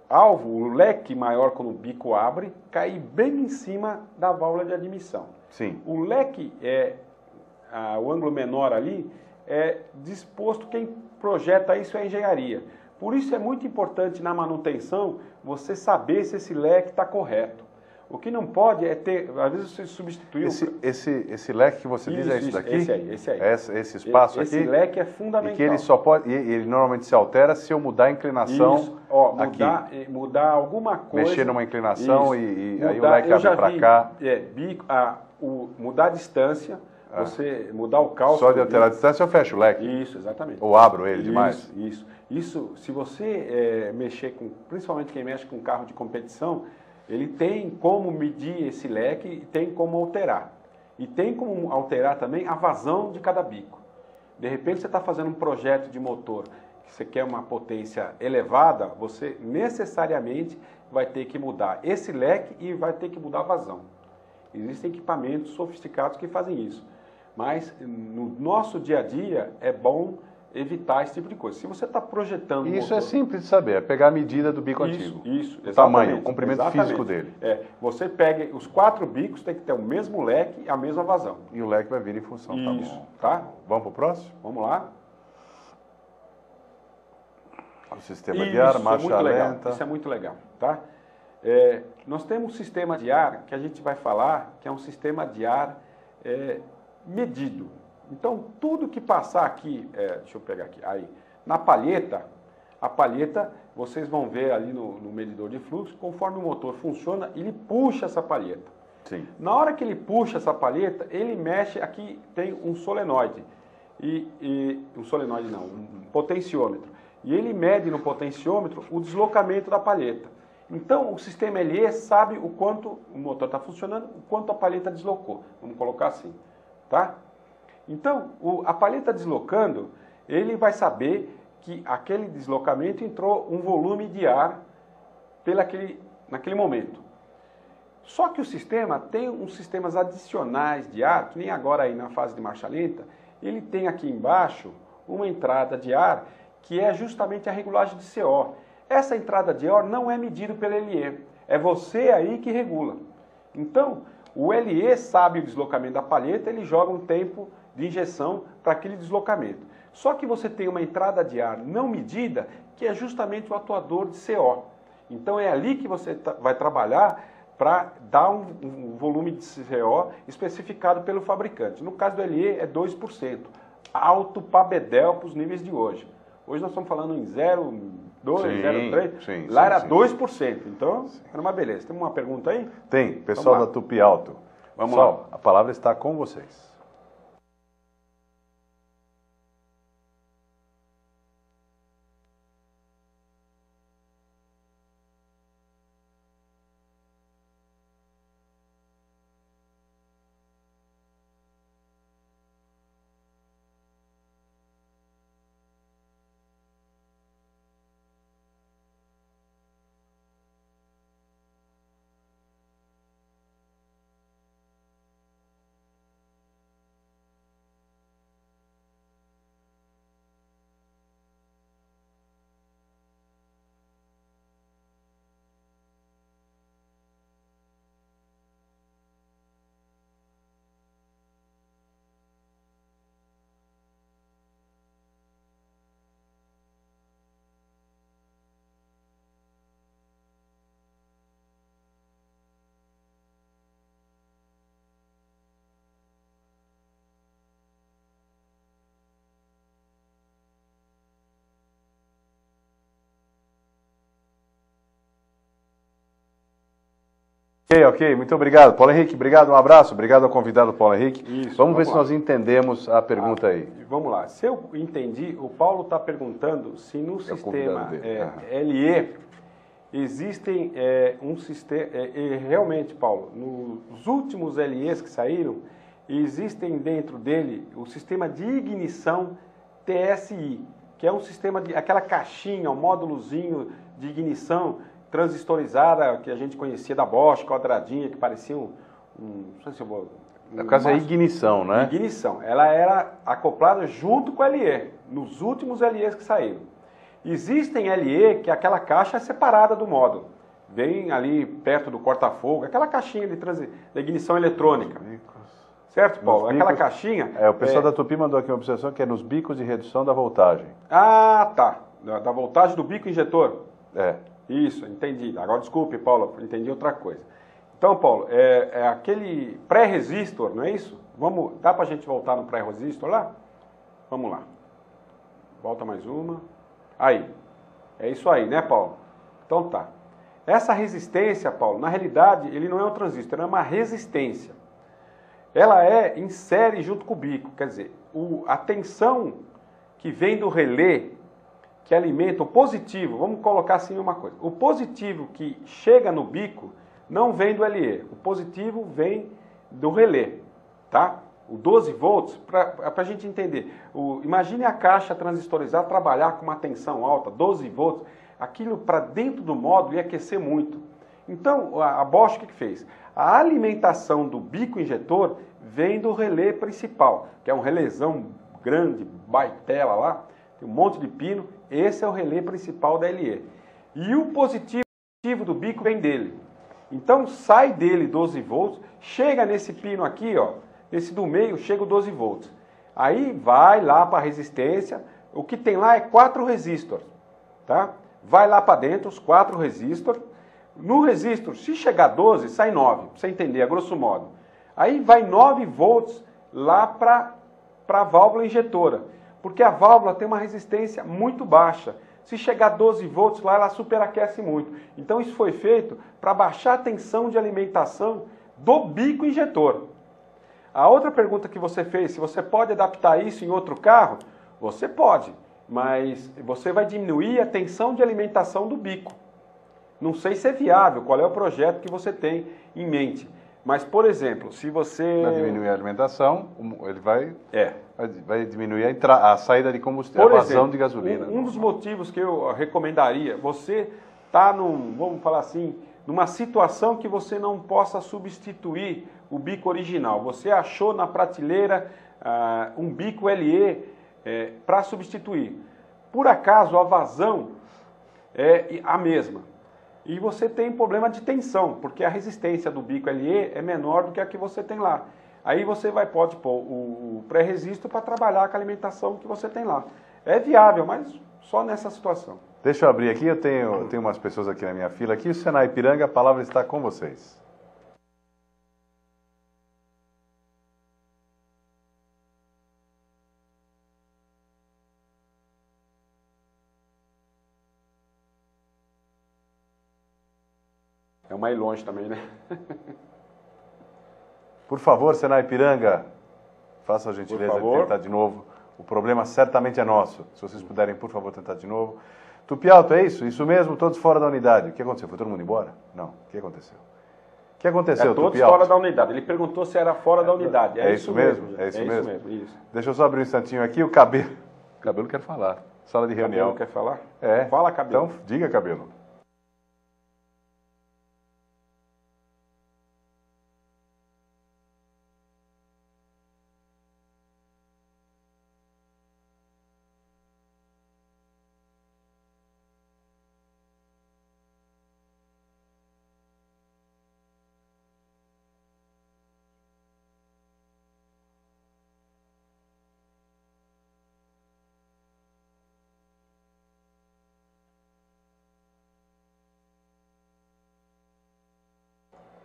alvo, o leque maior quando o bico abre, cair bem em cima da válvula de admissão.
Sim.
O leque, o ângulo menor ali, é disposto, quem projeta isso é a engenharia. Por isso é muito importante na manutenção você saber se esse leque está correto. O que não pode é ter, às vezes você substituiu...
Esse leque que você diz é isso daqui?
Esse aí.
Esse espaço aqui?
Esse leque é fundamental.
E que ele só pode, ele normalmente se altera se eu mudar a inclinação aqui.
Mudar alguma coisa.
Mexer numa inclinação e aí o leque abre para cá.
Mudar a distância, você mudar o cálculo.
Só de alterar a distância eu fecho o leque?
Isso, exatamente.
Ou abro ele demais?
Isso, se você mexer com, principalmente quem mexe com carro de competição, ele tem como medir esse leque e tem como alterar. E tem como alterar também a vazão de cada bico. De repente você está fazendo um projeto de motor que você quer uma potência elevada, você necessariamente vai ter que mudar esse leque e vai ter que mudar a vazão. Existem equipamentos sofisticados que fazem isso. Mas no nosso dia a dia é bom evitar esse tipo de coisa. Se você está projetando...
Isso é simples de saber, é pegar a medida do bico antigo.
Isso,
o tamanho, o comprimento físico dele.
Você pega os 4 bicos, tem que ter o mesmo leque e a mesma vazão.
E o leque vai vir em função,
isso,
tá bom.
Tá?
Vamos pro próximo?
Vamos lá.
O sistema de ar, marcha lenta.
Isso é muito legal, tá? Nós temos um sistema de ar que a gente vai falar que é um sistema de ar medido. Então, tudo que passar aqui, deixa eu pegar aqui, aí, na palheta, a palheta, vocês vão ver ali no medidor de fluxo, conforme o motor funciona, ele puxa essa palheta.
Sim.
Na hora que ele puxa essa palheta, ele mexe, aqui tem um solenoide, um potenciômetro. E ele mede no potenciômetro o deslocamento da palheta. Então, o sistema LE sabe o quanto o motor está funcionando, o quanto a palheta deslocou. Vamos colocar assim, tá? Então, a palheta deslocando, ele vai saber que aquele deslocamento entrou um volume de ar naquele momento. Só que o sistema tem uns sistemas adicionais de ar, que nem agora aí na fase de marcha lenta, ele tem aqui embaixo uma entrada de ar que é justamente a regulagem de CO. Essa entrada de ar não é medida pelo LE, é você aí que regula. Então, o LE sabe o deslocamento da palheta, ele joga um tempo de injeção para aquele deslocamento. Só que você tem uma entrada de ar não medida, que é justamente o atuador de CO. Então é ali que você vai trabalhar para dar um volume de CO especificado pelo fabricante. No caso do LE é 2%, alto pabedel para os níveis de hoje. Hoje nós estamos falando em 0,2, 0,3, lá era 2%, então era uma beleza. Tem uma pergunta aí?
Tem, pessoal da Tupi Alto.
Vamos lá.
A palavra está com vocês. Ok, muito obrigado. Paulo Henrique, obrigado, um abraço, obrigado ao convidado Paulo Henrique.
Isso,
vamos ver se nós entendemos a pergunta aí.
Vamos lá, se eu entendi, o Paulo está perguntando se no sistema LE existem realmente, Paulo, nos últimos LEs que saíram, existem dentro dele o sistema de ignição TSI, que é um sistema de aquela caixinha, um módulozinho de ignição transistorizada que a gente conhecia da Bosch, quadradinha, que parecia não sei se eu vou...
No caso é ignição, né?
Ignição. Ela era acoplada junto com o LE, nos últimos LEs que saíram. Existem LE que aquela caixa é separada do módulo. Vem ali perto do corta-fogo, aquela caixinha de ignição eletrônica. Certo, Paulo? Aquela caixinha...
o pessoal da Tupi mandou aqui uma observação que é nos bicos de redução da voltagem.
Ah, tá. Da voltagem do bico injetor.
É.
Isso, entendi. Agora, desculpe, Paulo, entendi outra coisa. Então, Paulo, é aquele pré-resistor, não é isso? Dá para a gente voltar no pré-resistor lá? Vamos lá. Volta mais uma. Aí. É isso aí, né, Paulo? Então tá. Essa resistência, Paulo, na realidade, ele não é um transistor, é uma resistência. Ela é em série junto com o bico. Quer dizer, a tensão que vem do relé, que alimenta o positivo, vamos colocar assim uma coisa, o positivo que chega no bico não vem do LE, o positivo vem do relé, tá? O 12 volts, para a gente entender, imagine a caixa transistorizada trabalhar com uma tensão alta, 12 volts, aquilo para dentro do módulo ia aquecer muito. Então, a Bosch o que fez? A alimentação do bico injetor vem do relé principal, que é um relézão grande, baitela lá, tem um monte de pino, esse é o relé principal da LE. E o positivo do bico vem dele. Então sai dele 12 volts, chega nesse pino aqui, ó, nesse do meio, chega o 12 volts. Aí vai lá para a resistência, o que tem lá é 4 resistores, tá? Vai lá para dentro, os 4 resistores. No resistor, se chegar 12, sai 9, pra você entender, a grosso modo. Aí vai 9 volts lá para a válvula injetora, porque a válvula tem uma resistência muito baixa. Se chegar 12 volts lá, ela superaquece muito. Então isso foi feito para baixar a tensão de alimentação do bico injetor. A outra pergunta que você fez, se você pode adaptar isso em outro carro, você pode, mas você vai diminuir a tensão de alimentação do bico. Não sei se é viável, qual é o projeto que você tem em mente. Mas, por exemplo, se você...
Para diminuir a alimentação, ele vai diminuir a saída de combustível,
por
a vazão
exemplo,
de gasolina.
Um dos motivos que eu recomendaria, você está vamos falar assim, numa situação que você não possa substituir o bico original. Você achou na prateleira um bico LE para substituir. Por acaso, a vazão é a mesma. E você tem problema de tensão, porque a resistência do bico LE é menor do que a que você tem lá. Aí você pode pôr o pré-resisto para trabalhar com a alimentação que você tem lá. É viável, mas só nessa situação.
Deixa eu abrir aqui, eu tenho umas pessoas aqui na minha fila aqui. O Senai Ipiranga, a palavra está com vocês.
É uma ir longe também, né?
Por favor, Senai Ipiranga, faça a gentileza de tentar de novo. O problema certamente é nosso. Se vocês puderem, por favor, tentar de novo. Tupi Alto, é isso? Isso mesmo, todos fora da unidade. O que aconteceu? Foi todo mundo embora? Não. O que aconteceu? O que aconteceu,
todos
Tupi Alto?
fora da unidade. Ele perguntou se era fora da unidade.
É isso mesmo? É isso mesmo?
Isso.
Deixa eu só abrir um instantinho aqui. O Cabelo... O Cabelo quer falar. Sala de reunião.
Cabelo quer falar?
É.
Fala, Cabelo.
Então, diga, Cabelo.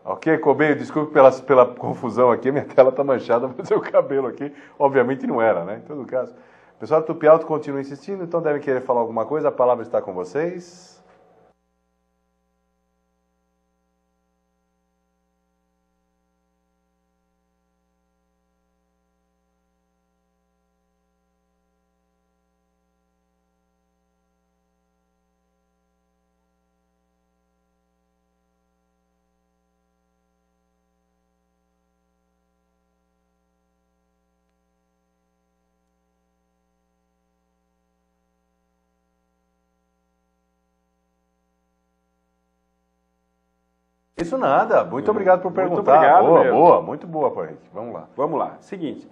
Ok, Cobeio, desculpe pela confusão aqui, minha tela está manchada, mas o cabelo aqui, obviamente não era, né? Em todo caso. O pessoal do Tupi Alto continua insistindo, então devem querer falar alguma coisa, a palavra está com vocês. Isso nada, muito obrigado por perguntar.
Muito obrigado
boa,
mesmo.
boa, muito boa, Henrique. Vamos lá.
Vamos lá. Seguinte,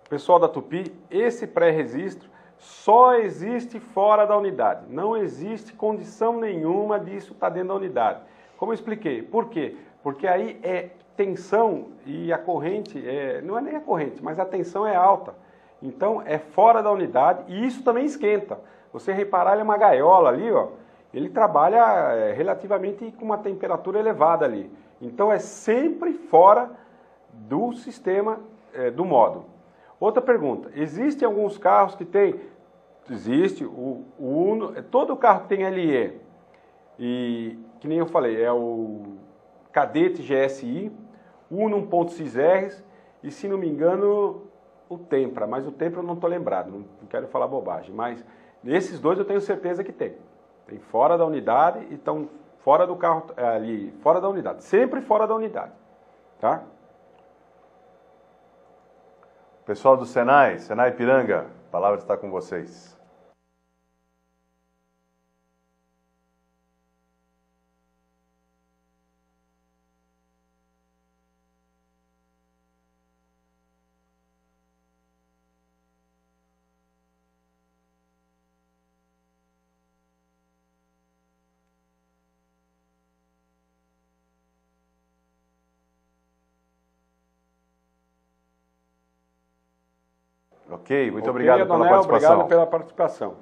pessoal da Tupi, esse pré-registro só existe fora da unidade. Não existe condição nenhuma disso estar dentro da unidade. Como eu expliquei. Por quê? Porque aí é tensão e a corrente, não é nem a corrente, mas a tensão é alta. Então é fora da unidade e isso também esquenta. Você reparar, ele é uma gaiola ali, ó. Ele trabalha relativamente com uma temperatura elevada ali. Então é sempre fora do sistema do módulo. Outra pergunta, existem alguns carros que tem, existe, o Uno, todo carro que tem LE, e que nem eu falei, é o Cadete GSI, Uno 1.6R e se não me engano o Tempra, mas o Tempra eu não estou lembrado, não quero falar bobagem, mas esses dois eu tenho certeza que tem. Tem fora da unidade e estão fora do carro ali, fora da unidade. Sempre fora da unidade. Tá?
Pessoal do Senai Ipiranga, a palavra está com vocês. Ok, muito obrigado pela
Adonel,
participação.
Obrigado pela participação.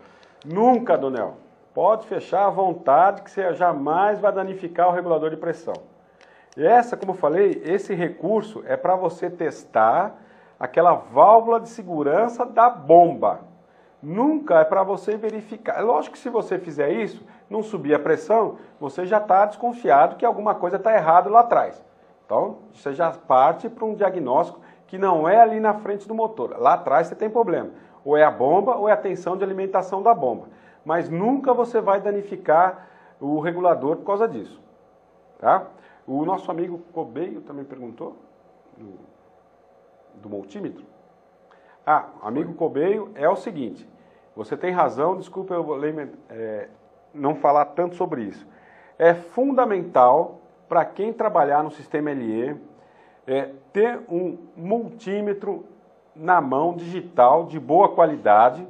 Nunca, Adonel, pode fechar à vontade que você jamais vai danificar o regulador de pressão. Essa, como eu falei, esse recurso é para você testar aquela válvula de segurança da bomba. Nunca é para você verificar. É lógico que se você fizer isso, não subir a pressão, você já está desconfiado que alguma coisa está errada lá atrás. Então, você já parte para um diagnóstico que não é ali na frente do motor. Lá atrás você tem problema. Ou é a bomba ou é a tensão de alimentação da bomba. Mas nunca você vai danificar o regulador por causa disso. Tá? O nosso amigo Cobeio também perguntou do multímetro. Amigo Cobeio, é o seguinte, você tem razão, desculpa eu não falar tanto sobre isso. É fundamental para quem trabalhar no sistema LE ter um multímetro na mão digital de boa qualidade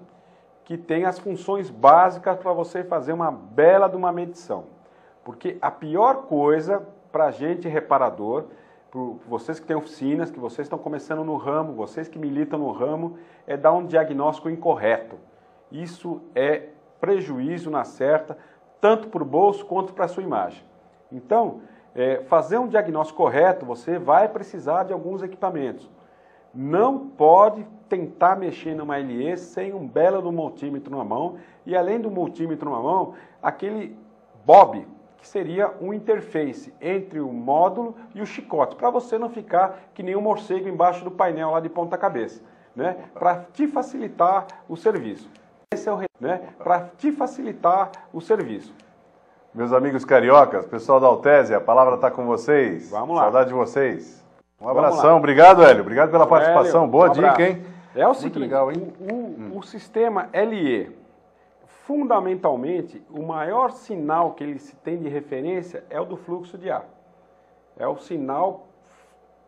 que tem as funções básicas para você fazer uma bela de uma medição. Porque a pior coisa para a gente reparador, vocês que têm oficinas, que vocês estão começando no ramo, vocês que militam no ramo, é dar um diagnóstico incorreto. Isso é prejuízo na certa, tanto para o bolso quanto para a sua imagem. Então, fazer um diagnóstico correto, você vai precisar de alguns equipamentos. Não pode tentar mexer numa LE sem um belo do multímetro na mão, e além do multímetro na mão, aquele bob, que seria um interface entre o módulo e o chicote, para você não ficar que nem um morcego embaixo do painel lá de ponta cabeça, né? Para te facilitar o serviço. Esse é o para te facilitar o serviço.
Meus amigos cariocas, pessoal da Altésia, a palavra está com vocês.
Vamos lá.
Saudade de vocês. Um abração. Obrigado, Hélio. Obrigado pela participação. Boa dica, hein?
É o seguinte, legal, hein? O sistema LE, fundamentalmente, o maior sinal que ele se tem de referência é o do fluxo de ar. É o sinal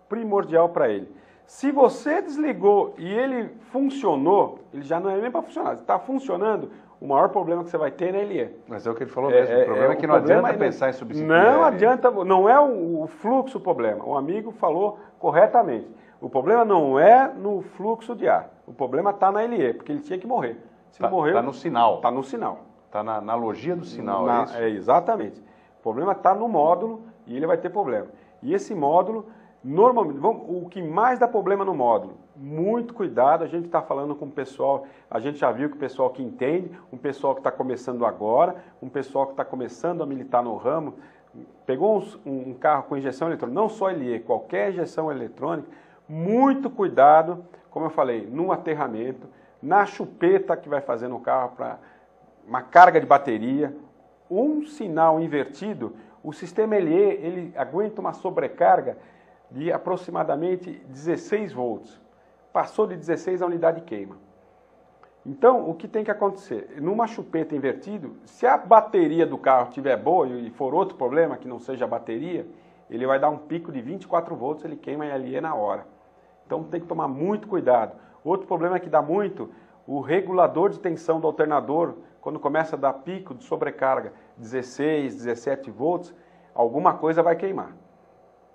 primordial para ele. Se você desligou e ele funcionou, ele já não é nem para funcionar. Se está funcionando, o maior problema que você vai ter é LE.
Mas é o que ele falou mesmo. O problema é que não adianta pensar em substituir.
Não adianta, não é o fluxo o problema. O amigo falou corretamente. O problema não é no fluxo de ar. O problema está na LE, porque ele tinha que morrer. Se morreu,
está no sinal.
Está no sinal.
Está na analogia do sinal, é isso?
Exatamente. O problema está no módulo e ele vai ter problema. E esse módulo, normalmente, o que mais dá problema no módulo, muito cuidado, a gente está falando com o pessoal, a gente já viu que o pessoal que entende, um pessoal que está começando agora, um pessoal que está começando a militar no ramo, pegou um carro com injeção eletrônica, não só LE, qualquer injeção eletrônica, muito cuidado, como eu falei, no aterramento, na chupeta que vai fazer no carro para uma carga de bateria, um sinal invertido, o sistema LE, ele aguenta uma sobrecarga de aproximadamente 16 volts. Passou de 16, a unidade queima. Então, o que tem que acontecer? Numa chupeta invertida, se a bateria do carro estiver boa e for outro problema, que não seja a bateria, ele vai dar um pico de 24 volts, ele queima a LE na hora. Então, tem que tomar muito cuidado. Outro problema que dá muito, o regulador de tensão do alternador, quando começa a dar pico de sobrecarga, 16, 17 volts, alguma coisa vai queimar.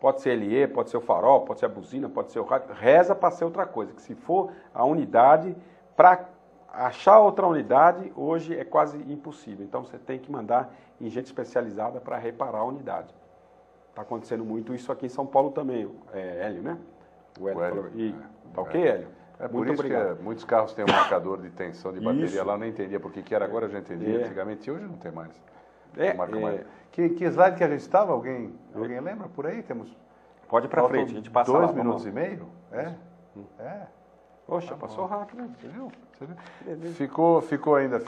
Pode ser LE, pode ser o farol, pode ser a buzina, pode ser o rádio. Reza para ser outra coisa, que se for a unidade, para achar outra unidade, hoje é quase impossível. Então você tem que mandar em gente especializada para reparar a unidade. Está acontecendo muito isso aqui em São Paulo também, Hélio, né? O Hélio. Tá ok, Hélio?
É por isso que muitos carros têm um marcador de tensão de bateria lá, eu não entendia por que era, agora eu já entendi antigamente, e hoje não tem mais. Que slide que a gente estava? Alguém lembra por aí?
Pode ir para frente, a gente passa
2 minutos e meio?
Poxa, passou rápido, né?
Você viu? Ficou ainda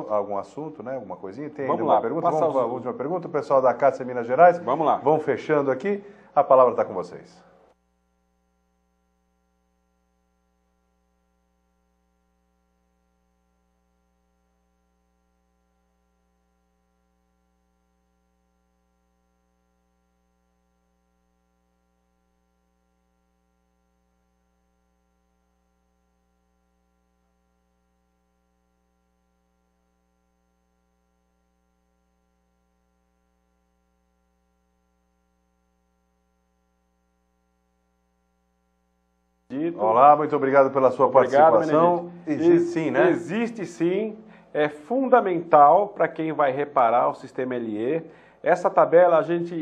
algum assunto, né? Alguma coisinha? Tem ainda uma pergunta? Vamos para a última pergunta. O pessoal da Cássia Minas Gerais.
Vamos lá.
Vão fechando aqui. A palavra está com vocês.
Benedito.
Olá, muito obrigado pela sua participação.
Benedito.
Existe sim, né?
Existe sim, é fundamental para quem vai reparar o sistema LE. Essa tabela a gente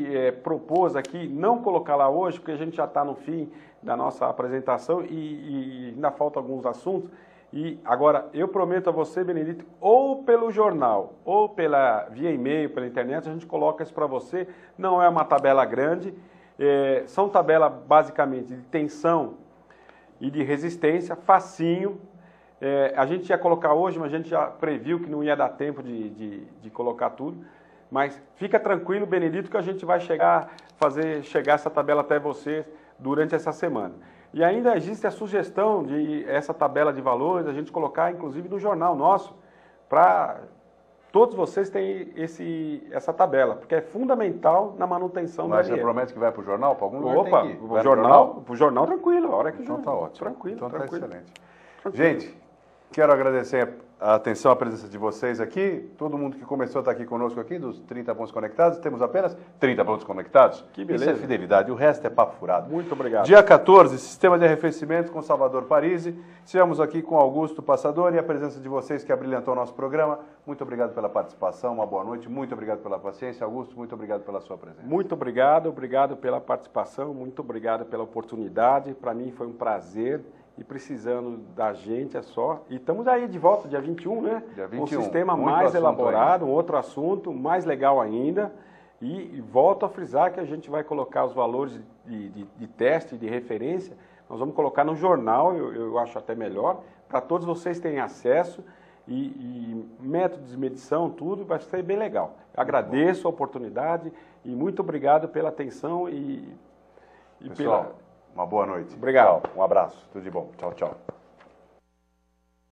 propôs aqui não colocar lá hoje, porque a gente já está no fim da nossa apresentação e ainda faltam alguns assuntos. E agora, eu prometo a você, Benedito, ou pelo jornal, ou via e-mail, pela internet, a gente coloca isso para você. Não é uma tabela grande, são tabelas basicamente de tensão e de resistência, facinho. A gente ia colocar hoje, mas a gente já previu que não ia dar tempo de colocar tudo. Mas fica tranquilo, Benedito, que a gente vai chegar essa tabela até você durante essa semana. E ainda existe a sugestão de essa tabela de valores, a gente colocar inclusive no jornal nosso, para todos vocês terem essa tabela, porque é fundamental na manutenção da LE.
Mas você promete que vai para o jornal? Para algum lugar?
Opa,
tem que ir.
Pro jornal tranquilo, a hora que
então tá ótimo.
Tranquilo,
então
tranquilo.
Tá excelente. Gente, quero agradecer a atenção, a presença de vocês aqui, todo mundo que começou a estar aqui conosco aqui, dos 30 pontos conectados, temos apenas 30 pontos conectados.
Que beleza.
Isso é fidelidade, o resto é papo furado.
Muito obrigado.
Dia 14, Sistema de Arrefecimento com Salvador Parisi. Estivemos aqui com Augusto Passadori e a presença de vocês que abrilhantou o nosso programa. Muito obrigado pela participação, uma boa noite, muito obrigado pela paciência. Augusto, muito obrigado pela sua presença.
Muito obrigado pela participação, muito obrigado pela oportunidade. Para mim foi um prazer. E precisando da gente é só. E estamos aí de volta, dia 21, né?
Dia 21.
Um sistema mais elaborado, um outro assunto, mais legal ainda. E volto a frisar que a gente vai colocar os valores de teste, de referência, nós vamos colocar no jornal, eu acho até melhor, para todos vocês terem acesso e métodos de medição, tudo, vai ser bem legal. Agradeço a oportunidade e muito obrigado pela atenção
Pessoal, uma boa noite.
Obrigado.
Tchau. Um abraço. Tudo de bom. Tchau, tchau.